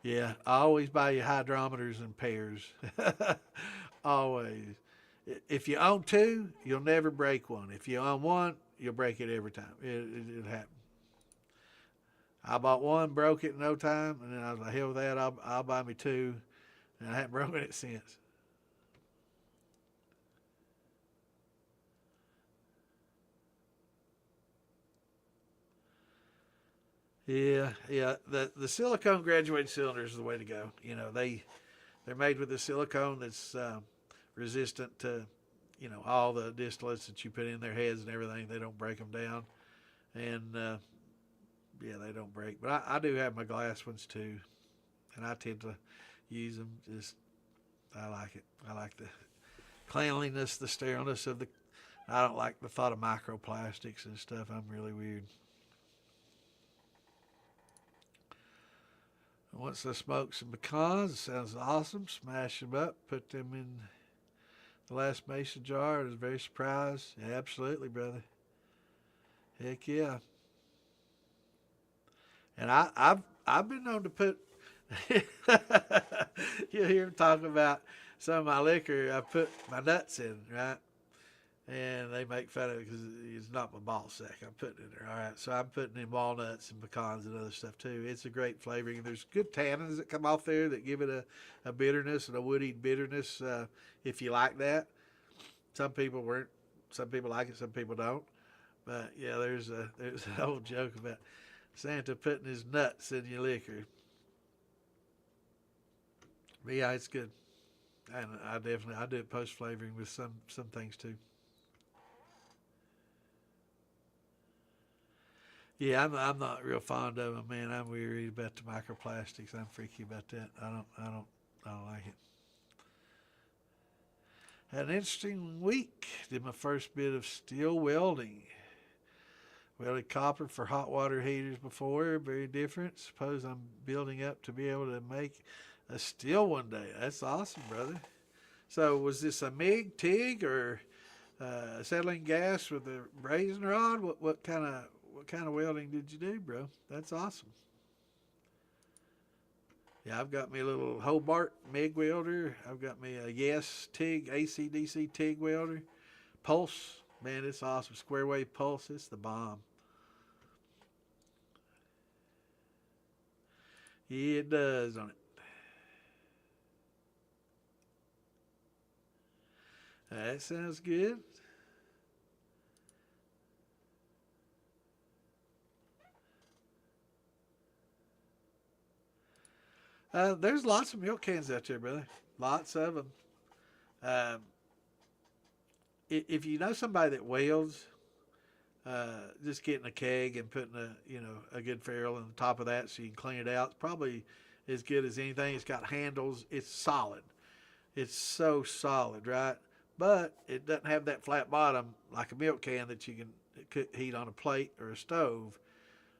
Yeah, I always buy you hydrometers in pairs. Always. If you own two, you'll never break one. If you own one, you'll break it every time. It happens. I bought one, broke it in no time, and then I was like, hell with that, I'll buy me two. And I haven't broken it since. Yeah. The silicone graduated cylinders is the way to go. They're made with a silicone that's resistant to, all the distillates that you put in their heads and everything. They don't break them down, and they don't break. But I do have my glass ones too, and I tend to use them. I like it. I like the cleanliness, the sterileness of the. I don't like the thought of microplastics and stuff. I'm really weird. Once I smoke some pecans, it sounds awesome. Smash them up, put them in the last mason jar. I was very surprised. Yeah, absolutely, brother. Heck yeah. And I've been known to put. You hear him talking about some of my liquor. I put my nuts in, right? And they make fun of it because it's not my ball sack. I'm putting it there. All right. So I'm putting in walnuts and pecans and other stuff too. It's a great flavoring. And there's good tannins that come off there that give it a bitterness and a woody bitterness. If you like that, some people like it, some people don't. But yeah, there's an old joke about Santa putting his nuts in your liquor. But yeah, it's good. And I do it post flavoring with some things too. Yeah, I'm not real fond of them, man. I'm weary about the microplastics. I'm freaky about that. I don't like it. Had an interesting week. Did my first bit of steel welding. Welded copper for hot water heaters before. Very different. Suppose I'm building up to be able to make a steel one day. That's awesome, brother. So was this a MIG, TIG, or acetylene gas with a brazing rod? What kind of welding did you do, bro? That's awesome. Yeah, I've got me a little Hobart MIG welder. I've got me a Yes TIG, AC/DC TIG welder. Pulse, man, it's awesome. Square wave pulse, it's the bomb. Yeah, it does on it. That sounds good. There's lots of milk cans out there, brother. Lots of them. Um, if you know somebody that welds, just getting a keg and putting a good ferrule on the top of that so you can clean it out. It's probably as good as anything. It's got handles. It's solid. It's so solid, right? But it doesn't have that flat bottom like a milk can that you can cook, heat on a plate or a stove.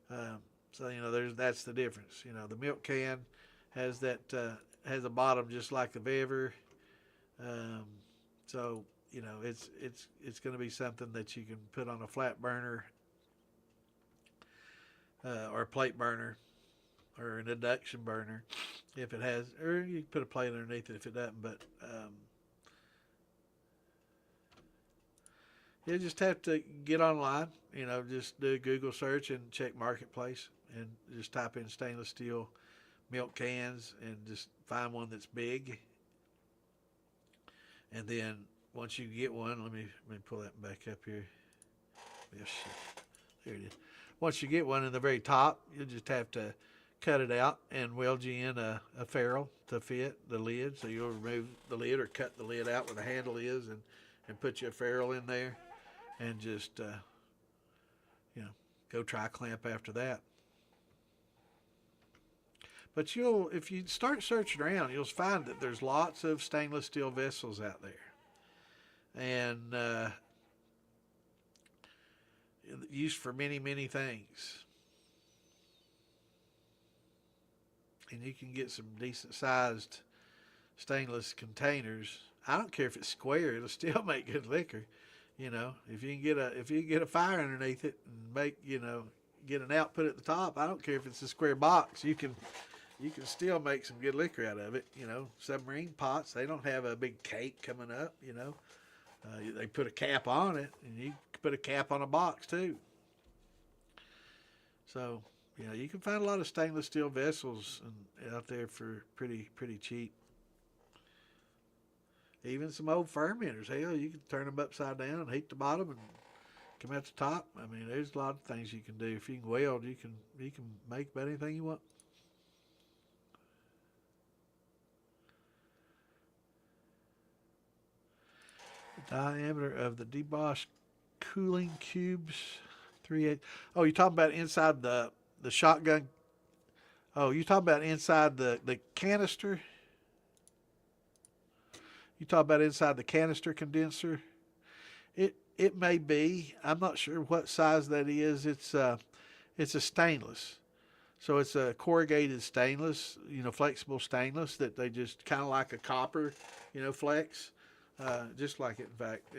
So there's that's the difference. The milk can has that has a bottom just like the bever. Um, so it's going to be something that you can put on a flat burner or a plate burner or an induction burner if it has, or you can put a plate underneath it if it doesn't. But you just have to get online. Just do a Google search and check marketplace and just type in stainless steel milk cans and just find one that's big. And then once you get one, let me pull that back up here. Yes, there it is. Once you get one in the very top, you'll just have to cut it out and weld you in a ferrule to fit the lid. So you'll remove the lid or cut the lid out where the handle is and put you a ferrule in there and just, go try clamp after that. But if you start searching around, you'll find that there's lots of stainless steel vessels out there. And used for many, many things. And you can get some decent sized stainless containers. I don't care if it's square; it'll still make good liquor. If you can get a fire underneath it and get an output at the top. I don't care if it's a square box. You can still make some good liquor out of it. Submarine pots, they don't have a big cake coming up. They put a cap on it, and you can put a cap on a box too. So, you can find a lot of stainless steel vessels out there for pretty cheap. Even some old fermenters. Hell, you can turn them upside down and heat the bottom and come out the top. I mean, there's a lot of things you can do. If you can weld, you can make about anything you want. The diameter of the debossed cooling cubes, 3/8. Oh, you talking about inside the shotgun? Oh, you talking about inside the canister? You talk about inside the canister condenser. It may be. I'm not sure what size that is. It's a stainless. So it's a corrugated stainless, flexible stainless that they just kind of like a copper, flex, just like it in fact,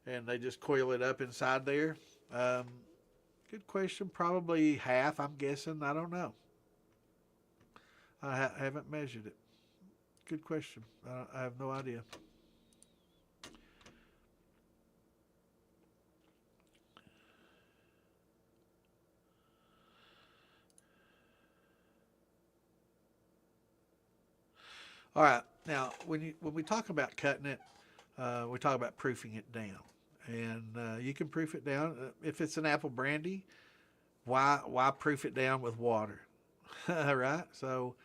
and they just coil it up inside there. Um, Good question. Probably half. I'm guessing. I don't know. Haven't measured it. Good question. I have no idea. All right. Now, when we talk about cutting it, we talk about proofing it down, and you can proof it down if it's an apple brandy. Why proof it down with water? Right. So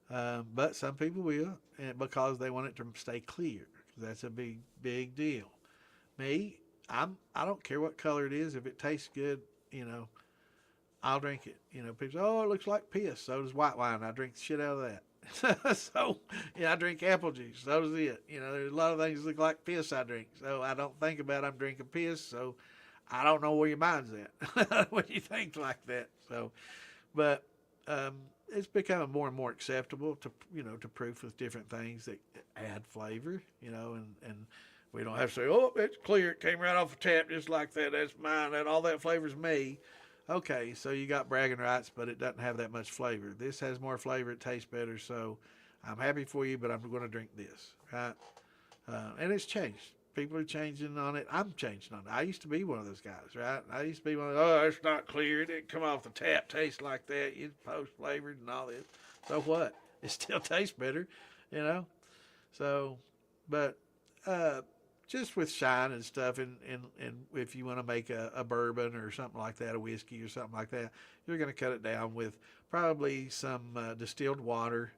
But some people will, and because they want it to stay clear. That's a big deal. Me, I don't care what color it is. If it tastes good, you know, I'll drink it. You know, people say, "Oh, it looks like piss." So does white wine. I drink the shit out of that. So, yeah, I drink apple juice. So does it. You know, there's a lot of things that look like piss I drink. So I don't think about I'm drinking piss. So I don't know where your mind's at when you think like that. So, but it's becoming more and more acceptable to to proof with different things that add flavor. And we don't have to say, "Oh, it's clear. It came right off the tap just like that. That's mine. And all that flavor's me." Okay, so you got bragging rights, but it doesn't have that much flavor. This has more flavor. It tastes better. So I'm happy for you, but I'm going to drink this, right? And it's changed. People are changing on it. I'm changing on it. I used to be one of those guys, right? I used to be one of those, oh, it's not clear. It didn't come off the tap. Tastes like that. It's post flavored and all this. So what? It still tastes better, you know? So, but just with shine and stuff, and if you want to make a bourbon or something like that, a whiskey or something like that, you're going to cut it down with probably some distilled water,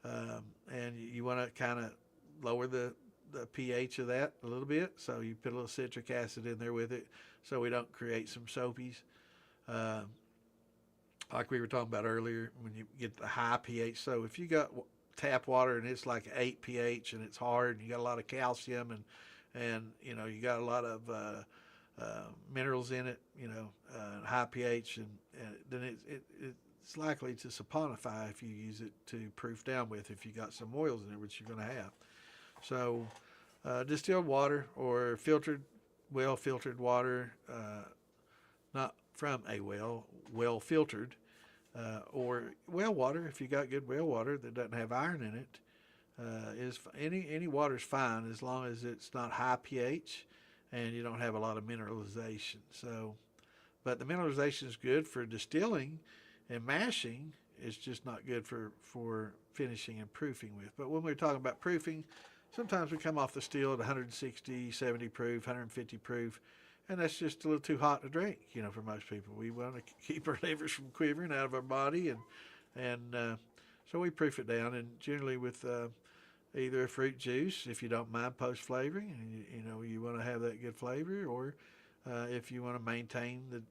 and you want to kind of lower the pH of that a little bit. So you put a little citric acid in there with it, so we don't create some soapies. Um, like we were talking about earlier, when you get the high pH. So if you got tap water and it's like 8 pH and it's hard, and you got a lot of calcium and you got a lot of minerals in it, high pH, and then it's likely to saponify if you use it to proof down with. If you got some oils in there, which you're going to have. So distilled water or well filtered water, not from a well filtered, or well water. If you got good well water that doesn't have iron in it, is any water's fine as long as it's not high pH and you don't have a lot of mineralization. So, but the mineralization is good for distilling and mashing. It's just not good for finishing and proofing with. But when we're talking about proofing, sometimes we come off the still at 160, 70 proof, 150 proof, and that's just a little too hot to drink, for most people. We want to keep our livers from quivering out of our body, and so we proof it down, and generally with either a fruit juice, if you don't mind post flavoring, and you want to have that good flavor, or if you want to maintain the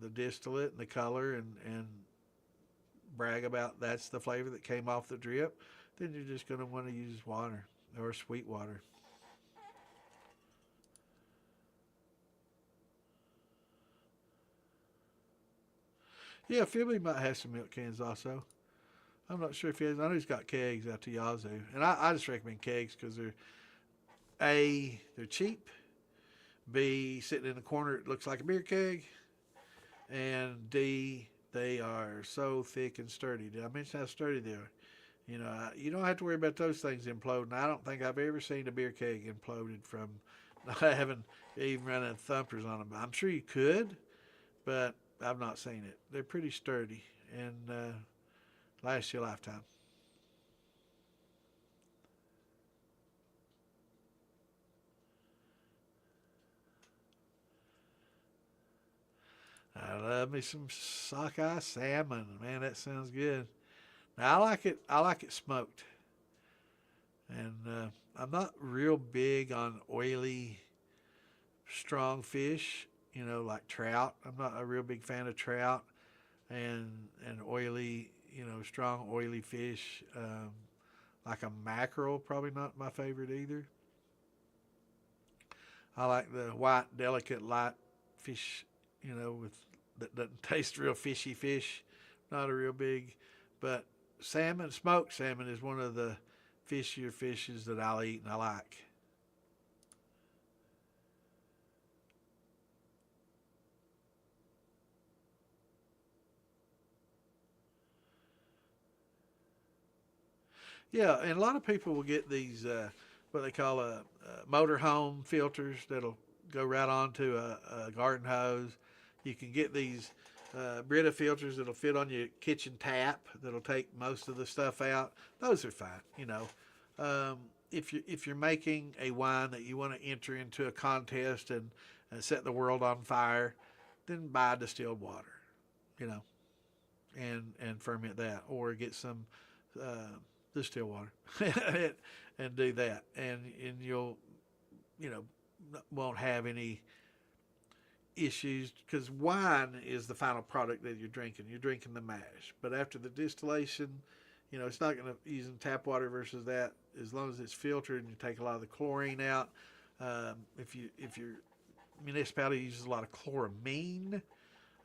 distillate and the color, and brag about that's the flavor that came off the drip, then you're just going to want to use water or sweet water. Yeah, Philly might have some milk cans also. I'm not sure if he has. I know he's got kegs out to Yazoo, and I just recommend kegs because they're cheap. B, sitting in the corner, it looks like a beer keg, and D, they are so thick and sturdy. Did I mention how sturdy they are? You don't have to worry about those things imploding. I don't think I've ever seen a beer keg imploded from not having even running thumpers on them. I'm sure you could, but I've not seen it. They're pretty sturdy and last you a lifetime. I love me some sockeye salmon. Man, that sounds good. Now I like it. I like it smoked, and I'm not real big on oily, strong fish. Like trout. I'm not a real big fan of trout and oily. Strong oily fish. Like a mackerel, probably not my favorite either. I like the white, delicate, light fish. With that doesn't taste real fishy fish. Not a real big, but salmon, smoked salmon is one of the fishier fishes that I'll eat and I like. Yeah, and a lot of people will get these what they call motor home filters that'll go right onto a garden hose. You can get these Brita filters that'll fit on your kitchen tap that'll take most of the stuff out. Those are fine, if you're making a wine that you want to enter into a contest and set the world on fire, then buy distilled water. You know, and ferment that, or get some distilled water and do that, and you'll, you know, won't have any issues, because wine is the final product that you're drinking. You're drinking the mash, but after the distillation, you know, it's not going to, using tap water versus that, as long as it's filtered and you take a lot of the chlorine out. If your municipality uses a lot of chloramine,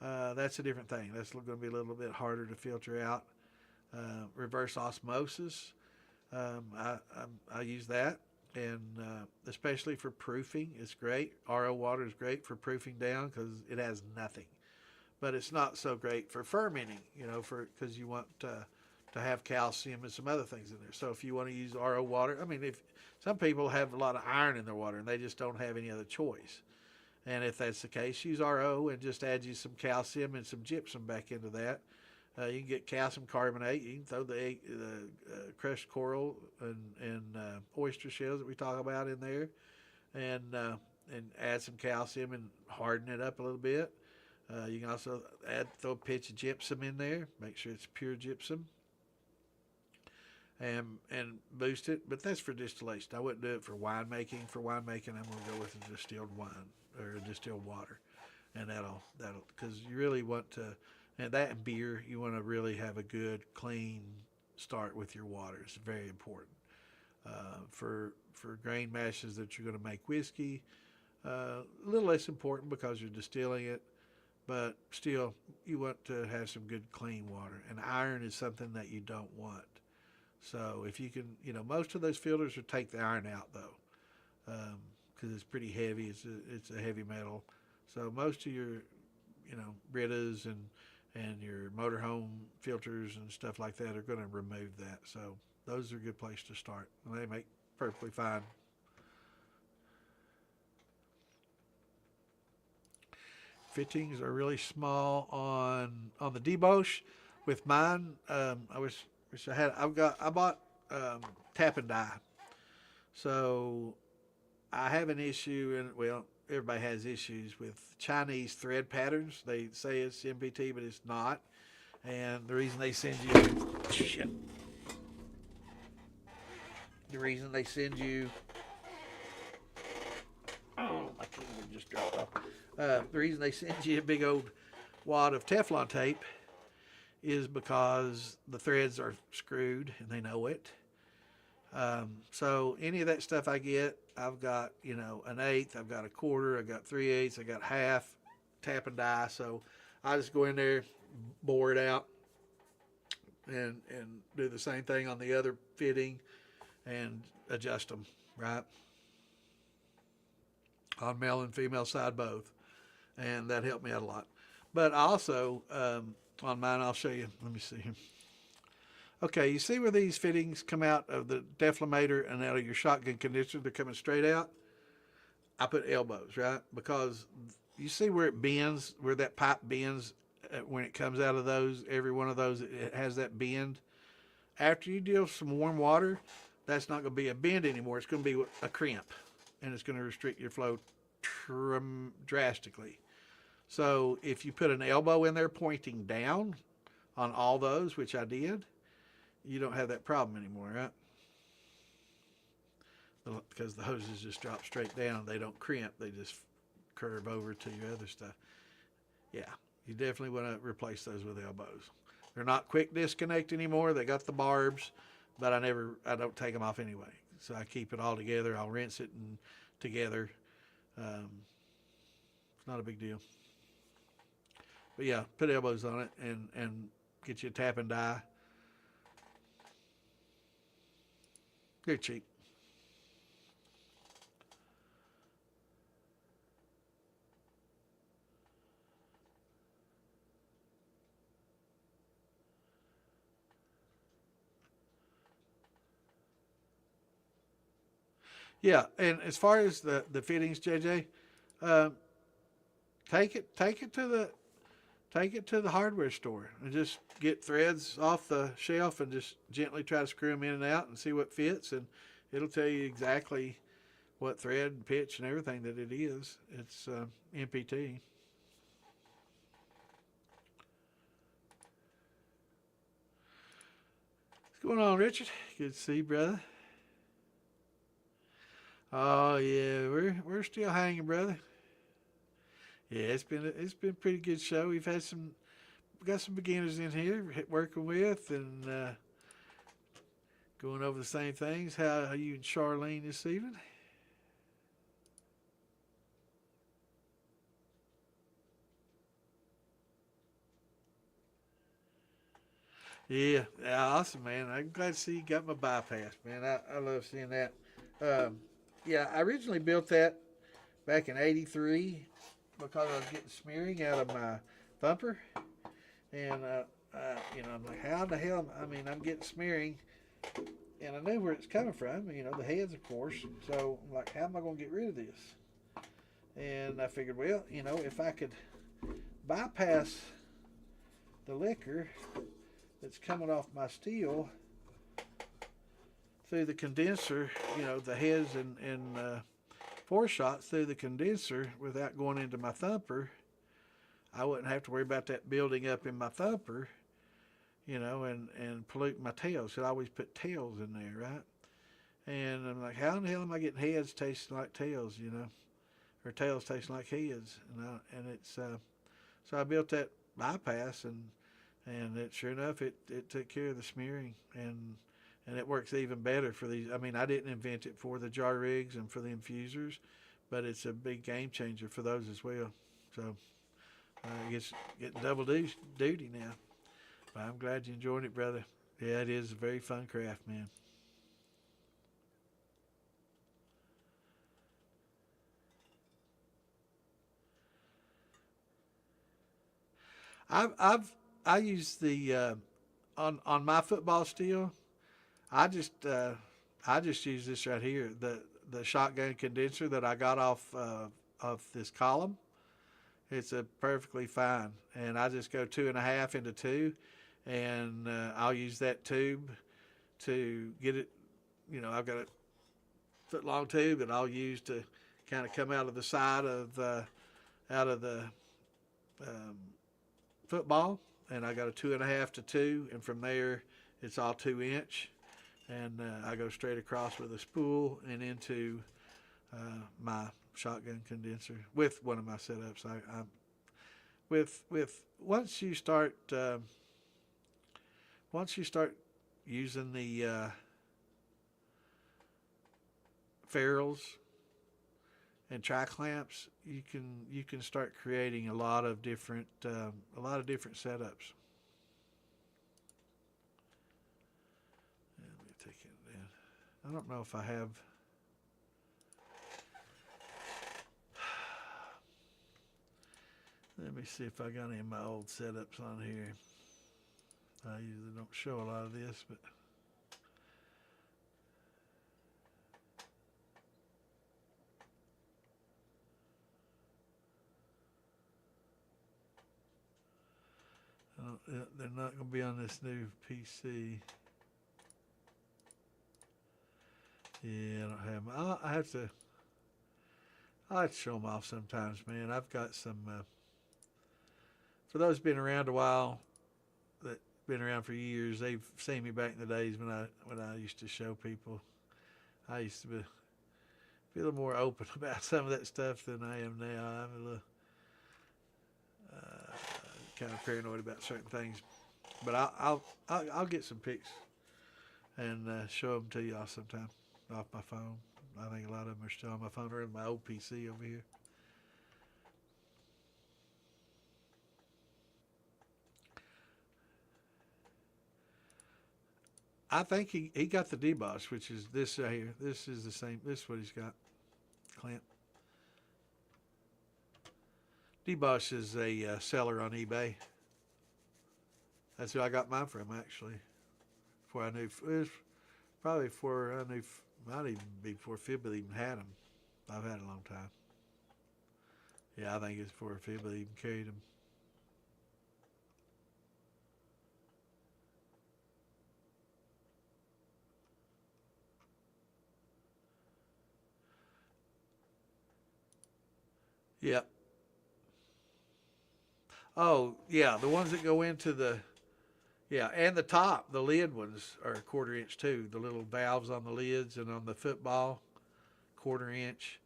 that's a different thing. That's going to be a little bit harder to filter out. Reverse osmosis, I use that, and especially for proofing, it's great. RO water is great for proofing down because it has nothing, but it's not so great for fermenting. You know, because you want to have calcium and some other things in there. So if you want to use RO water, I mean, if some people have a lot of iron in their water and they just don't have any other choice. And if that's the case, use RO and just add you some calcium and some gypsum back into that. You can get calcium carbonate. You can throw the crushed coral and oyster shells that we talk about in there, and add some calcium and harden it up a little bit. You can also throw a pinch of gypsum in there. Make sure it's pure gypsum, and boost it. But that's for distillation. I wouldn't do it for winemaking. For winemaking, I'm going to go with a distilled wine or a distilled water, and that'll because you really want to. And that and beer, you want to really have a good, clean start with your water. It's very important. For grain mashes that you're going to make whiskey, a little less important because you're distilling it, but still, you want to have some good, clean water. And iron is something that you don't want. So if you can, you know, most of those filters will take the iron out, though, because it's pretty heavy. It's a heavy metal. So most of your, you know, Britas and your motorhome filters and stuff like that are going to remove that. So those are a good place to start. And they make perfectly fine. Fittings are really small on the debauche. With mine, I wish I had. I bought tap and die. So I have an issue, and well, everybody has issues with Chinese thread patterns. They say it's MPT, but it's not. And the reason they send you oh, my keyboard just dropped off. The reason they send you a big old wad of Teflon tape is because the threads are screwed and they know it. So any of that stuff I get, I've got, you know, an eighth, I've got a quarter, I've got 3/8, I've got half, tap and die. So I just go in there, bore it out, and do the same thing on the other fitting and adjust them, right? On male and female side both. And that helped me out a lot. But also, on mine, I'll show you. Let me see here. Okay, you see where these fittings come out of the deflator and out of your shotgun condenser? They're coming straight out. I put elbows, right? Because you see where it bends, where that pipe bends when it comes out of those, every one of those, it has that bend. After you deal with some warm water, that's not going to be a bend anymore. It's going to be a crimp, and it's going to restrict your flow drastically. So if you put an elbow in there pointing down on all those, which I did, you don't have that problem anymore, right? Because the hoses just drop straight down. They don't crimp. They just curve over to your other stuff. Yeah, you definitely want to replace those with elbows. They're not quick disconnect anymore. They got the barbs, but I don't take them off anyway. So I keep it all together. I'll rinse it and together. It's not a big deal. But yeah, put elbows on it and get you a tap and die. They're cheap. Yeah, and as far as the fittings, JJ, take it to the hardware store and just get threads off the shelf and just gently try to screw them in and out and see what fits, and it'll tell you exactly what thread and pitch and everything that it is. It's MPT. What's going on, Richard? Good to see you, brother. Oh yeah, we're still hanging, brother. Yeah, it's been a pretty good show. We got some beginners in here working with and going over the same things. How are you and Charlene this evening? Yeah, yeah, awesome, man. I'm glad to see you got my bypass, man. I love seeing that. Um, yeah, I originally built that back in '83 because I was getting smearing out of my thumper, and I'm like, how the hell? I mean, I'm getting smearing, and I knew where it's coming from. The heads, of course. So I'm like, how am I going to get rid of this? And I figured, well, if I could bypass the liquor that's coming off my steel through the condenser, the heads and four shots through the condenser without going into my thumper, I wouldn't have to worry about that building up in my thumper, and polluting my tails. 'Cause I always put tails in there, right? And I'm like, how in the hell am I getting heads tasting like tails, or tails tasting like heads? And it's so I built that bypass, and it sure enough it took care of the smearing, and it works even better for these. I mean, I didn't invent it for the jar rigs and for the infusers, but it's a big game changer for those as well. So I guess getting double duty now. But I'm glad you enjoyed it, brother. Yeah, it is a very fun craft, man. I've I use the on my football steel. I just uh, I just use this right here, the shotgun condenser that I got off of this column. It's a perfectly fine, and I just go 2.5 into two, and I'll use that tube to get it. I've got a foot long tube that I'll use to kind of come out of the side of the um, football, and I got a 2.5 to two, and from there it's all 2 inch, and I go straight across with a spool and into my shotgun condenser with one of my setups. I with once you start using the ferrules and tri clamps, you can start creating a lot of different setups. Let me take it down. I don't know if I have. Let me see if I got any of my old setups on here. I usually don't show a lot of this, but they're not going to be on this new PC. Yeah, I don't have them. I have to show them off sometimes, man. I've got some. For those been around a while, that been around for years, they've seen me back in the days when I used to show people. I used to be a little more open about some of that stuff than I am now. I'm a little uh, kind of paranoid about certain things, but I'll get some pics and show them to y'all sometime off my phone. I think a lot of them are still on my phone or in my old PC over here. I think he got the deboss, which is this right here. This is the same. This is what he's got. Clamp. Deboss is a seller on eBay. That's who I got mine from, actually. Before I knew, it was probably before I knew, might even be before Fibble even had them. I've had a long time. Yeah, I think it's before Fibble even carried them. Yeah. Oh, yeah, the ones that go into the Yeah, and the top, the lid ones are a 1/4 inch too. The little valves on the lids and on the football, 1/4 inch.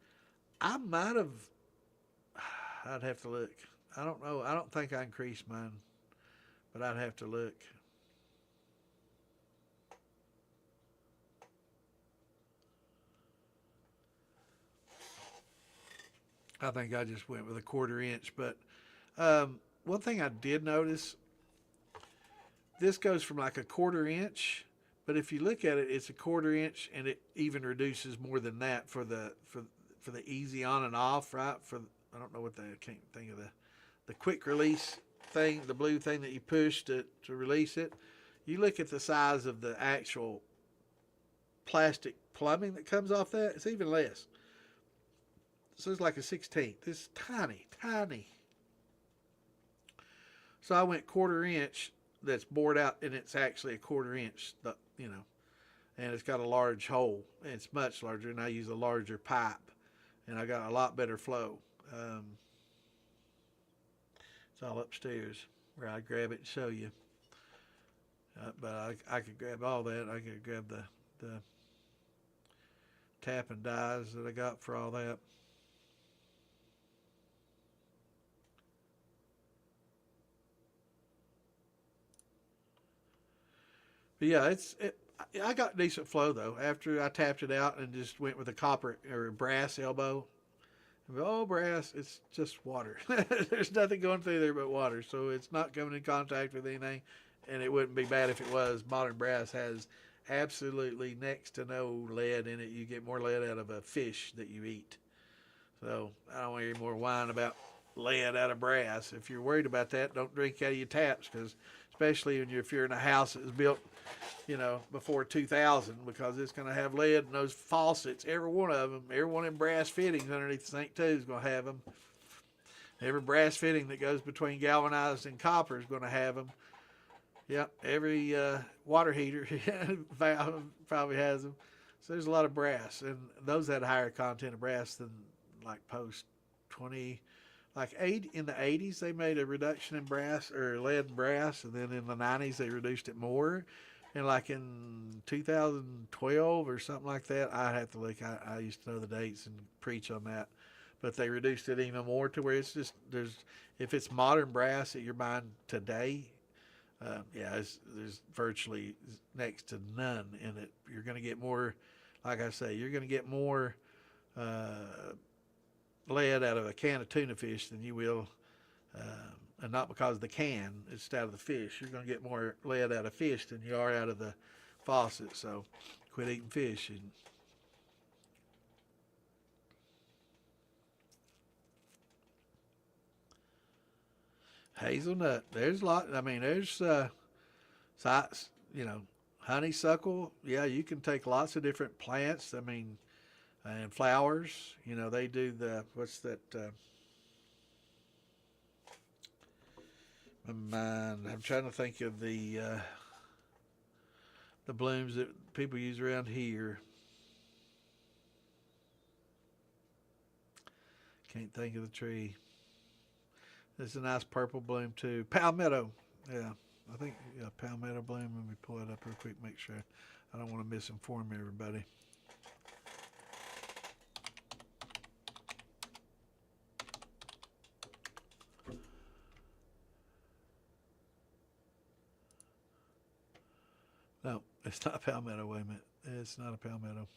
I might have. I'd have to look. I don't know. I don't think I increased mine, but I'd have to look. I think I just went with a 1/4 inch. But one thing I did notice, this goes from like a 1/4 inch, but if you look at it, it's a 1/4 inch, and it even reduces more than that for the easy on and off, right? For I don't know what I can't think of the quick release thing, the blue thing that you push to release it. You look at the size of the actual plastic plumbing that comes off that, it's even less. So it's like a 16th. It's tiny, tiny. So I went 1/4 inch that's bored out, and it's actually a 1/4 inch, and it's got a large hole. And it's much larger, and I use a larger pipe, and I got a lot better flow. It's all upstairs where I grab it and show you. But I could grab all that. I could grab the tap and dies that I got for all that. But yeah, I got decent flow though after I tapped it out and just went with a copper or brass elbow. Oh, brass, it's just water. There's nothing going through there but water, so it's not coming in contact with anything, and it wouldn't be bad if it was. Modern brass has absolutely next to no lead in it. You get more lead out of a fish that you eat. So I don't want to hear more whine about lead out of brass. If you're worried about that, don't drink out of your taps, because especially if you're in a house that was built before 2000, because it's going to have lead in those faucets. Every one of them, every one of them brass fittings underneath the sink too is going to have them. Every brass fitting that goes between galvanized and copper is going to have them. Yep, every water heater valve probably has them. So there's a lot of brass, and those had a higher content of brass than like post 20, like in the 80s they made a reduction in brass or lead and brass, and then in the 90s they reduced it more. And like in 2012 or something like that, I have to look. I used to know the dates and preach on that, but they reduced it even more to where it's just if it's modern brass that you're buying today, there's virtually next to none in it. You're going to get more, like I say, you're going to get more lead out of a can of tuna fish than you will. And not because of the can, it's out of the fish. You're going to get more lead out of fish than you are out of the faucet. So quit eating fish. And hazelnut, there's a lot. I mean, there's honeysuckle. Yeah, you can take lots of different plants. I mean, and flowers. They do what's that? I'm trying to think of the blooms that people use around here. Can't think of the tree. There's a nice purple bloom too. Palmetto. Yeah, I think palmetto bloom. Let me pull it up real quick. Make sure I don't want to misinform everybody. No, it's not palmetto. Wait a minute. It's not a palmetto.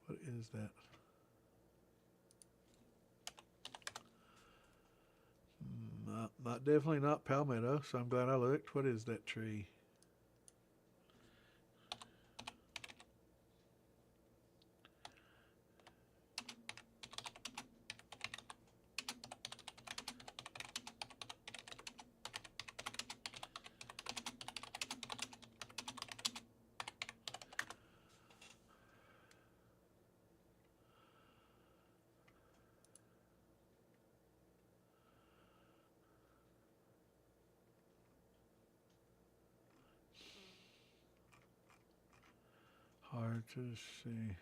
What is that? Definitely not palmetto, so I'm glad I looked. What is that tree? Hard to see.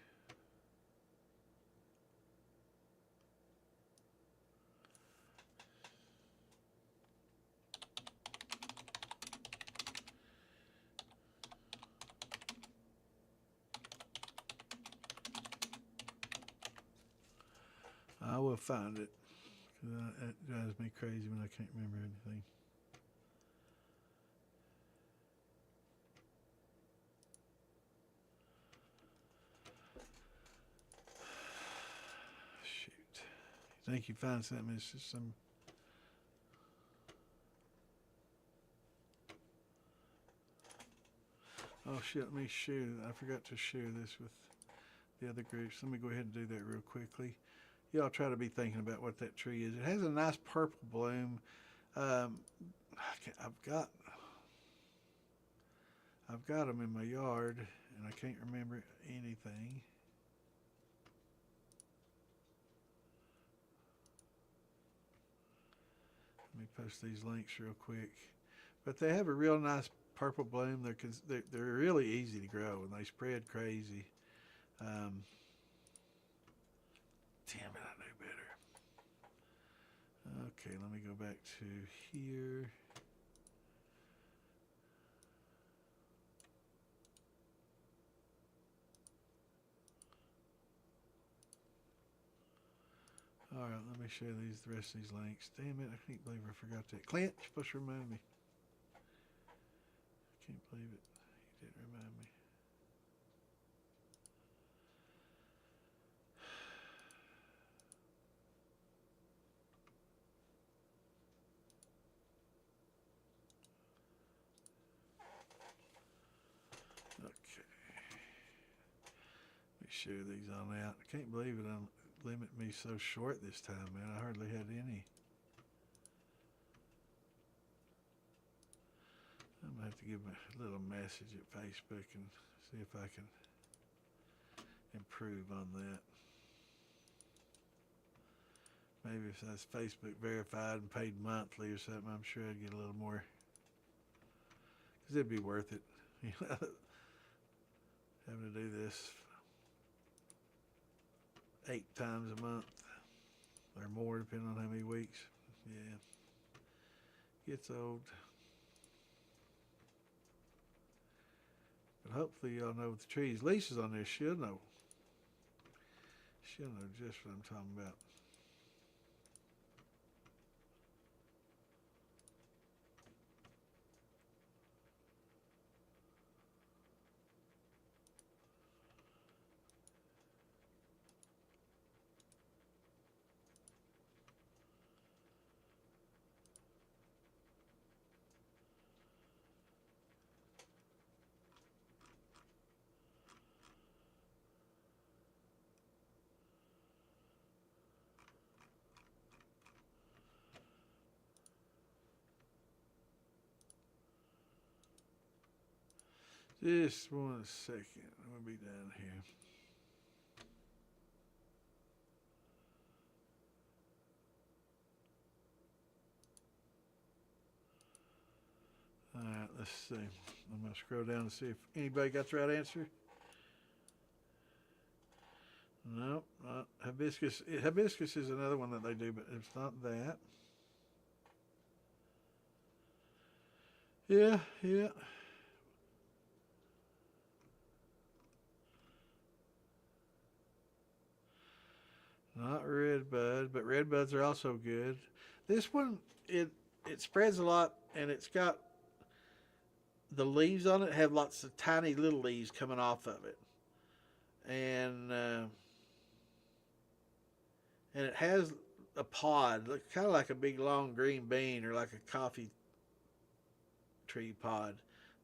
I will find it. 'Cause it drives me crazy when I can't remember anything. Shoot. You think you find something? It's just some. Oh shit, let me share. I forgot to share this with the other groups. Let me go ahead and do that real quickly. Y'all try to be thinking about what that tree is. It has a nice purple bloom. Um, I've got them in my yard, and I can't remember anything. Let me post these links real quick. But they have a real nice purple bloom. They're really easy to grow, and they spread crazy. Um, Damn it, I knew better. Okay, let me go back to here. All right, let me share the rest of these links. Damn it, I can't believe I forgot that. Clint, you're supposed to remind me. I can't believe it. You didn't remind me. Okay. Let me share these on out. I can't believe it limit me so short this time, man. I hardly had any. I'm going to have to give a little message at Facebook and see if I can improve on that. Maybe if that's Facebook verified and paid monthly or something, I'm sure I'd get a little more. Because it'd be worth it. You know, having to do this 8 times a month or more, depending on how many weeks. Yeah. Gets old. But hopefully y'all know what the trees. Lisa's on there. She'll know. She'll know just what I'm talking about. Just 1 second. I'm going to be down here. All right, let's see. I'm going to scroll down and see if anybody got the right answer. No, not hibiscus. Hibiscus is another one that they do, but it's not that. Yeah, yeah. Not redbud, but redbuds are also good. This one, it spreads a lot, and it's got the leaves on it have lots of tiny little leaves coming off of it, and it has a pod, kind of like a big long green bean or like a coffee tree pod,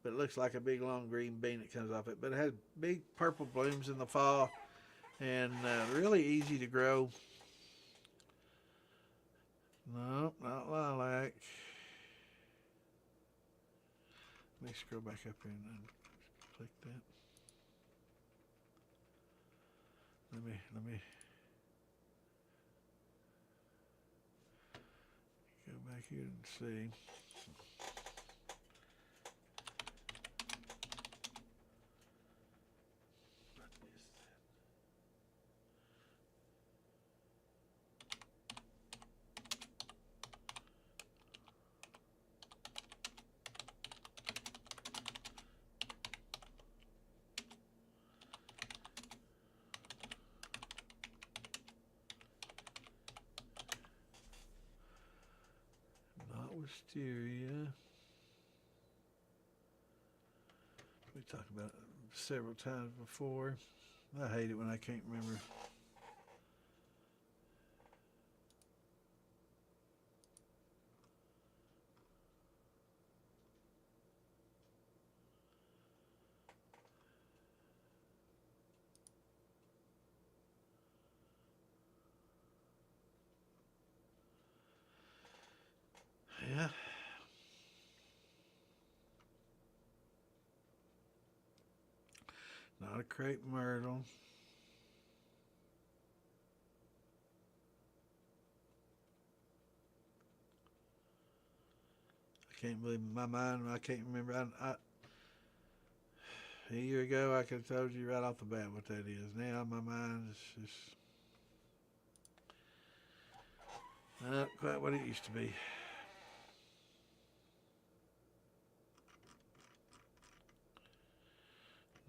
but it looks like a big long green bean that comes off it. But it has big purple blooms in the fall, and really easy to grow. No, not lilac. Let me scroll back up here and click that. Let me go back here and see. Wisteria. We talked about it several times before. I hate it when I can't remember. Yeah. Not a crepe myrtle. I can't believe my mind. I can't remember. A year ago, I could have told you right off the bat what that is. Now my mind is just not quite what it used to be.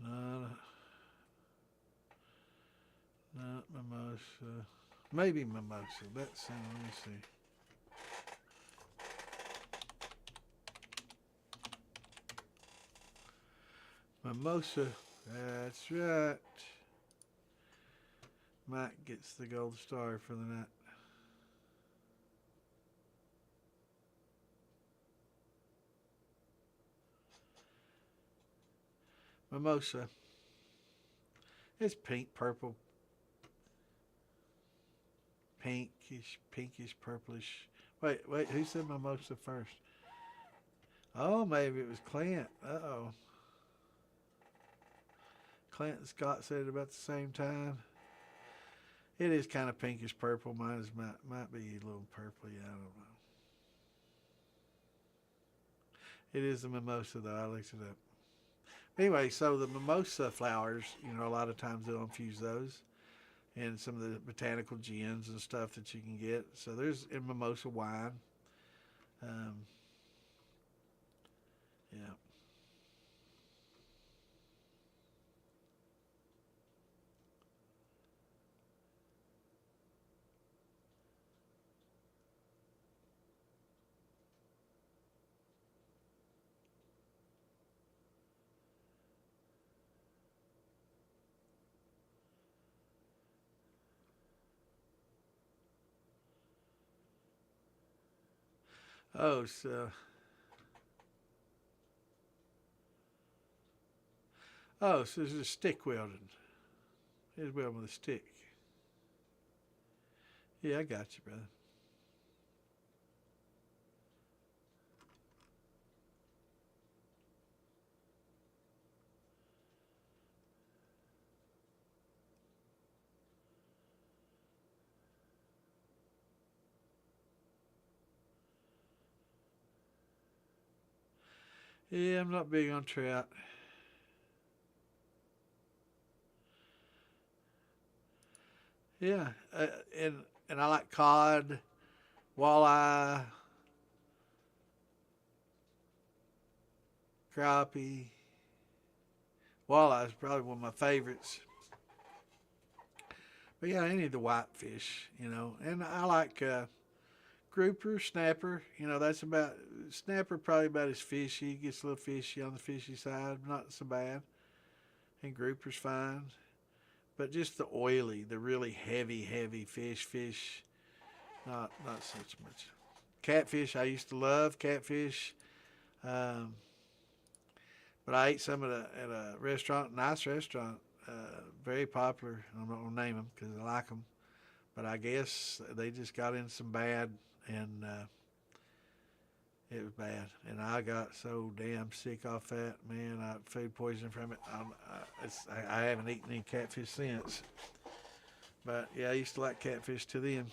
Not, not mimosa. Maybe mimosa. Let's see. Let me see. Mimosa. That's right. Mike gets the gold star for the night. Mimosa. It's pink, purple, pinkish, purplish. Wait. Who said mimosa first? Oh, maybe it was Clint. Uh-oh. Clint and Scott said it about the same time. It is kind of pinkish purple. Might be a little purpley. I don't know. It is the mimosa though. I looked it up. Anyway, so the mimosa flowers, a lot of times they'll infuse those in some of the botanical gins and stuff that you can get. So there's in mimosa wine. Um, yeah. Oh, so this is stick welding. It's welding with a stick. Yeah, I got you, brother. Yeah, I'm not big on trout. Yeah, and and I like cod, walleye, crappie. Walleye is probably one of my favorites. But yeah, any of the whitefish, And I like grouper, snapper. That's about snapper probably about as fishy. Gets a little fishy on the fishy side, not so bad. And grouper's fine. But just the oily, the really heavy fish, not such much. Catfish, I used to love catfish. Um, but I ate some at a restaurant, nice restaurant, very popular. I'm not gonna name them because I like them, but I guess they just got in some bad, and it was bad. And I got so damn sick off that, man. Food poisoning from it. I haven't eaten any catfish since. But yeah, I used to like catfish to then.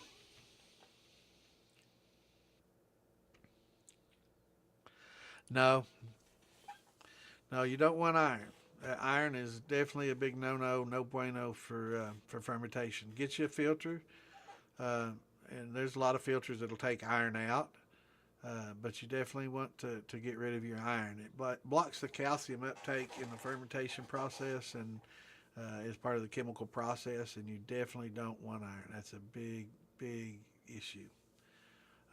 No, no, you don't want iron. Iron is definitely a big no-no, no bueno for fermentation. Get you a filter, uh, and there's a lot of filters that'll take iron out. But you definitely want to get rid of your iron. It blocks the calcium uptake in the fermentation process and is part of the chemical process, and you definitely don't want iron. That's a big issue.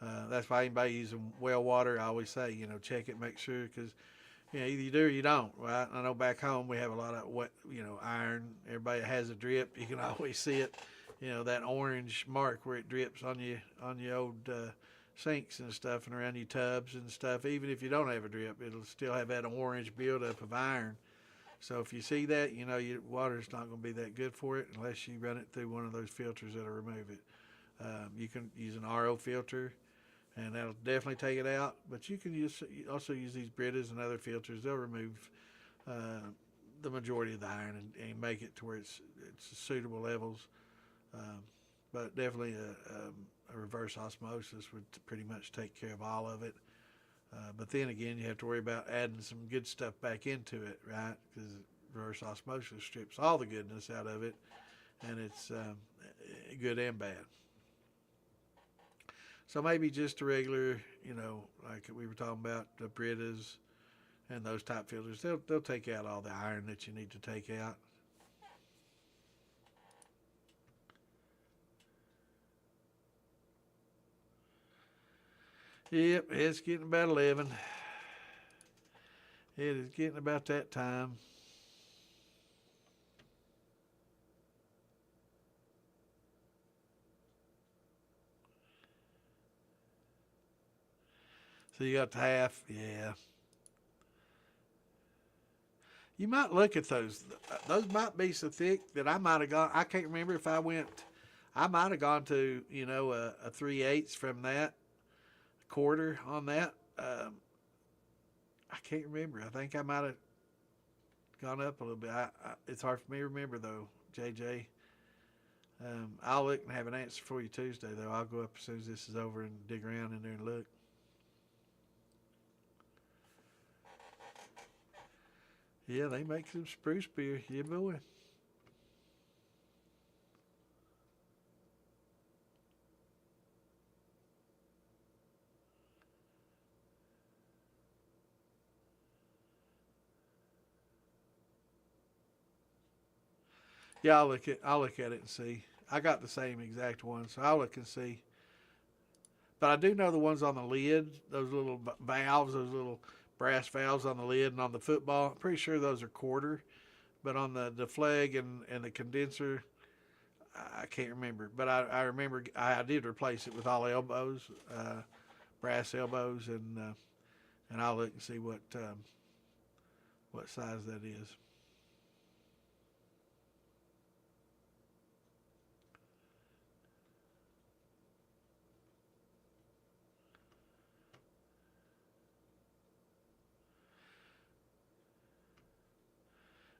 That's why anybody using well water, I always say, check it, make sure, because either you do or you don't, right? I know back home we have a lot of wet, iron. Everybody has a drip. You can always see it, that orange mark where it drips on your old sinks and stuff and around your tubs and stuff. Even if you don't have a drip, it'll still have that orange buildup of iron. So if you see that, your water's not going to be that good for it unless you run it through one of those filters that'll remove it. You can use an RO filter, and that'll definitely take it out. But you can also use these Britas and other filters. They'll remove the majority of the iron and make it to where it's suitable levels. But definitely a reverse osmosis would pretty much take care of all of it. But then again, you have to worry about adding some good stuff back into it, right? Because reverse osmosis strips all the goodness out of it, and it's good and bad. So maybe just a regular, like we were talking about, the Britas and those type filters, they'll take out all the iron that you need to take out. Yep, it's getting about 11. It is getting about that time. So you got the half, yeah. You might look at those. Those might be so thick that I might have gone. I can't remember if I went. I might have gone to a 3/8 from that, a quarter on that. I can't remember. I think I might have gone up a little bit. It's hard for me to remember though, JJ. I'll look and have an answer for you Tuesday though. I'll go up as soon as this is over and dig around in there and look. Yeah, they make some spruce beer. Yeah, boy. Yeah, I'll look at it and see. I got the same exact one, so I'll look and see. But I do know the ones on the lid, those little valves, those little brass valves on the lid and on the football. I'm pretty sure those are quarter. But on the flag and the condenser, I can't remember. But I remember I did replace it with all elbows, brass elbows, and I'll look and see what size that is.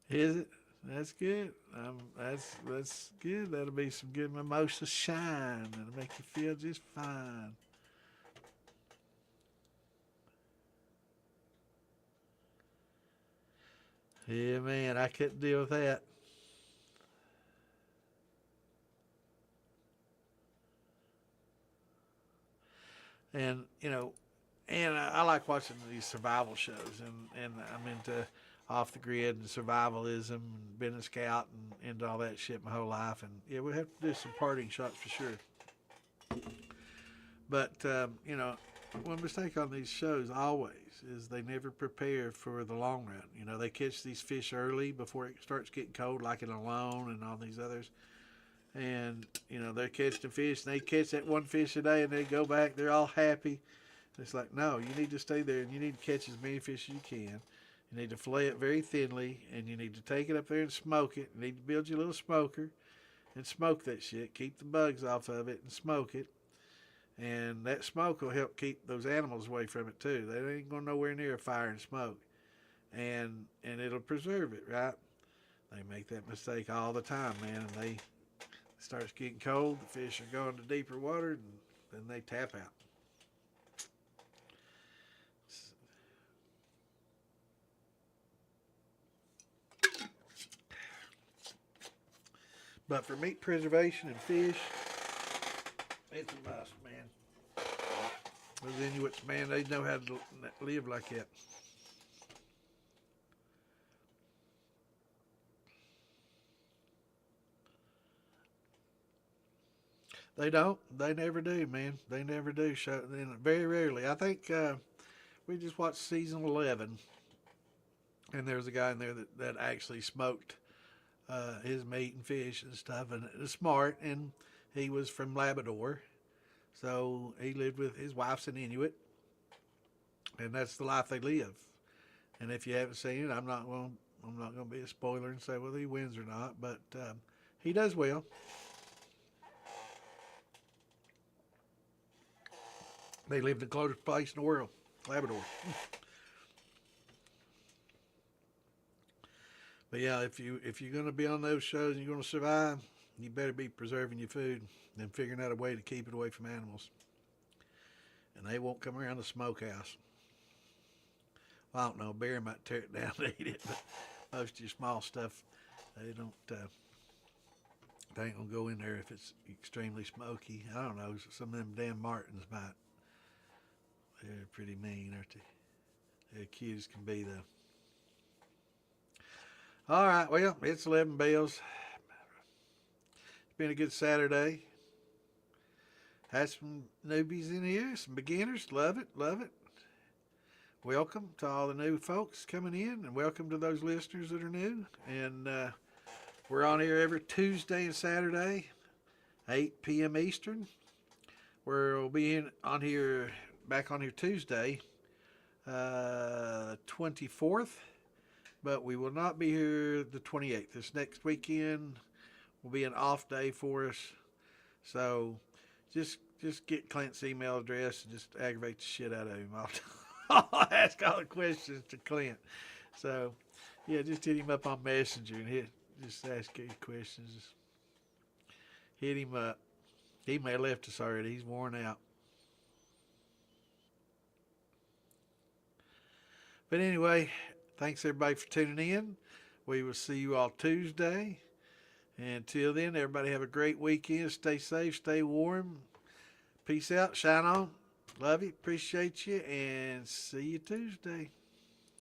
Is it? That's good. That's good. That'll be some good mimosa shine. That'll make you feel just fine. Yeah, man, I couldn't deal with that. And I like watching these survival shows, and I'm into off the grid and survivalism and being a scout and into all that shit my whole life. And yeah, we have to do some parting shots for sure. But one mistake on these shows always is they never prepare for the long run. They catch these fish early before it starts getting cold, like in Alone and all these others. And they're catching fish, and they catch that one fish a day, and they go back. They're all happy. It's like, no, you need to stay there, and you need to catch as many fish as you can. You need to fillet it very thinly, and you need to take it up there and smoke it. You need to build your little smoker and smoke that shit. Keep the bugs off of it and smoke it. And that smoke will help keep those animals away from it too. They ain't going nowhere near a fire and smoke. And it'll preserve it, right? They make that mistake all the time, man. And it starts getting cold, the fish are going to deeper water, and then they tap out. But for meat preservation and fish, it's a must, man. Those Inuits, man, they know how to live like that. They don't. They never do, man. They never do. Show very rarely. I think we just watched season 11, and there was a guy in there that actually smoked his meat and fish and stuff, and it was smart. And he was from Labrador, so he lived with his wife's an Inuit, and that's the life they live. And if you haven't seen it, I'm not going to be a spoiler and say whether he wins or not, but he does well. They live in the closest place in the world, Labrador. But yeah, if you're going to be on those shows and you're going to survive, you better be preserving your food and figuring out a way to keep it away from animals. And they won't come around the smokehouse. Well, I don't know, a bear might tear it down to eat it, but most of your small stuff, they don't. They ain't gonna go in there if it's extremely smoky. I don't know. Some of them damn martins might. They're pretty mean, aren't they? They're cute as can be, though. All right, well, it's 11 bells. It's been a good Saturday. Had some newbies in here, some beginners. Love it, love it. Welcome to all the new folks coming in, and welcome to those listeners that are new. And we're on here every Tuesday and Saturday, 8 p.m. Eastern. We'll be back on here Tuesday, 24th. But we will not be here the 28th. This next weekend will be an off day for us. So just get Clint's email address and just aggravate the shit out of him. I'll ask all the questions to Clint. So yeah, just hit him up on Messenger and just ask any questions. Just hit him up. He may have left us already. He's worn out. But anyway, thanks everybody for tuning in. We will see you all Tuesday. Until then, everybody have a great weekend. Stay safe, stay warm. Peace out, shine on. Love you, appreciate you, and see you Tuesday.